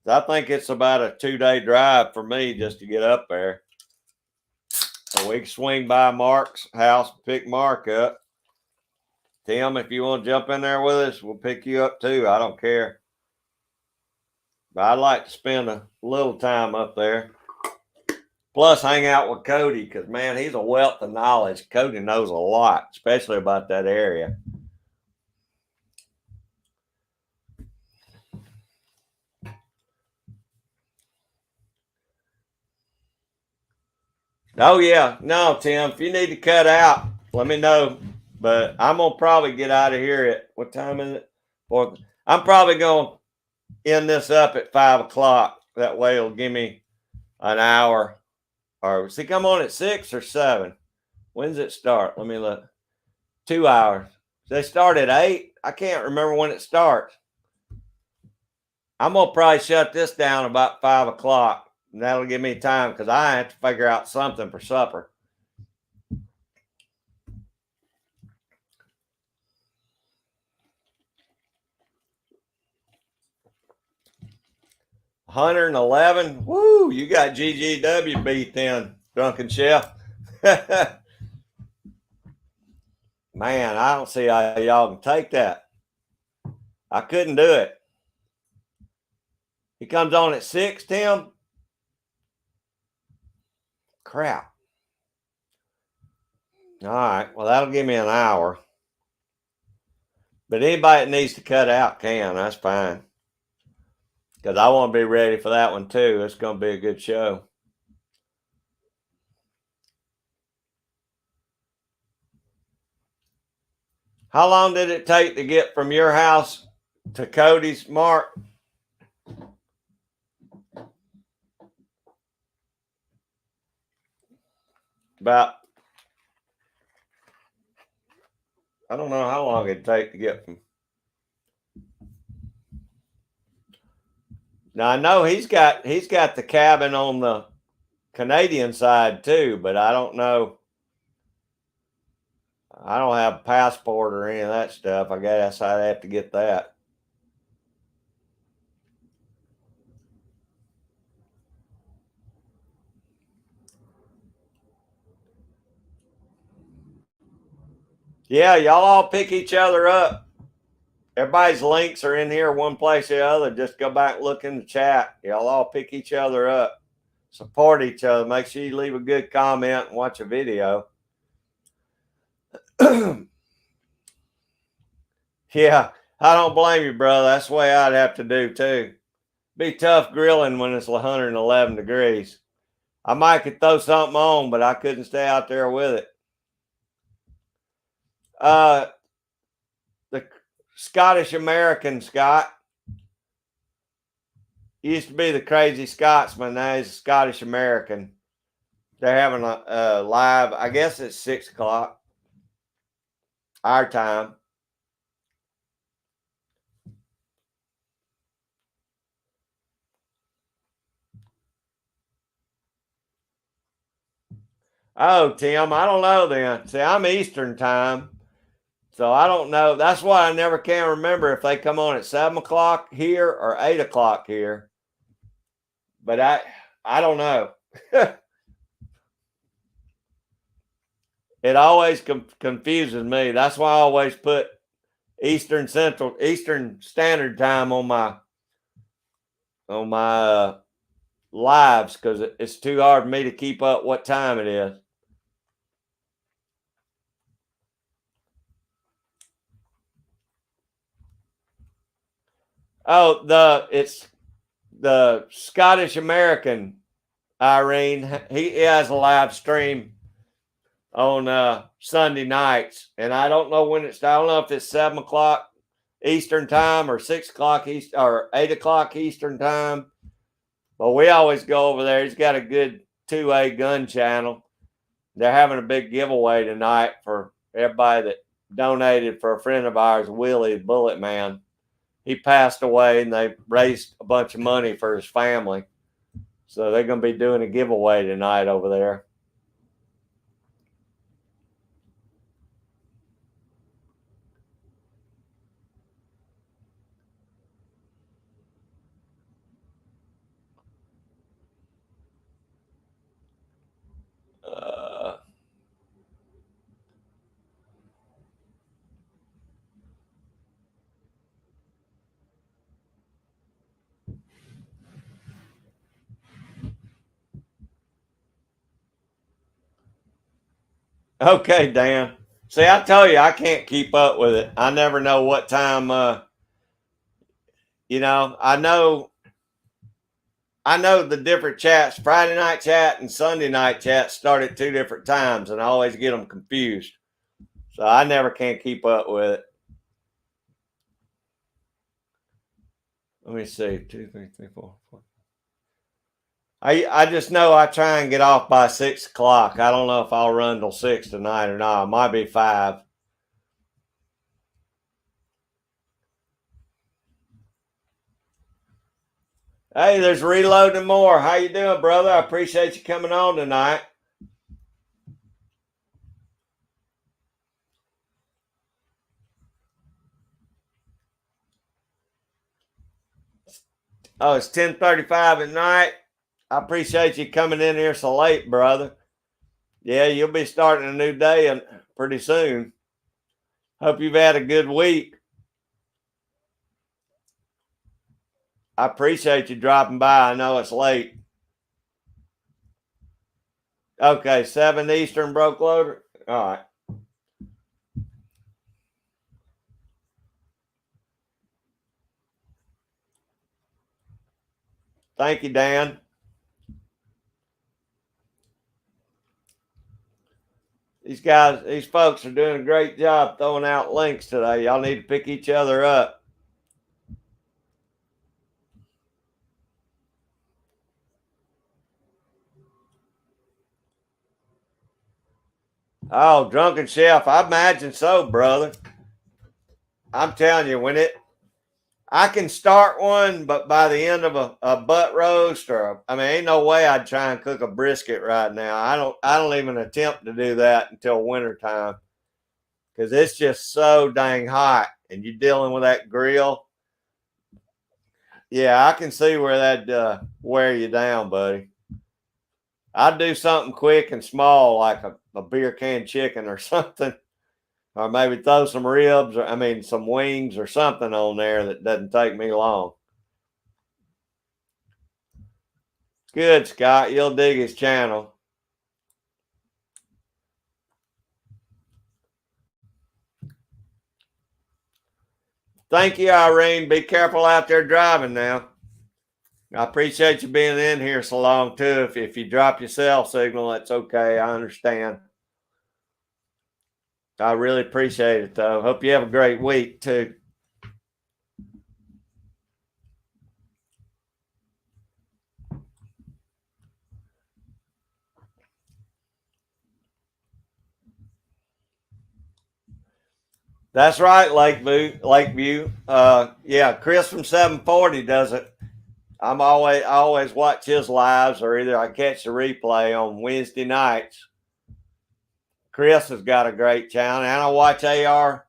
I think it's about a 2-day drive for me just to get up there. So we can swing by Mark's house, pick Mark up. Tim, if you want to jump in there with us, we'll pick you up too. I don't care. But I'd like to spend a little time up there. Plus, hang out with Cody because, man, he's a wealth of knowledge. Cody knows a lot, especially about that area. Oh, yeah. No, Tim, if you need to cut out, let me know. But I'm going to probably get out of here at what time is it? I'm probably going to end this up at 5 o'clock. That way it'll give me an hour. Or does he come on at 6 or 7? When does it start? Let me look. 2 hours. They start at 8. I can't remember when it starts. I'm going to probably shut this down about 5 o'clock. And that'll give me time because I have to figure out something for supper. $111. Woo! You got GGW beat then, Drunken Chef. Man, I don't see how y'all can take that. I couldn't do it. He comes on at 6, Tim. Crap. All right. Well, that'll give me an hour. But anybody that needs to cut out can. That's fine. Because I want to be ready for that one too. It's going to be a good show. How long did it take to get from your house to Cody's, Mark? About, I don't know how long it'd take to get from. Now I know he's got the cabin on the Canadian side too, but I don't know. I don't have a passport or any of that stuff. I guess I'd have to get that. Yeah, y'all all pick each other up. Everybody's links are in here one place or the other. Just go back and look in the chat. Y'all all pick each other up. Support each other. Make sure you leave a good comment and watch a video. Yeah, I don't blame you, brother. That's the way I'd have to do too. Be tough grilling when it's 111 degrees. I might could throw something on, but I couldn't stay out there with it. The Scottish American Scott used to be the Crazy Scotsman. Now he's a Scottish American. They're having a live. I guess it's 6 o'clock our time. Oh, Tim, I don't know then. See, I'm Eastern time. So I don't know. That's why I never can remember if they come on at 7 o'clock here or 8 o'clock here. But I don't know. It always confuses me. That's why I always put Eastern Standard Time on my lives because it's too hard for me to keep up what time it is. Oh, it's the Scottish American Irene. He has a live stream on Sunday nights, and I don't know when it's. I don't know if it's 7 o'clock Eastern time or 6 o'clock East or 8 o'clock Eastern time. But we always go over there. He's got a good 2A gun channel. They're having a big giveaway tonight for everybody that donated for a friend of ours, Willie Bullet Man. He passed away, and they raised a bunch of money for his family. So they're going to be doing a giveaway tonight over there. Okay, Dan. See, I tell you, I can't keep up with it. I never know what time. I know the different chats. Friday night chat and Sunday night chat start at 2 different times, and I always get them confused. So I never can keep up with it. Let me see. 2, 3, 3, 4, 4. I just know I try and get off by 6 o'clock. I don't know if I'll run till 6 tonight or not. It might be 5. Hey, there's Reloading More. How you doing, brother? I appreciate you coming on tonight. Oh, it's 10:35 at night. I appreciate you coming in here so late, brother. Yeah, you'll be starting a new day pretty soon. Hope you've had a good week. I appreciate you dropping by. I know it's late. Okay, 7 Eastern, broke loader. All right. Thank you, Dan. these folks are doing a great job throwing out links today. Y'all need to pick each other up. Oh, Drunken Chef, I imagine so, brother. I'm telling you, I can start one, but by the end of a butt roast ain't no way I'd try and cook a brisket right now. I don't even attempt to do that until wintertime because it's just so dang hot and you're dealing with that grill. Yeah, I can see where that'd wear you down, buddy. I'd do something quick and small like a beer can chicken or something. Or maybe throw some ribs or some wings or something on there that doesn't take me long. Good, Scott. You'll dig his channel. Thank you, Irene. Be careful out there driving now. I appreciate you being in here so long, too. If you drop your cell signal, that's okay. I understand. I really appreciate it, though. Hope you have a great week, too. That's right, Lakeview. Yeah, Chris from 740 does it. I always watch his lives, or either I catch the replay on Wednesday nights. Chris has got a great channel, and I watch AR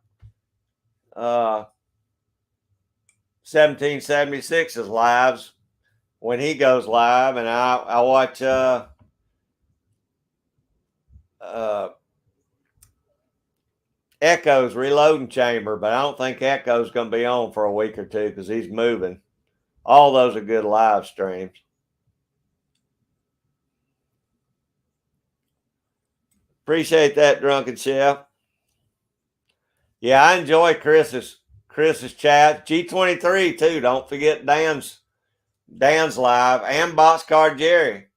1776's lives when he goes live, and I watch Echo's Reloading Chamber, but I don't think Echo's going to be on for a week or two because he's moving. All those are good live streams. Appreciate that, Drunken Chef. Yeah, I enjoy Chris's chat. G23 too. Don't forget Dan's live and Boxcar Jerry.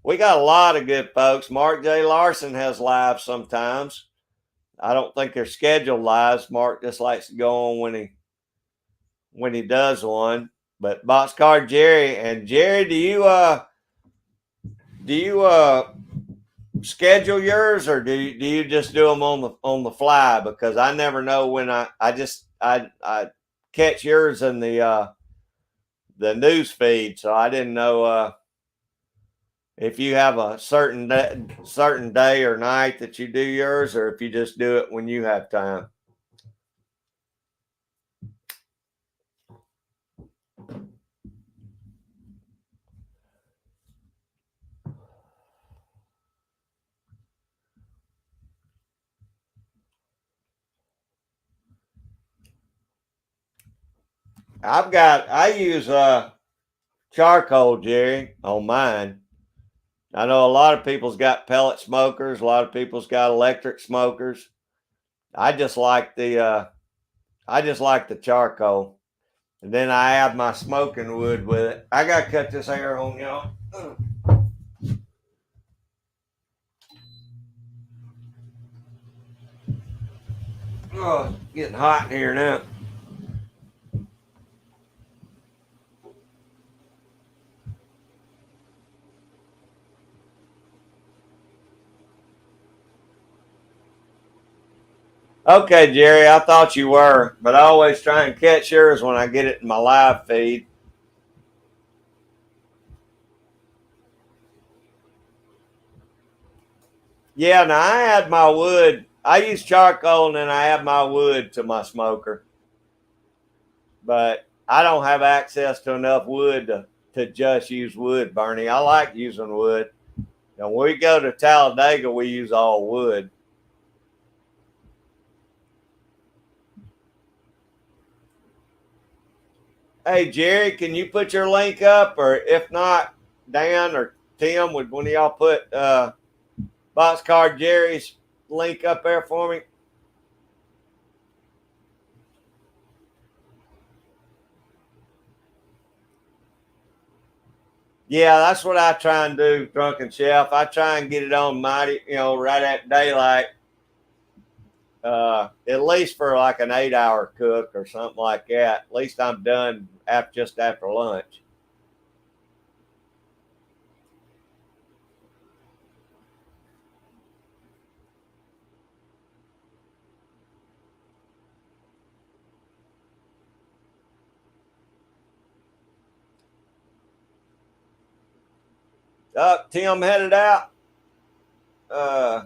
We got a lot of good folks. Mark J. Larson has live sometimes. I don't think they're scheduled lives. Mark just likes to go on when he does one. But Boxcar Jerry and Jerry, do you schedule yours or do you just do them on the fly? Because I never know when I catch yours in the news feed, so I didn't know if you have a certain day or night that you do yours, or if you just do it when you have time. I use charcoal, Jerry, on mine. I know a lot of people's got pellet smokers. A lot of people's got electric smokers. I just like the charcoal, and then I add my smoking wood with it. I gotta cut this hair on, y'all. Oh, it's getting hot in here now. Okay, Jerry, I thought you were, but I always try and catch yours when I get it in my live feed. Yeah, now I add my wood. I use charcoal and then I add my wood to my smoker. But I don't have access to enough wood to just use wood, Bernie. I like using wood. And when we go to Talladega, we use all wood. Hey, Jerry, can you put your link up? Or if not, Dan or Tim, would one of y'all put Boxcar Jerry's link up there for me? Yeah, that's what I try and do, Drunken Chef. I try and get it on mighty, right at daylight. At least for like an 8 hour cook or something like that. At least I'm done just after lunch. Tim headed out. Uh,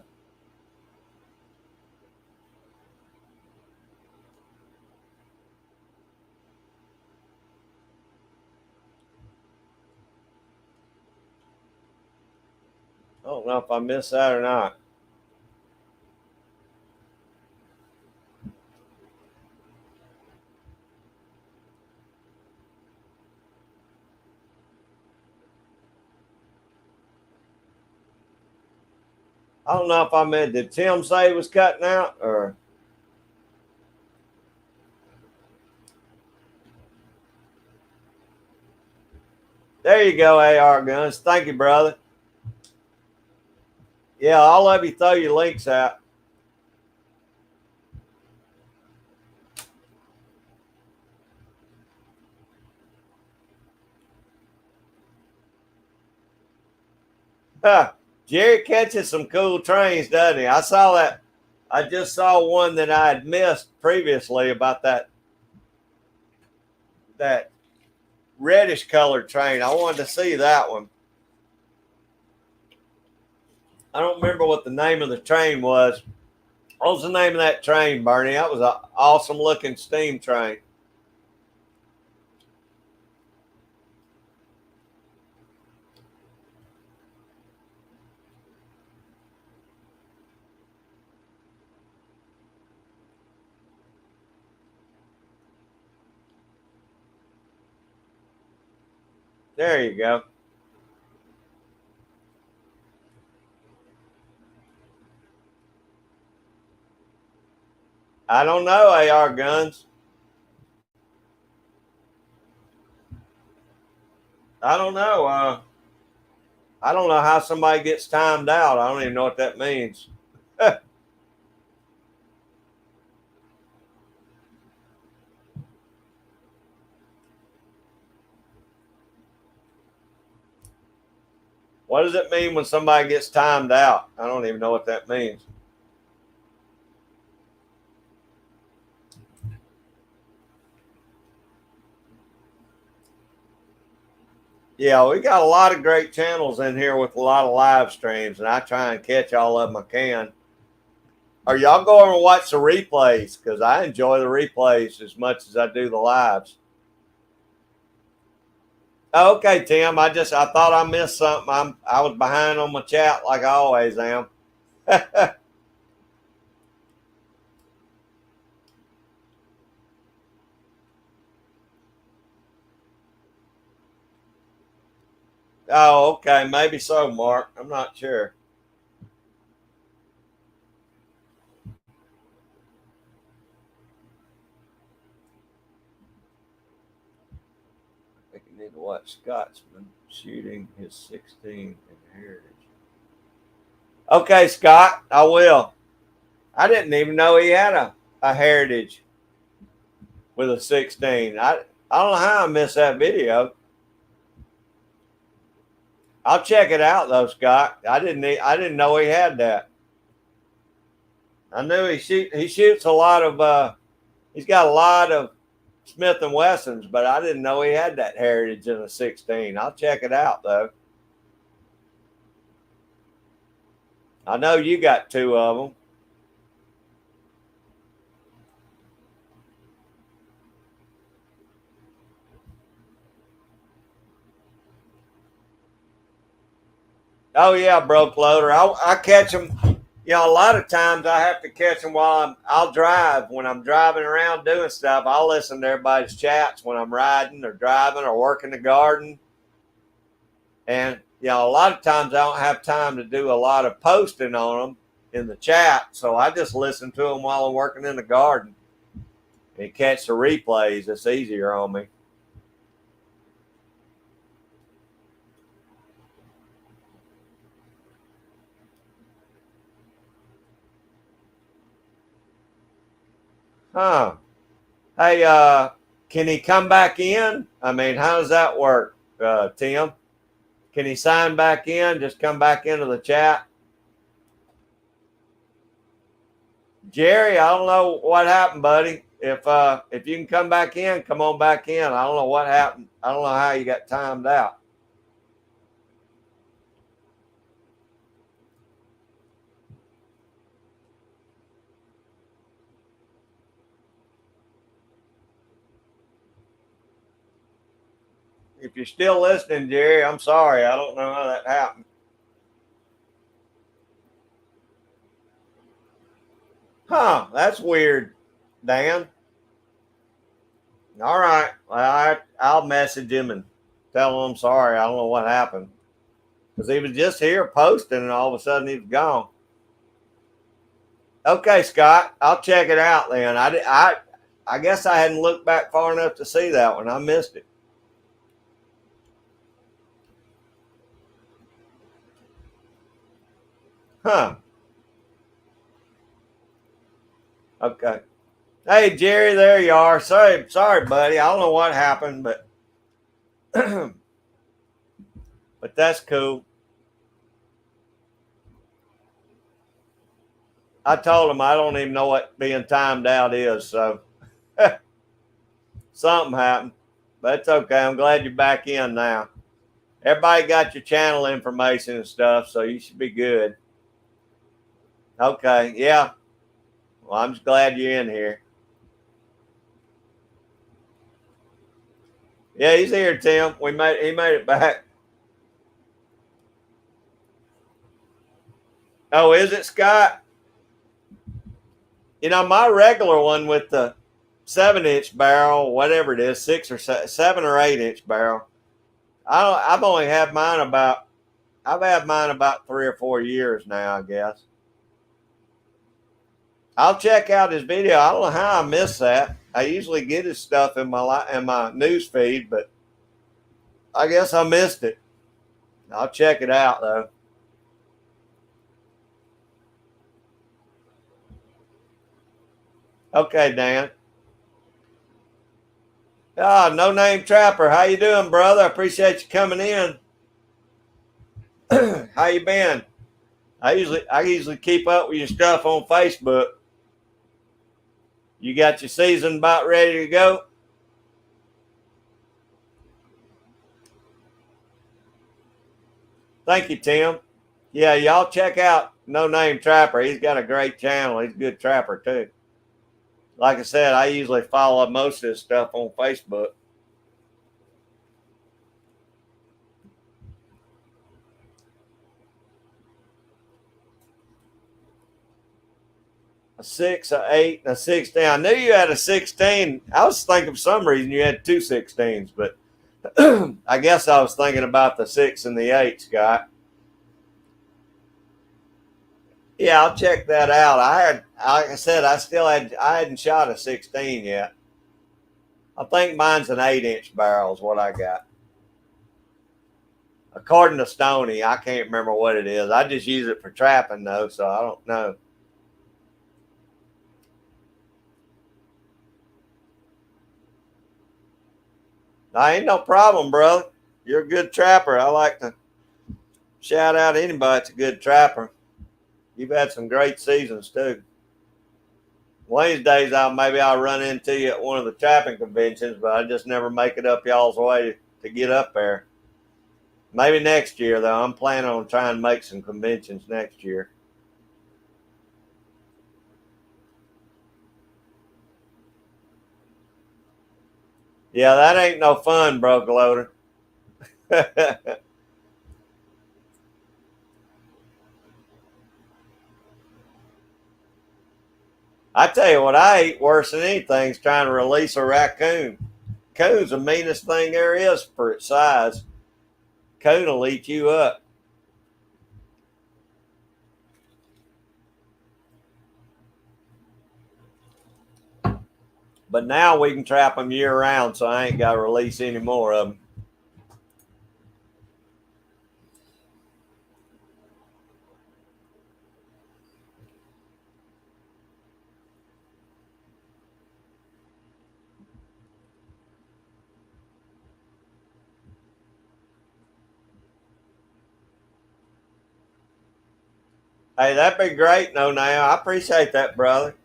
I don't know if I missed that or not. I don't know if I missed. Did Tim say he was cutting out or? There you go, AR Guns. Thank you, brother. Yeah, I'll let you throw your links out. Huh. Jerry catches some cool trains, doesn't he? I saw that. I just saw one that I had missed previously about that reddish colored train. I wanted to see that one. I don't remember what the name of the train was. What was the name of that train, Bernie? That was an awesome looking steam train. There you go. I don't know, AR Guns. I don't know. I don't know how somebody gets timed out. I don't even know what that means. What does it mean when somebody gets timed out? I don't even know what that means. Yeah, we got a lot of great channels in here with a lot of live streams, and I try and catch all of them I can. Are y'all going to watch the replays? Because I enjoy the replays as much as I do the lives. Okay, Tim. I thought I missed something. I was behind on my chat like I always am. Oh, okay. Maybe so, Mark. I'm not sure. I think you need to watch Scotsman shooting his 16 in Heritage. Okay, Scott, I will. I didn't even know he had a Heritage with a 16. I don't know how I missed that video. I'll check it out though, Scott. I didn't know he had that. I knew he shoots a lot of he's got a lot of Smith and Wessons, but I didn't know he had that Heritage in a 16. I'll check it out though. I know you got two of them. Oh yeah, broke loader. I catch them. A lot of times I have to catch them while I'll drive when I'm driving around doing stuff. I'll listen to everybody's chats when I'm riding or driving or working the garden. And a lot of times I don't have time to do a lot of posting on them in the chat, so I just listen to them while I'm working in the garden and catch the replays. It's easier on me. Huh. Hey, can he come back in? I mean, how does that work, Tim? Can he sign back in? Just come back into the chat. Jerry, I don't know what happened, buddy. If you can come back in, come on back in. I don't know what happened. I don't know how you got timed out. If you're still listening, Jerry, I'm sorry. I don't know how that happened. Huh, that's weird, Dan. All right. Well, I'll message him and tell him I'm sorry. I don't know what happened. Because he was just here posting and all of a sudden he was gone. Okay, Scott, I'll check it out then. I guess I hadn't looked back far enough to see that one. I missed it. Huh. Okay. Hey, Jerry, there you are. Sorry, buddy. I don't know what happened, but but that's cool. I told him I don't even know what being timed out is, so something happened. But it's okay. I'm glad you're back in now. Everybody got your channel information and stuff, so you should be good. Okay, yeah. Well, I'm just glad you're in here. Yeah, he's here, Tim. He made it back. Oh, is it, Scott? You know, my regular one with the 7-inch barrel, whatever it is, 7 or 8-inch barrel. I've only had mine about. I've had mine about 3 or 4 years now, I guess. I'll check out his video. I don't know how I missed that. I usually get his stuff in my news feed, but I guess I missed it. I'll check it out though. Okay, Dan. Ah, No Name Trapper. How you doing, brother? I appreciate you coming in. How you been? I usually keep up with your stuff on Facebook. You got your season about ready to go? Thank you, Tim. Yeah, y'all check out No Name Trapper. He's got a great channel. He's a good trapper too. Like I said, I usually follow most of his stuff on Facebook. A 6, a 8, and a 16. I knew you had a 16. I was thinking for some reason you had two 16s, but I guess I was thinking about the 6 and the 8, Scott. Yeah, I'll check that out. Like I said, I hadn't shot a 16 yet. I think mine's an 8-inch barrel is what I got. According to Stony, I can't remember what it is. I just use it for trapping though, so I don't know. I ain't no problem, brother. You're a good trapper. I like to shout out anybody that's a good trapper. You've had some great seasons too. One of these days, maybe I'll run into you at one of the trapping conventions, but I just never make it up y'all's way to get up there. Maybe next year though. I'm planning on trying to make some conventions next year. Yeah, that ain't no fun, bro, Gloater. I tell you what, I hate worse than anything is trying to release a raccoon. Coon's the meanest thing there is for its size. Coon will eat you up. But now we can trap them year round, so I ain't got to release any more of them. Hey, that'd be great. No, now I appreciate that, brother.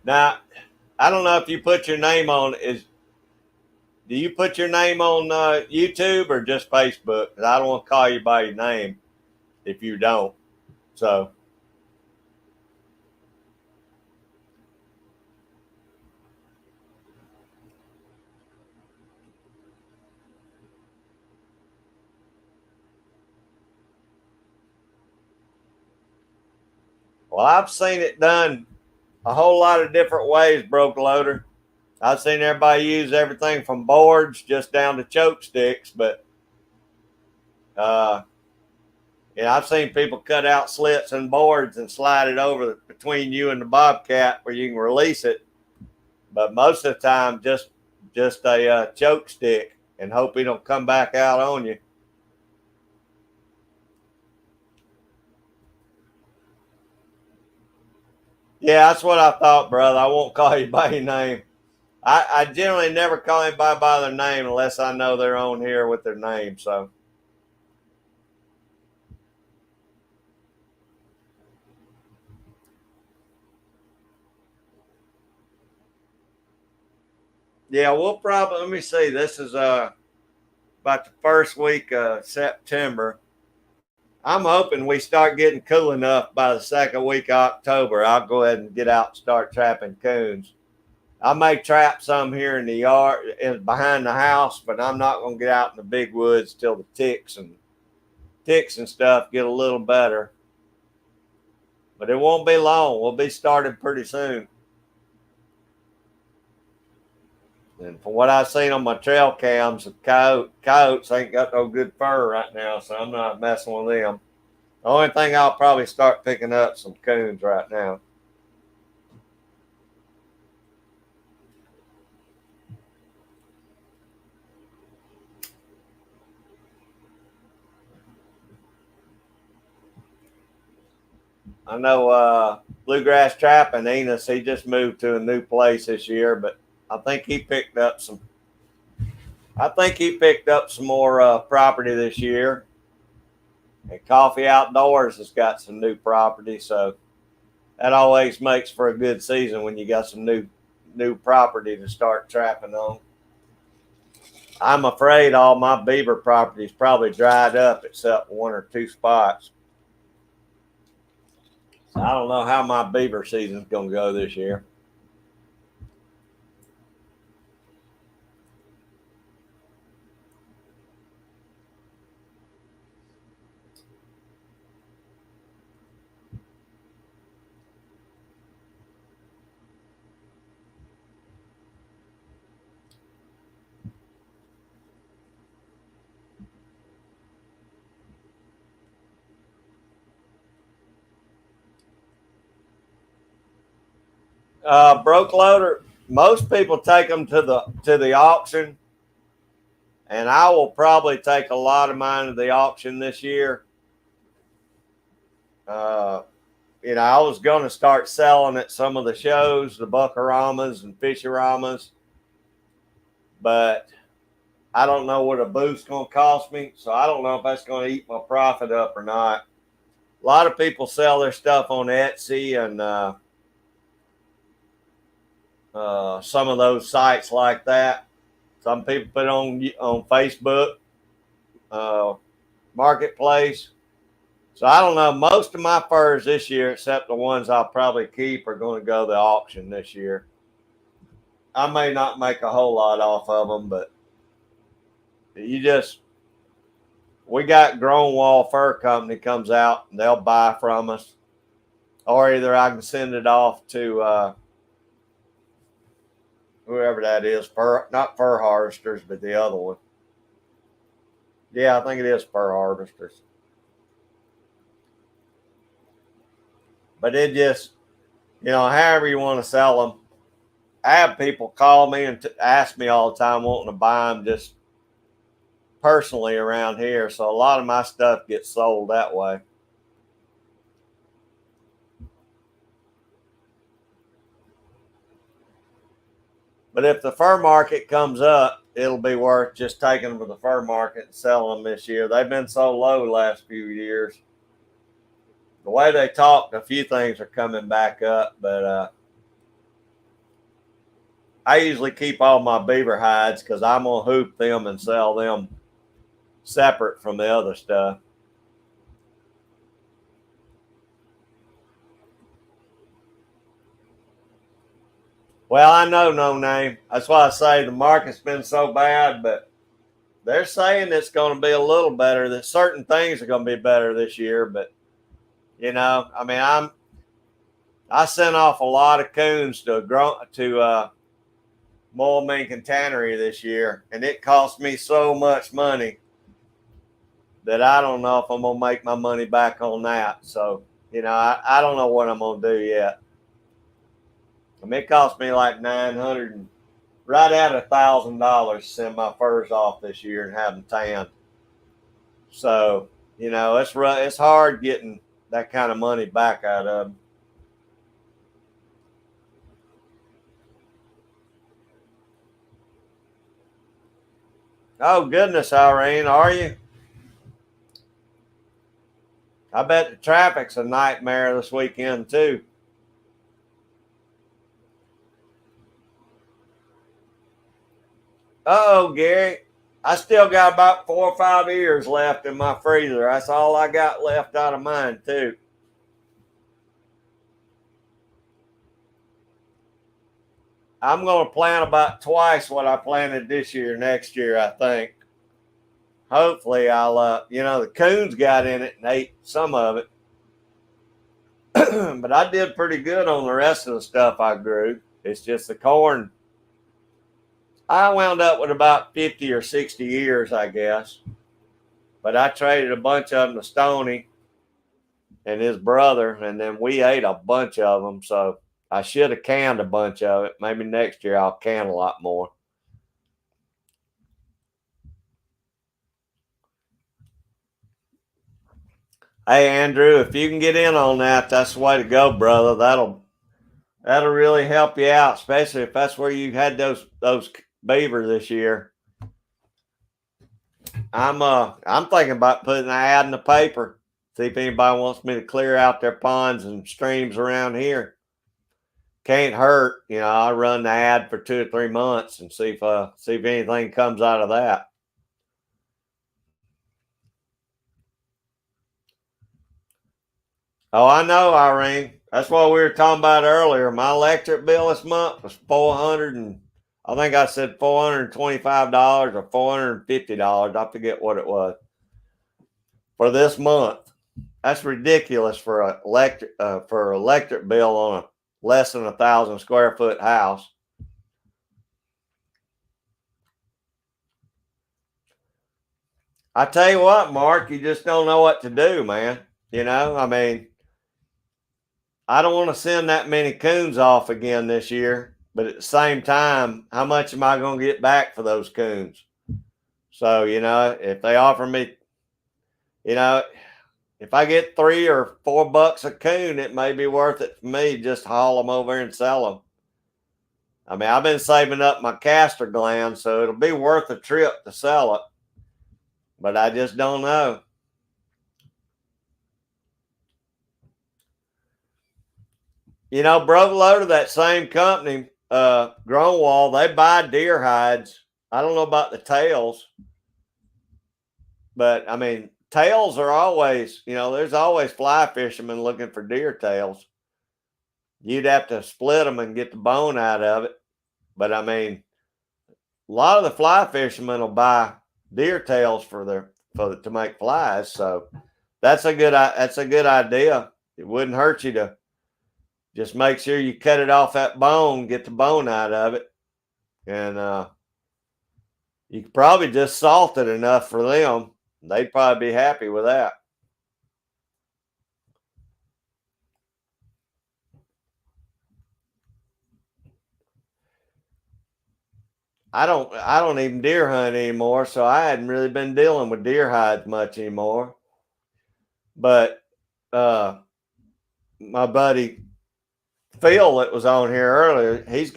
Now, I don't know if you put your name on. Do you put your name on YouTube or just Facebook? 'Cause I don't want to call you by your name if you don't. So, well, I've seen it done a whole lot of different ways, broke loader. I've seen everybody use everything from boards just down to choke sticks, but uh, I've seen people cut out slits and boards and slide it over between you and the bobcat where you can release it. But most of the time, just a choke stick and hope he don't come back out on you. Yeah, that's what I thought, brother. I won't call you by your name. I generally never call anybody by their name unless I know they're on here with their name. So, yeah, we'll probably, let me see. This is about the first week of September. I'm hoping we start getting cool enough by the second week of October. I'll go ahead and get out and start trapping coons. I may trap some here in the yard and behind the house, but I'm not going to get out in the big woods till the ticks and stuff get a little better. But it won't be long. We'll be started pretty soon. And from what I've seen on my trail cams, the coyotes ain't got no good fur right now, so I'm not messing with them. The only thing I'll probably start picking up some coons right now. I know Bluegrass Trapping, Enos, he just moved to a new place this year, but I think he picked up some. I think he picked up some more property this year. And Coffee Outdoors has got some new property, so that always makes for a good season when you got some new property to start trapping on. I'm afraid all my beaver property's probably dried up except one or two spots. So I don't know how my beaver season's going to go this year. Broke loader. Most people take them to the auction, and I will probably take a lot of mine to the auction this year. Uh, I was going to start selling at some of the shows, the Buckaramas and Fisheramas, but I don't know what a booth's going to cost me, so I don't know if that's going to eat my profit up or not. A lot of people sell their stuff on Etsy and some of those sites like that. Some people put it on Facebook Marketplace. So I don't know. Most of my furs this year, except the ones I'll probably keep, are going to go to the auction this year. I may not make a whole lot off of them, but you just we got Grown Wall Fur Company comes out and they'll buy from us, or either I can send it off to whoever that is, not Fur Harvesters, but the other one. Yeah, I think it is Fur Harvesters. But it just, however you want to sell them. I have people call me and ask me all the time wanting to buy them just personally around here. So a lot of my stuff gets sold that way. But if the fur market comes up, it'll be worth just taking them to the fur market and selling them this year. They've been so low the last few years. the way they talked, a few things are coming back up, but I usually keep all my beaver hides because I'm going to hoop them and sell them separate from the other stuff. Well, I know no name. That's why I say the market's been so bad, but they're saying it's going to be a little better. That certain things are going to be better this year, but I mean, I sent off a lot of coons to Moyle Minkin Tannery this year, and it cost me so much money that I don't know if I'm gonna make my money back on that. So, I don't know what I'm gonna do yet. I mean, it cost me like 900, right at $1,000 to send my furs off this year and have them tanned. So, it's hard getting that kind of money back out of them. Oh goodness, Irene, are you? I bet the traffic's a nightmare this weekend too. Oh, Gary, I still got about 4 or 5 ears left in my freezer. That's all I got left out of mine too. I'm going to plant about twice what I planted this year, next year, I think. Hopefully, the coons got in it and ate some of it. But I did pretty good on the rest of the stuff I grew. It's just the corn. I wound up with about 50 or 60 ears, I guess. But I traded a bunch of them to Stony and his brother, and then we ate a bunch of them. So I should have canned a bunch of it. Maybe next year I'll can a lot more. Hey Andrew, if you can get in on that, that's the way to go, brother. That'll really help you out, especially if that's where you had those beaver this year. I'm thinking about putting an ad in the paper. See if anybody wants me to clear out their ponds and streams around here. Can't hurt, I'll run the ad for 2 or 3 months and see if anything comes out of that. Oh, I know, Irene. That's what we were talking about earlier. My electric bill this month was 400 and I think I said $425 or $450. I forget what it was for this month. That's ridiculous for electric bill on a less than 1,000 square foot house. I tell you what, Mark, you just don't know what to do, man. I mean, I don't want to send that many coons off again this year, but at the same time, how much am I going to get back for those coons? So, if they offer me, if I get $3 or $4 a coon, it may be worth it for me just to haul them over and sell them. I mean, I've been saving up my castor gland, so it'll be worth a trip to sell it, but I just don't know. Brother Loader, that same company, Growwall, they buy deer hides. I don't know about the tails, but I mean, tails are always, there's always fly fishermen looking for deer tails. You'd have to split them and get the bone out of it. But I mean, a lot of the fly fishermen will buy deer tails to make flies. So that's a good idea. It wouldn't hurt you to just make sure you cut it off that bone, get the bone out of it, and you could probably just salt it enough for them. They'd probably be happy with that. I don't even deer hunt anymore, so I hadn't really been dealing with deer hides much anymore. But my buddy Phil that was on here earlier, he's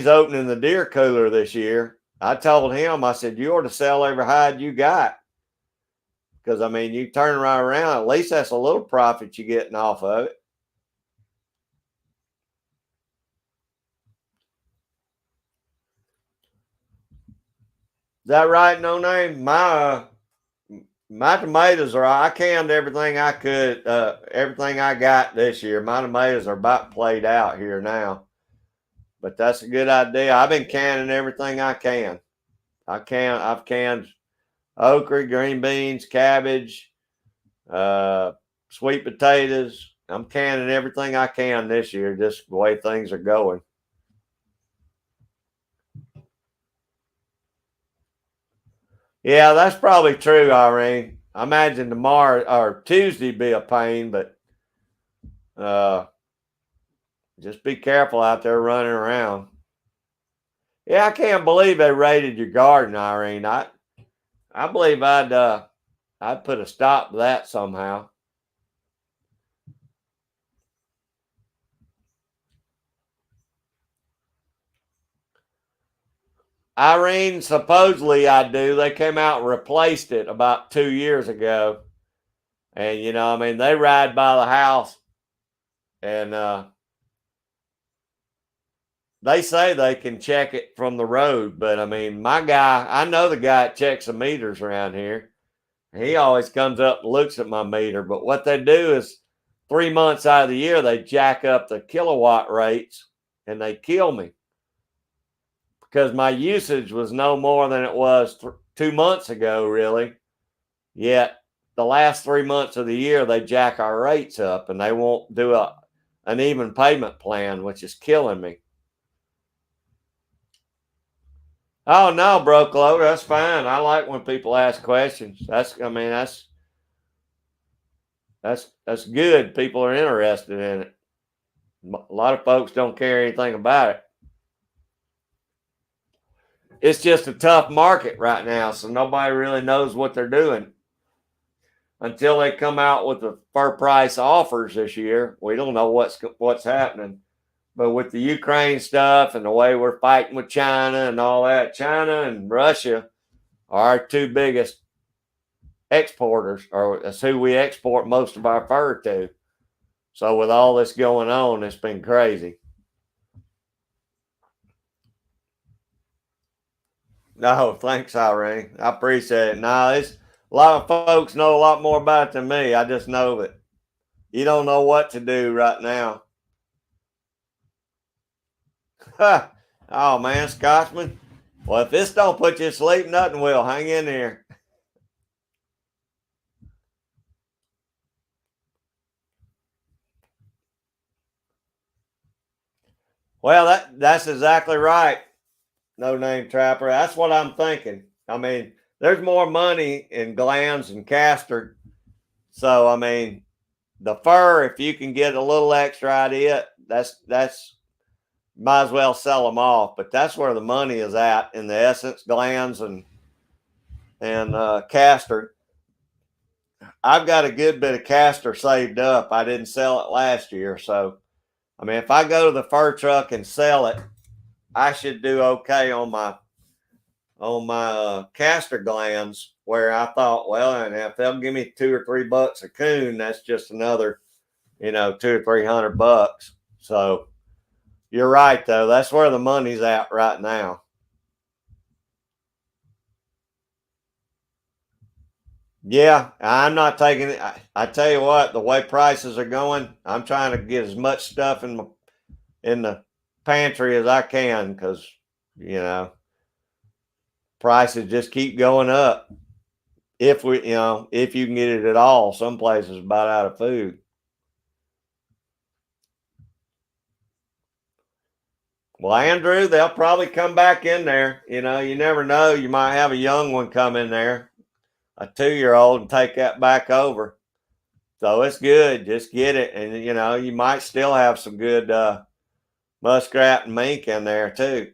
opening the deer cooler this year. I told him, I said, you ought to sell every hide you got. Because, I mean, you turn right around, at least that's a little profit you're getting off of it. Is that right? No name? My tomatoes are, I canned everything I could, everything I got this year. My tomatoes are about played out here now. But that's a good idea. I've been canning everything I can. I've canned okra, green beans, cabbage, sweet potatoes. I'm canning everything I can this year, just the way things are going. Yeah, that's probably true, Irene. I imagine tomorrow or Tuesday be a pain, but just be careful out there running around. Yeah, I can't believe they raided your garden, Irene. I believe I'd put a stop to that somehow. Irene, supposedly I do. They came out and replaced it about 2 years ago. And, you know, I mean, they ride by the house and they say they can check it from the road. But, I mean, my guy, I know the guy that checks the meters around here. He always comes up and looks at my meter. But what they do is 3 months out of the year, they jack up the kilowatt rates and they kill me because my usage was no more than it was 2 months ago, really. Yet the last 3 months of the year, they jack our rates up and they won't do an even payment plan, which is killing me. Oh no, Broclo, that's fine. I like when people ask questions. That's good. People are interested in it. A lot of folks don't care anything about it. It's just a tough market right now, so nobody really knows what they're doing. Until they come out with the fair price offers this year, we don't know what's happening. But with the Ukraine stuff and the way we're fighting with China and all that, China and Russia are our two biggest exporters, or that's who we export most of our fur to. So with all this going on, it's been crazy. No, thanks, Irene. I appreciate it. No, it's a lot of folks know a lot more about it than me. I just know that you don't know what to do right now. Oh man, Scotsman. Well, if this don't put you to sleep, nothing will. Hang in there. Well, that's exactly right. No name trapper. That's what I'm thinking. I mean, there's more money in glands and castor. So I mean, the fur, if you can get a little extra out of it, that's might as well sell them off. But that's where the money is at in the essence, glands, and castor. I've got a good bit of castor saved up. I didn't sell it last year, so I mean, if I go to the fur truck and sell it, I should do okay on my castor glands. Where I thought, well, and if they'll give me $2 or $3 a coon, that's just another, $200 or $300. So you're right, though. That's where the money's at right now. Yeah, I'm not taking it. I tell you what, the way prices are going, I'm trying to get as much stuff in the pantry as I can because prices just keep going up. If if you can get it at all, some places about out of food. Well, Andrew, they'll probably come back in there. You never know. You might have a young one come in there, a 2-year-old, and take that back over. So it's good. Just get it. And, you might still have some good muskrat and mink in there too.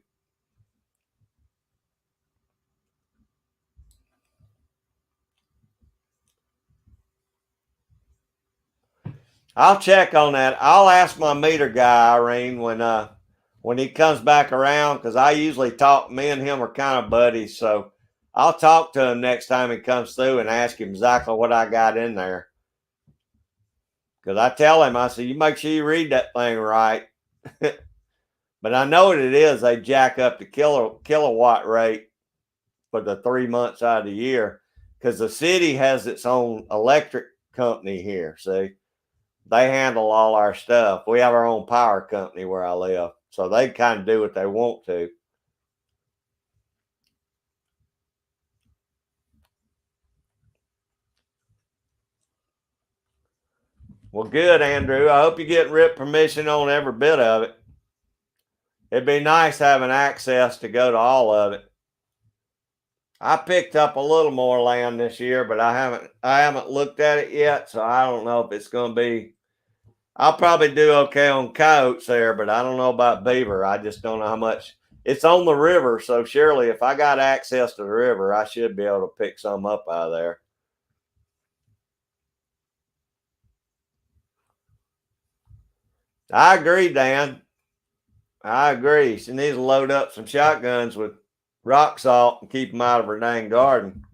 I'll check on that. I'll ask my meter guy, Irene, when he comes back around, because I usually talk. Me and him are kind of buddies, so I'll talk to him next time he comes through and ask him exactly what I got in there. Because I tell him, I say, you make sure you read that thing right. But I know what it is. They jack up the kilowatt rate for the 3 months out of the year because the city has its own electric company here. See, they handle all our stuff. We have our own power company where I live. So they kind of do what they want to. Well, good, Andrew. I hope you get RIP permission on every bit of it. It'd be nice having access to go to all of it. I picked up a little more land this year, but I haven't looked at it yet, so I don't know if it's going to be. I'll probably do okay on coyotes there, but I don't know about beaver. I just don't know how much. It's on the river, so surely if I got access to the river, I should be able to pick some up out of there. I agree, Dan. I agree. She needs to load up some shotguns with rock salt and keep them out of her dang garden.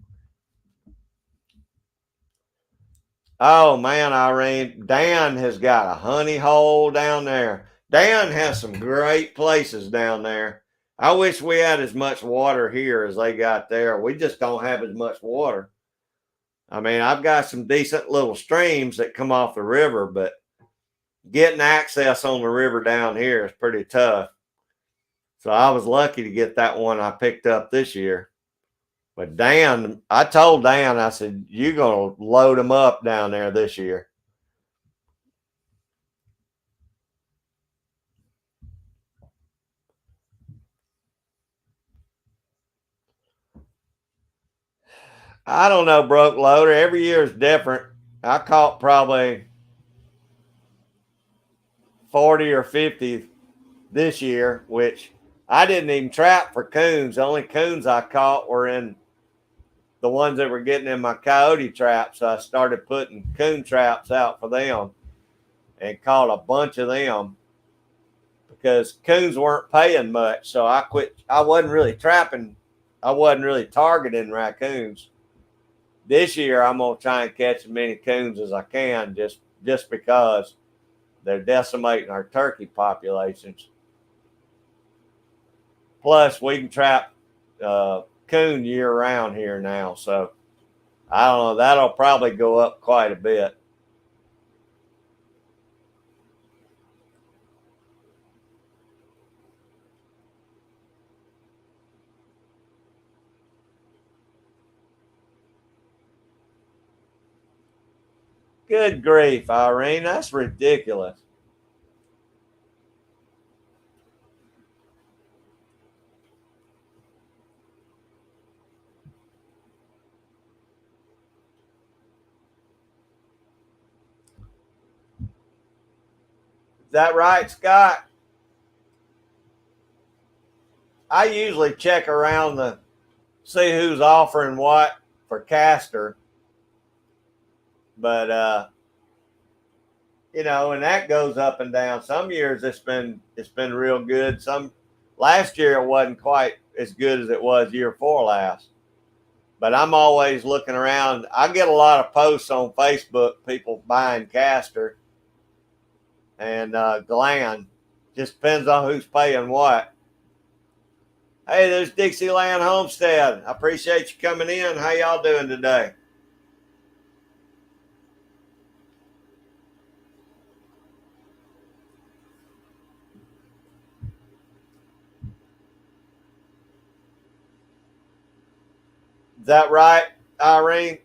Oh man, Irene, Dan has got a honey hole down there. Dan has some great places down there. I wish we had as much water here as they got there. We just don't have as much water. I mean, I've got some decent little streams that come off the river, but getting access on the river down here is pretty tough. So I was lucky to get that one I picked up this year. But Dan, I told Dan, I said, you're going to load them up down there this year. I don't know, broke loader. Every year is different. I caught probably 40 or 50 this year, which I didn't even trap for coons. The only coons I caught were in the ones that were getting in my coyote traps. So I started putting coon traps out for them and caught a bunch of them because coons weren't paying much. So I quit. I wasn't really trapping. I wasn't really targeting raccoons. This year I'm gonna try and catch as many coons as I can, just because they're decimating our turkey populations. Plus, we can trap coon year round here now, so I don't know. That'll probably go up quite a bit. Good grief, Irene, that's ridiculous. Is that right, Scott? I usually check around to see who's offering what for Castor, but and that goes up and down. Some years it's been real good. Some last year it wasn't quite as good as it was year before last. But I'm always looking around. I get a lot of posts on Facebook, people buying Castor and Gland. Just depends on who's paying what. Hey, there's Dixieland Homestead. I appreciate you coming in. How y'all doing today? Is that right, Irene?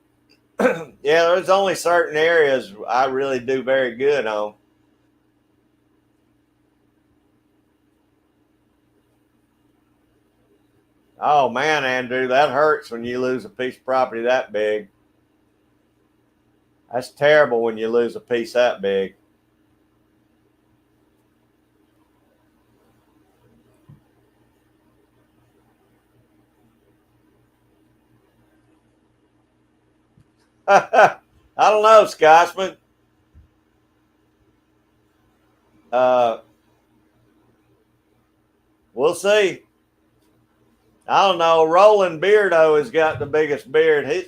Yeah, there's only certain areas I really do very good on. Oh man, Andrew, that hurts when you lose a piece of property that big. That's terrible when you lose a piece that big. I don't know, Scotsman. Uh, we'll see. I don't know. Roland Beardo has got the biggest beard.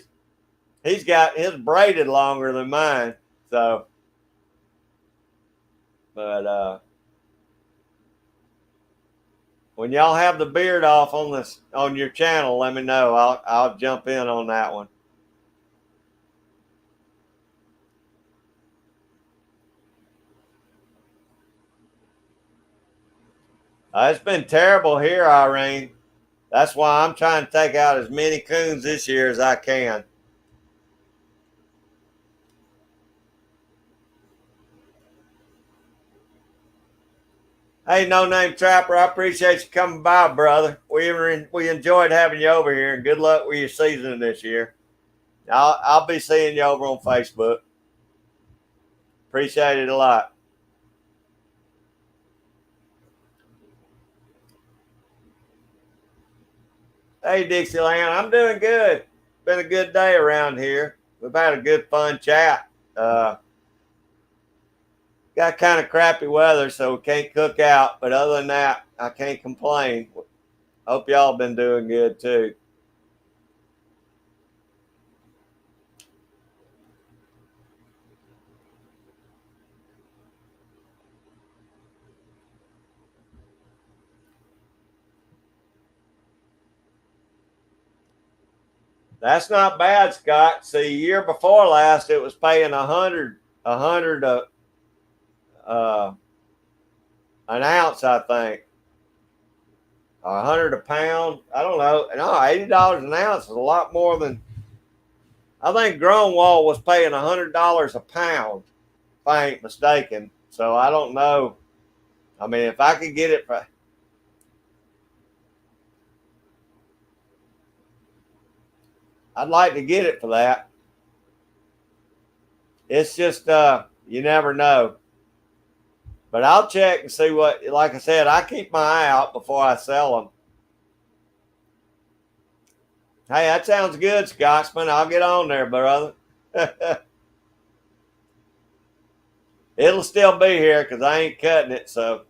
He's got his braided longer than mine. So, but when y'all have the beard off on your channel, let me know. I'll jump in on that one. It's been terrible here, Irene. That's why I'm trying to take out as many coons this year as I can. Hey, No Name Trapper, I appreciate you coming by, brother. We enjoyed having you over here, and good luck with your season this year. I'll be seeing you over on Facebook. Appreciate it a lot. Hey, Dixieland, I'm doing good. Been a good day around here. We've had a good, fun chat. Got kind of crappy weather, so we can't cook out. But other than that, I can't complain. Hope y'all been doing good too. That's not bad, Scott. See, year before last, it was paying a hundred an ounce, I think. 100 a pound. I don't know. No, $80 an ounce is a lot more than. I think Growing was paying $100 a pound, if I ain't mistaken. So I don't know. I mean, if I could get it for. I'd like to get it for that. It's just you never know. But I'll check and see what. Like I said, I keep my eye out before I sell them. Hey, that sounds good, Scotsman. I'll get on there, brother. It'll still be here because I ain't cutting it. So.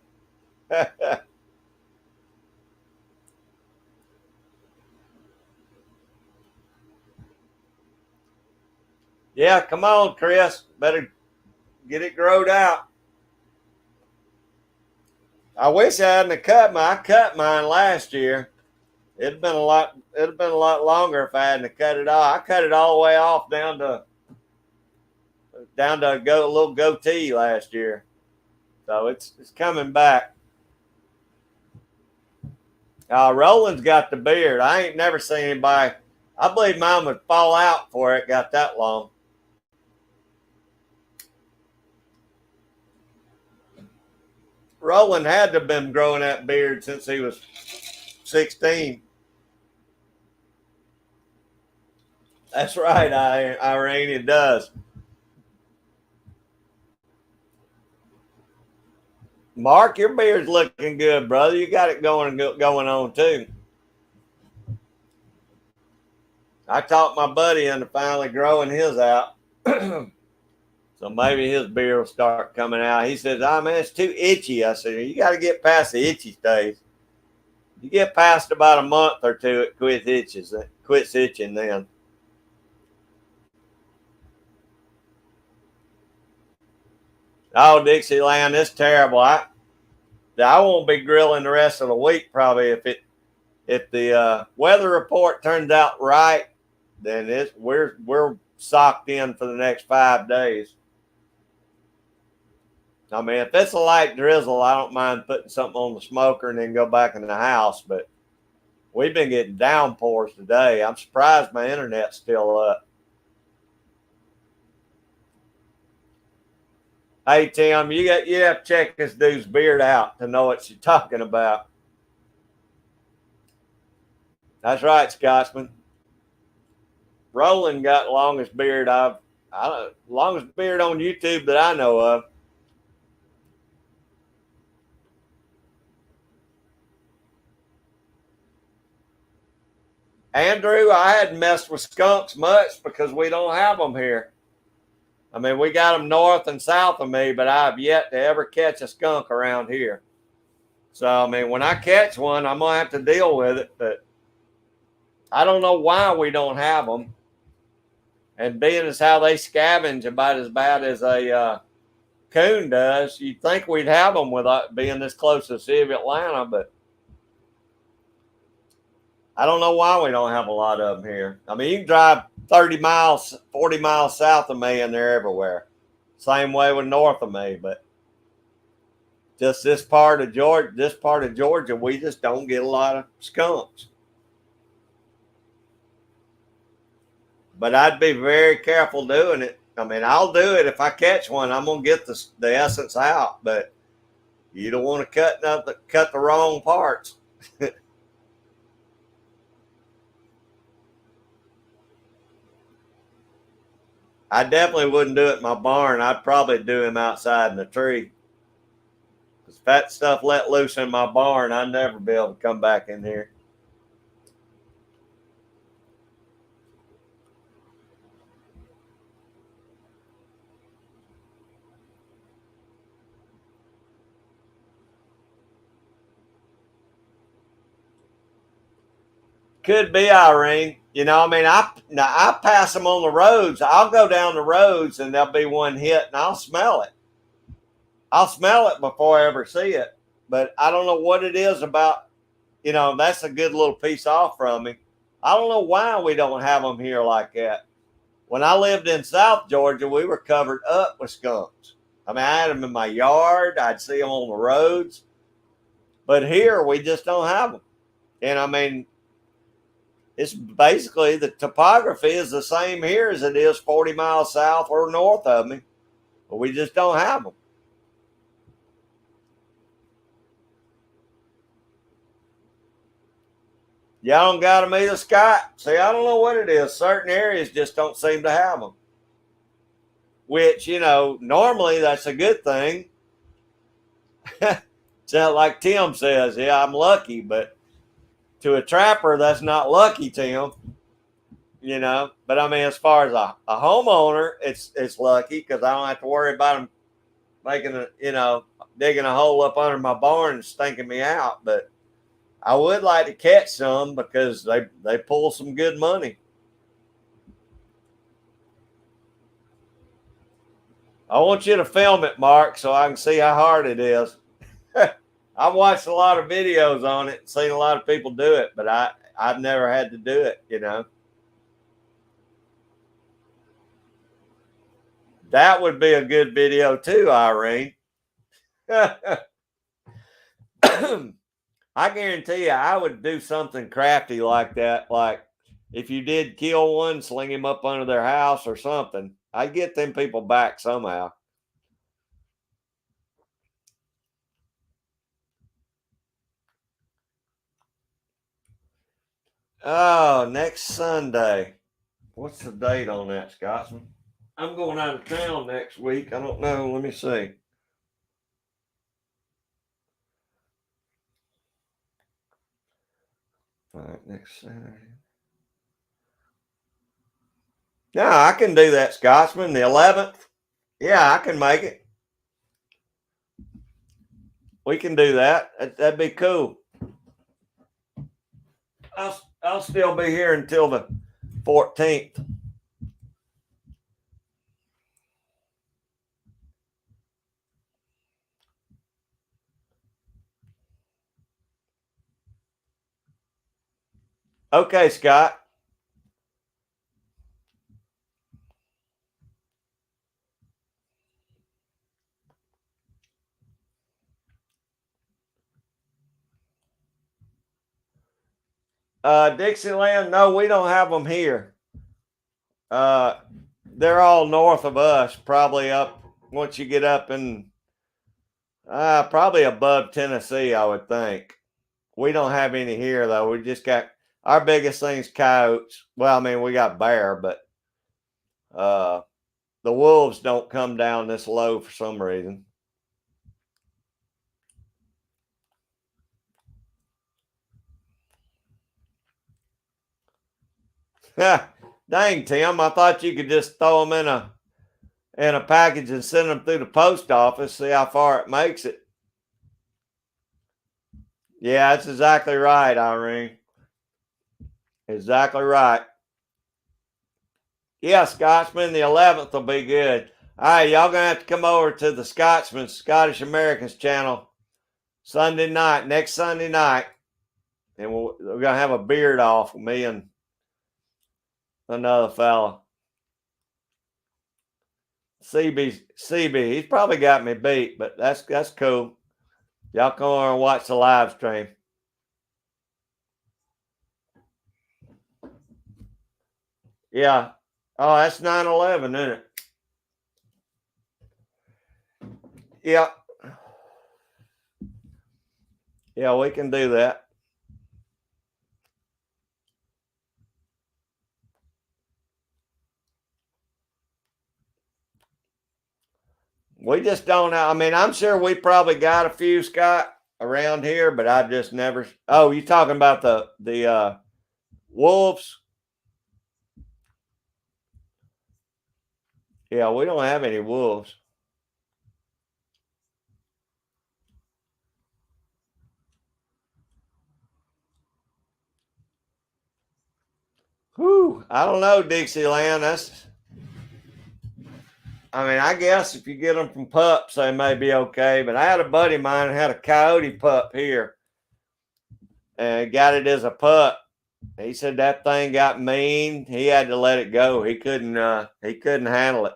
Yeah, come on, Chris. Better get it growed out. I wish I hadn't cut mine. I cut mine last year. It'd been a lot. It'd been a lot longer if I hadn't cut it off. I cut it all the way off down to a little goatee last year. So it's coming back. Roland's got the beard. I ain't never seen anybody. I believe mine would fall out before it got that long. Roland had to have been growing that beard since he was 16. That's right, Irene. It does. Mark, your beard's looking good, brother. You got it going on too. I talked my buddy into finally growing his out. So maybe his beard will start coming out. He says, "Oh man, it's too itchy." I said, "You got to get past the itchy stage. You get past about a month or two, it quits itching then." Oh, Dixieland, it's terrible. I won't be grilling the rest of the week probably if the weather report turns out right. Then we're socked in for the next 5 days. I mean, if it's a light drizzle, I don't mind putting something on the smoker and then go back in the house. But we've been getting downpours today. I'm surprised my internet's still up. Hey Tim, you have to check this dude's beard out to know what you're talking about. That's right, Scotsman. Roland got longest beard longest beard on YouTube that I know of. Andrew, I hadn't messed with skunks much because we don't have them here. I mean, we got them north and south of me, but I've yet to ever catch a skunk around here. So, I mean, when I catch one, I'm going to have to deal with it. But I don't know why we don't have them. And being as how they scavenge about as bad as a coon does, you'd think we'd have them without being this close to the city of Atlanta, but I don't know why we don't have a lot of them here. I mean, you can drive 30 miles, 40 miles south of me and they're everywhere. Same way with north of me, but just this part of Georgia, we just don't get a lot of skunks. But I'd be very careful doing it. I mean, I'll do it if I catch one. I'm gonna get the essence out, but you don't want to cut the wrong parts. I definitely wouldn't do it in my barn. I'd probably do him outside in the tree. Because if that stuff let loose in my barn, I'd never be able to come back in here. Could be, Irene. You know, I mean, I pass them on the roads. I'll go down the roads and there'll be one hit, and I'll smell it. I'll smell it before I ever see it. But I don't know what it is about. You know, that's a good little piece off from me. I don't know why we don't have them here like that. When I lived in South Georgia, we were covered up with skunks. I mean, I had them in my yard. I'd see them on the roads. But here, we just don't have them. And I mean, it's basically the topography is the same here as it is 40 miles south or north of me. But we just don't have them. Y'all don't got them either, Scott. See, I don't know what it is. Certain areas just don't seem to have them. Which, you know, normally that's a good thing. Sound like Tim says, yeah, I'm lucky, but to a trapper, that's not lucky, Tim. You know, but I mean, as far as a homeowner, it's lucky because I don't have to worry about them making digging a hole up under my barn and stinking me out. But I would like to catch some because they pull some good money. I want you to film it, Mark, so I can see how hard it is. I've watched a lot of videos on it, seen a lot of people do it, but I've never had to do it, you know. That would be a good video too, Irene. I guarantee you, I would do something crafty like that. Like if you did kill one, sling him up under their house or something. I'd get them people back somehow. Oh, next Sunday. What's the date on that, Scotsman? I'm going out of town next week. I don't know. Let me see. All right, next Saturday. Yeah, I can do that, Scotsman. The 11th. Yeah, I can make it. We can do that. That'd be cool. I'll still be here until the 14th. Okay, Scott. Dixieland, no, we don't have them here. They're all north of us, probably up once you get up in probably above Tennessee, I would think. We don't have any here though. We just got our biggest thing's coyotes. Well, I mean, we got bear, but the wolves don't come down this low for some reason. Dang, Tim, I thought you could just throw them in a package and send them through the post office, see how far it makes it. Yeah, that's exactly right, Irene. Exactly right. Yeah, Scotsman, the 11th will be good. All right, y'all gonna have to come over to the Scotsman Scottish Americans channel Sunday night, next Sunday night, and we're gonna have a beard off with me and another fella. CB, he's probably got me beat, but that's cool. Y'all come over and watch the live stream. Yeah. Oh, that's 9/11, isn't it? Yeah. Yeah, we can do that. We just don't know. I mean, I'm sure we probably got a few, Scott, around here, but I've just never. Oh, you talking about the wolves? Yeah, we don't have any wolves. Whew, I don't know, Dixieland. I mean, I guess if you get them from pups, they may be okay. But I had a buddy of mine who had a coyote pup here, and got it as a pup. He said that thing got mean. He had to let it go. He couldn't handle it.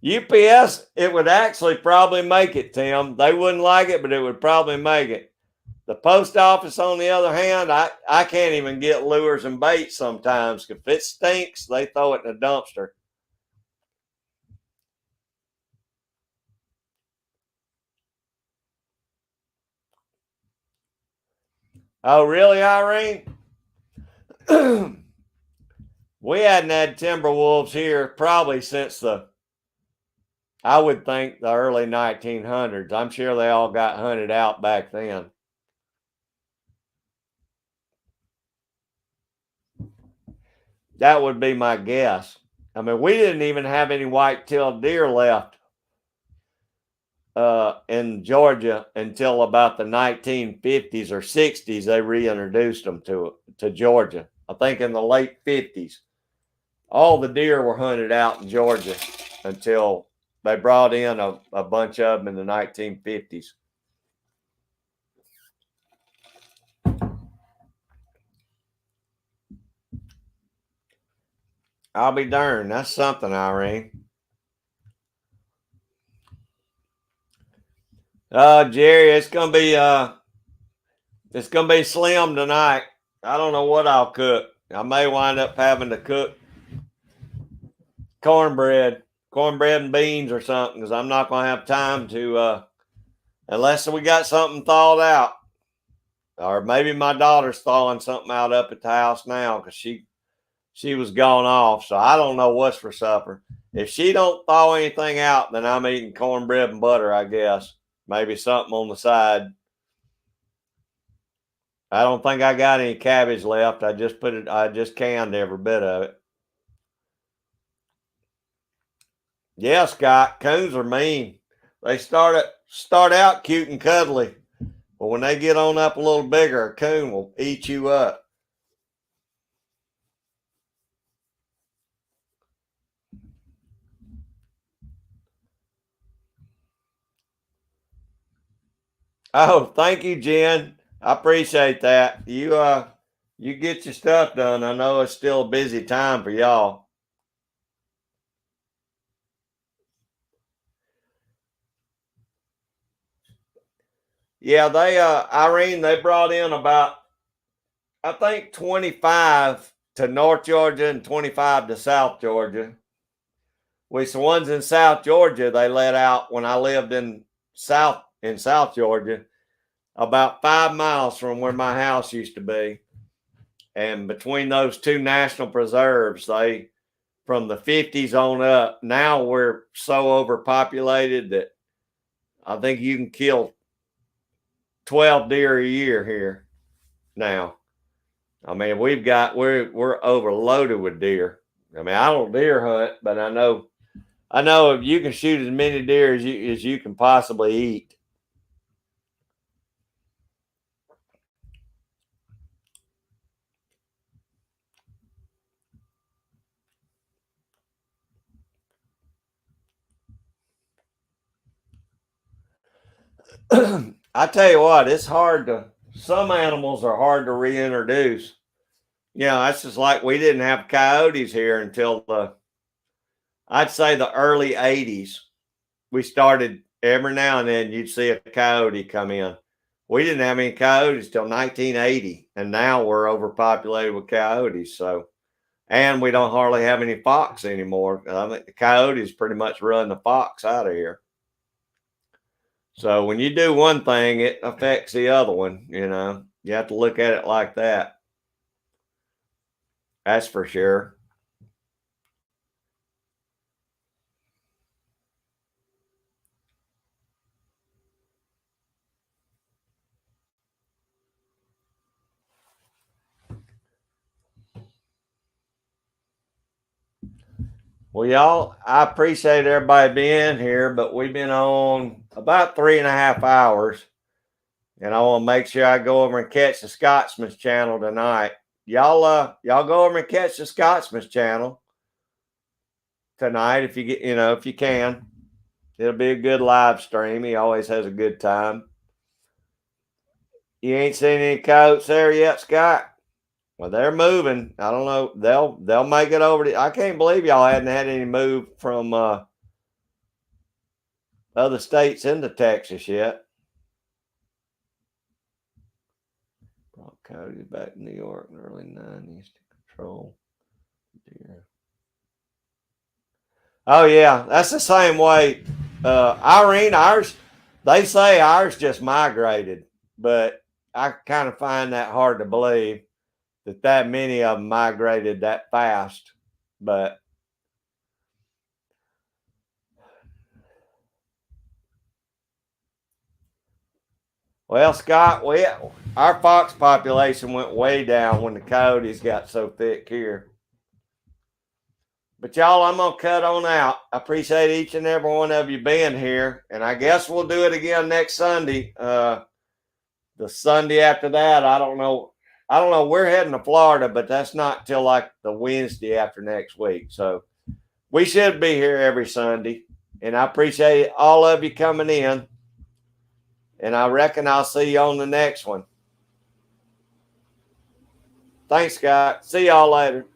UPS, it would actually probably make it, Tim. They wouldn't like it, but it would probably make it. The post office, on the other hand, I can't even get lures and baits sometimes. If it stinks, they throw it in a dumpster. Oh, really, Irene? We hadn't had timber wolves here probably since I would think, the early 1900s. I'm sure they all got hunted out back then. That would be my guess. I mean, we didn't even have any white-tailed deer left in Georgia until about the 1950s or 60s. They reintroduced them to Georgia. I think in the late 50s. All the deer were hunted out in Georgia until they brought in a bunch of them in the 1950s. I'll be darned. That's something, Irene. Jerry, it's gonna be slim tonight. I don't know what I'll cook. I may wind up having to cook cornbread and beans or something, because I'm not gonna have time to unless we got something thawed out. Or maybe my daughter's thawing something out up at the house now, because she was gone off. So I don't know what's for supper. If she don't thaw anything out, then I'm eating cornbread and butter, I guess. Maybe something on the side. I don't think I got any cabbage left. I just canned every bit of it. Yeah, Scott, coons are mean. They start out cute and cuddly, but when they get on up a little bigger, a coon will eat you up. Oh, thank you, Jen. I appreciate that. You get your stuff done. I know it's still a busy time for y'all. Yeah, Irene, they brought in about, I think, 25 to North Georgia and 25 to South Georgia. With the ones in South Georgia, they let out when I lived in South Georgia, about 5 miles from where my house used to be. And between those two national preserves, they, from the 50s on up, now we're so overpopulated that I think you can kill 12 deer a year here now. I mean, we're overloaded with deer. I mean, I don't deer hunt, but I know if you can shoot as many deer as you can possibly eat. I tell you what, it's hard to. Some animals are hard to reintroduce. You know, that's just like we didn't have coyotes here until I'd say the early '80s. We started every now and then you'd see a coyote come in. We didn't have any coyotes till 1980, and now we're overpopulated with coyotes. So, and we don't hardly have any fox anymore. I think the coyotes pretty much run the fox out of here. So when you do one thing, it affects the other one. You know, you have to look at it like that. That's for sure. Well, y'all, I appreciate everybody being here, but we've been on about 3.5 hours, and I want to make sure I go over and catch the Scotsman's channel tonight. Y'all go over and catch the Scotsman's channel tonight if you get, if you can. It'll be a good live stream. He always has a good time. You ain't seen any coyotes there yet, Scott? Well, they're moving. I don't know. They'll make it over I can't believe y'all hadn't had any move from other states into Texas yet. Brought coyotes back to New York in the early 90s to control deer. Oh yeah, that's the same way. Irene, ours, they say ours just migrated, but I kind of find that hard to believe that many of them migrated that fast. But well, Scott, our fox population went way down when the coyotes got so thick here. But y'all, I'm gonna cut on out. I appreciate each and every one of you being here, and I guess we'll do it again next Sunday. The Sunday after that, I don't know. We're heading to Florida, but that's not till like the Wednesday after next week. So we should be here every Sunday, and I appreciate all of you coming in. And I reckon I'll see you on the next one. Thanks, Scott. See y'all later.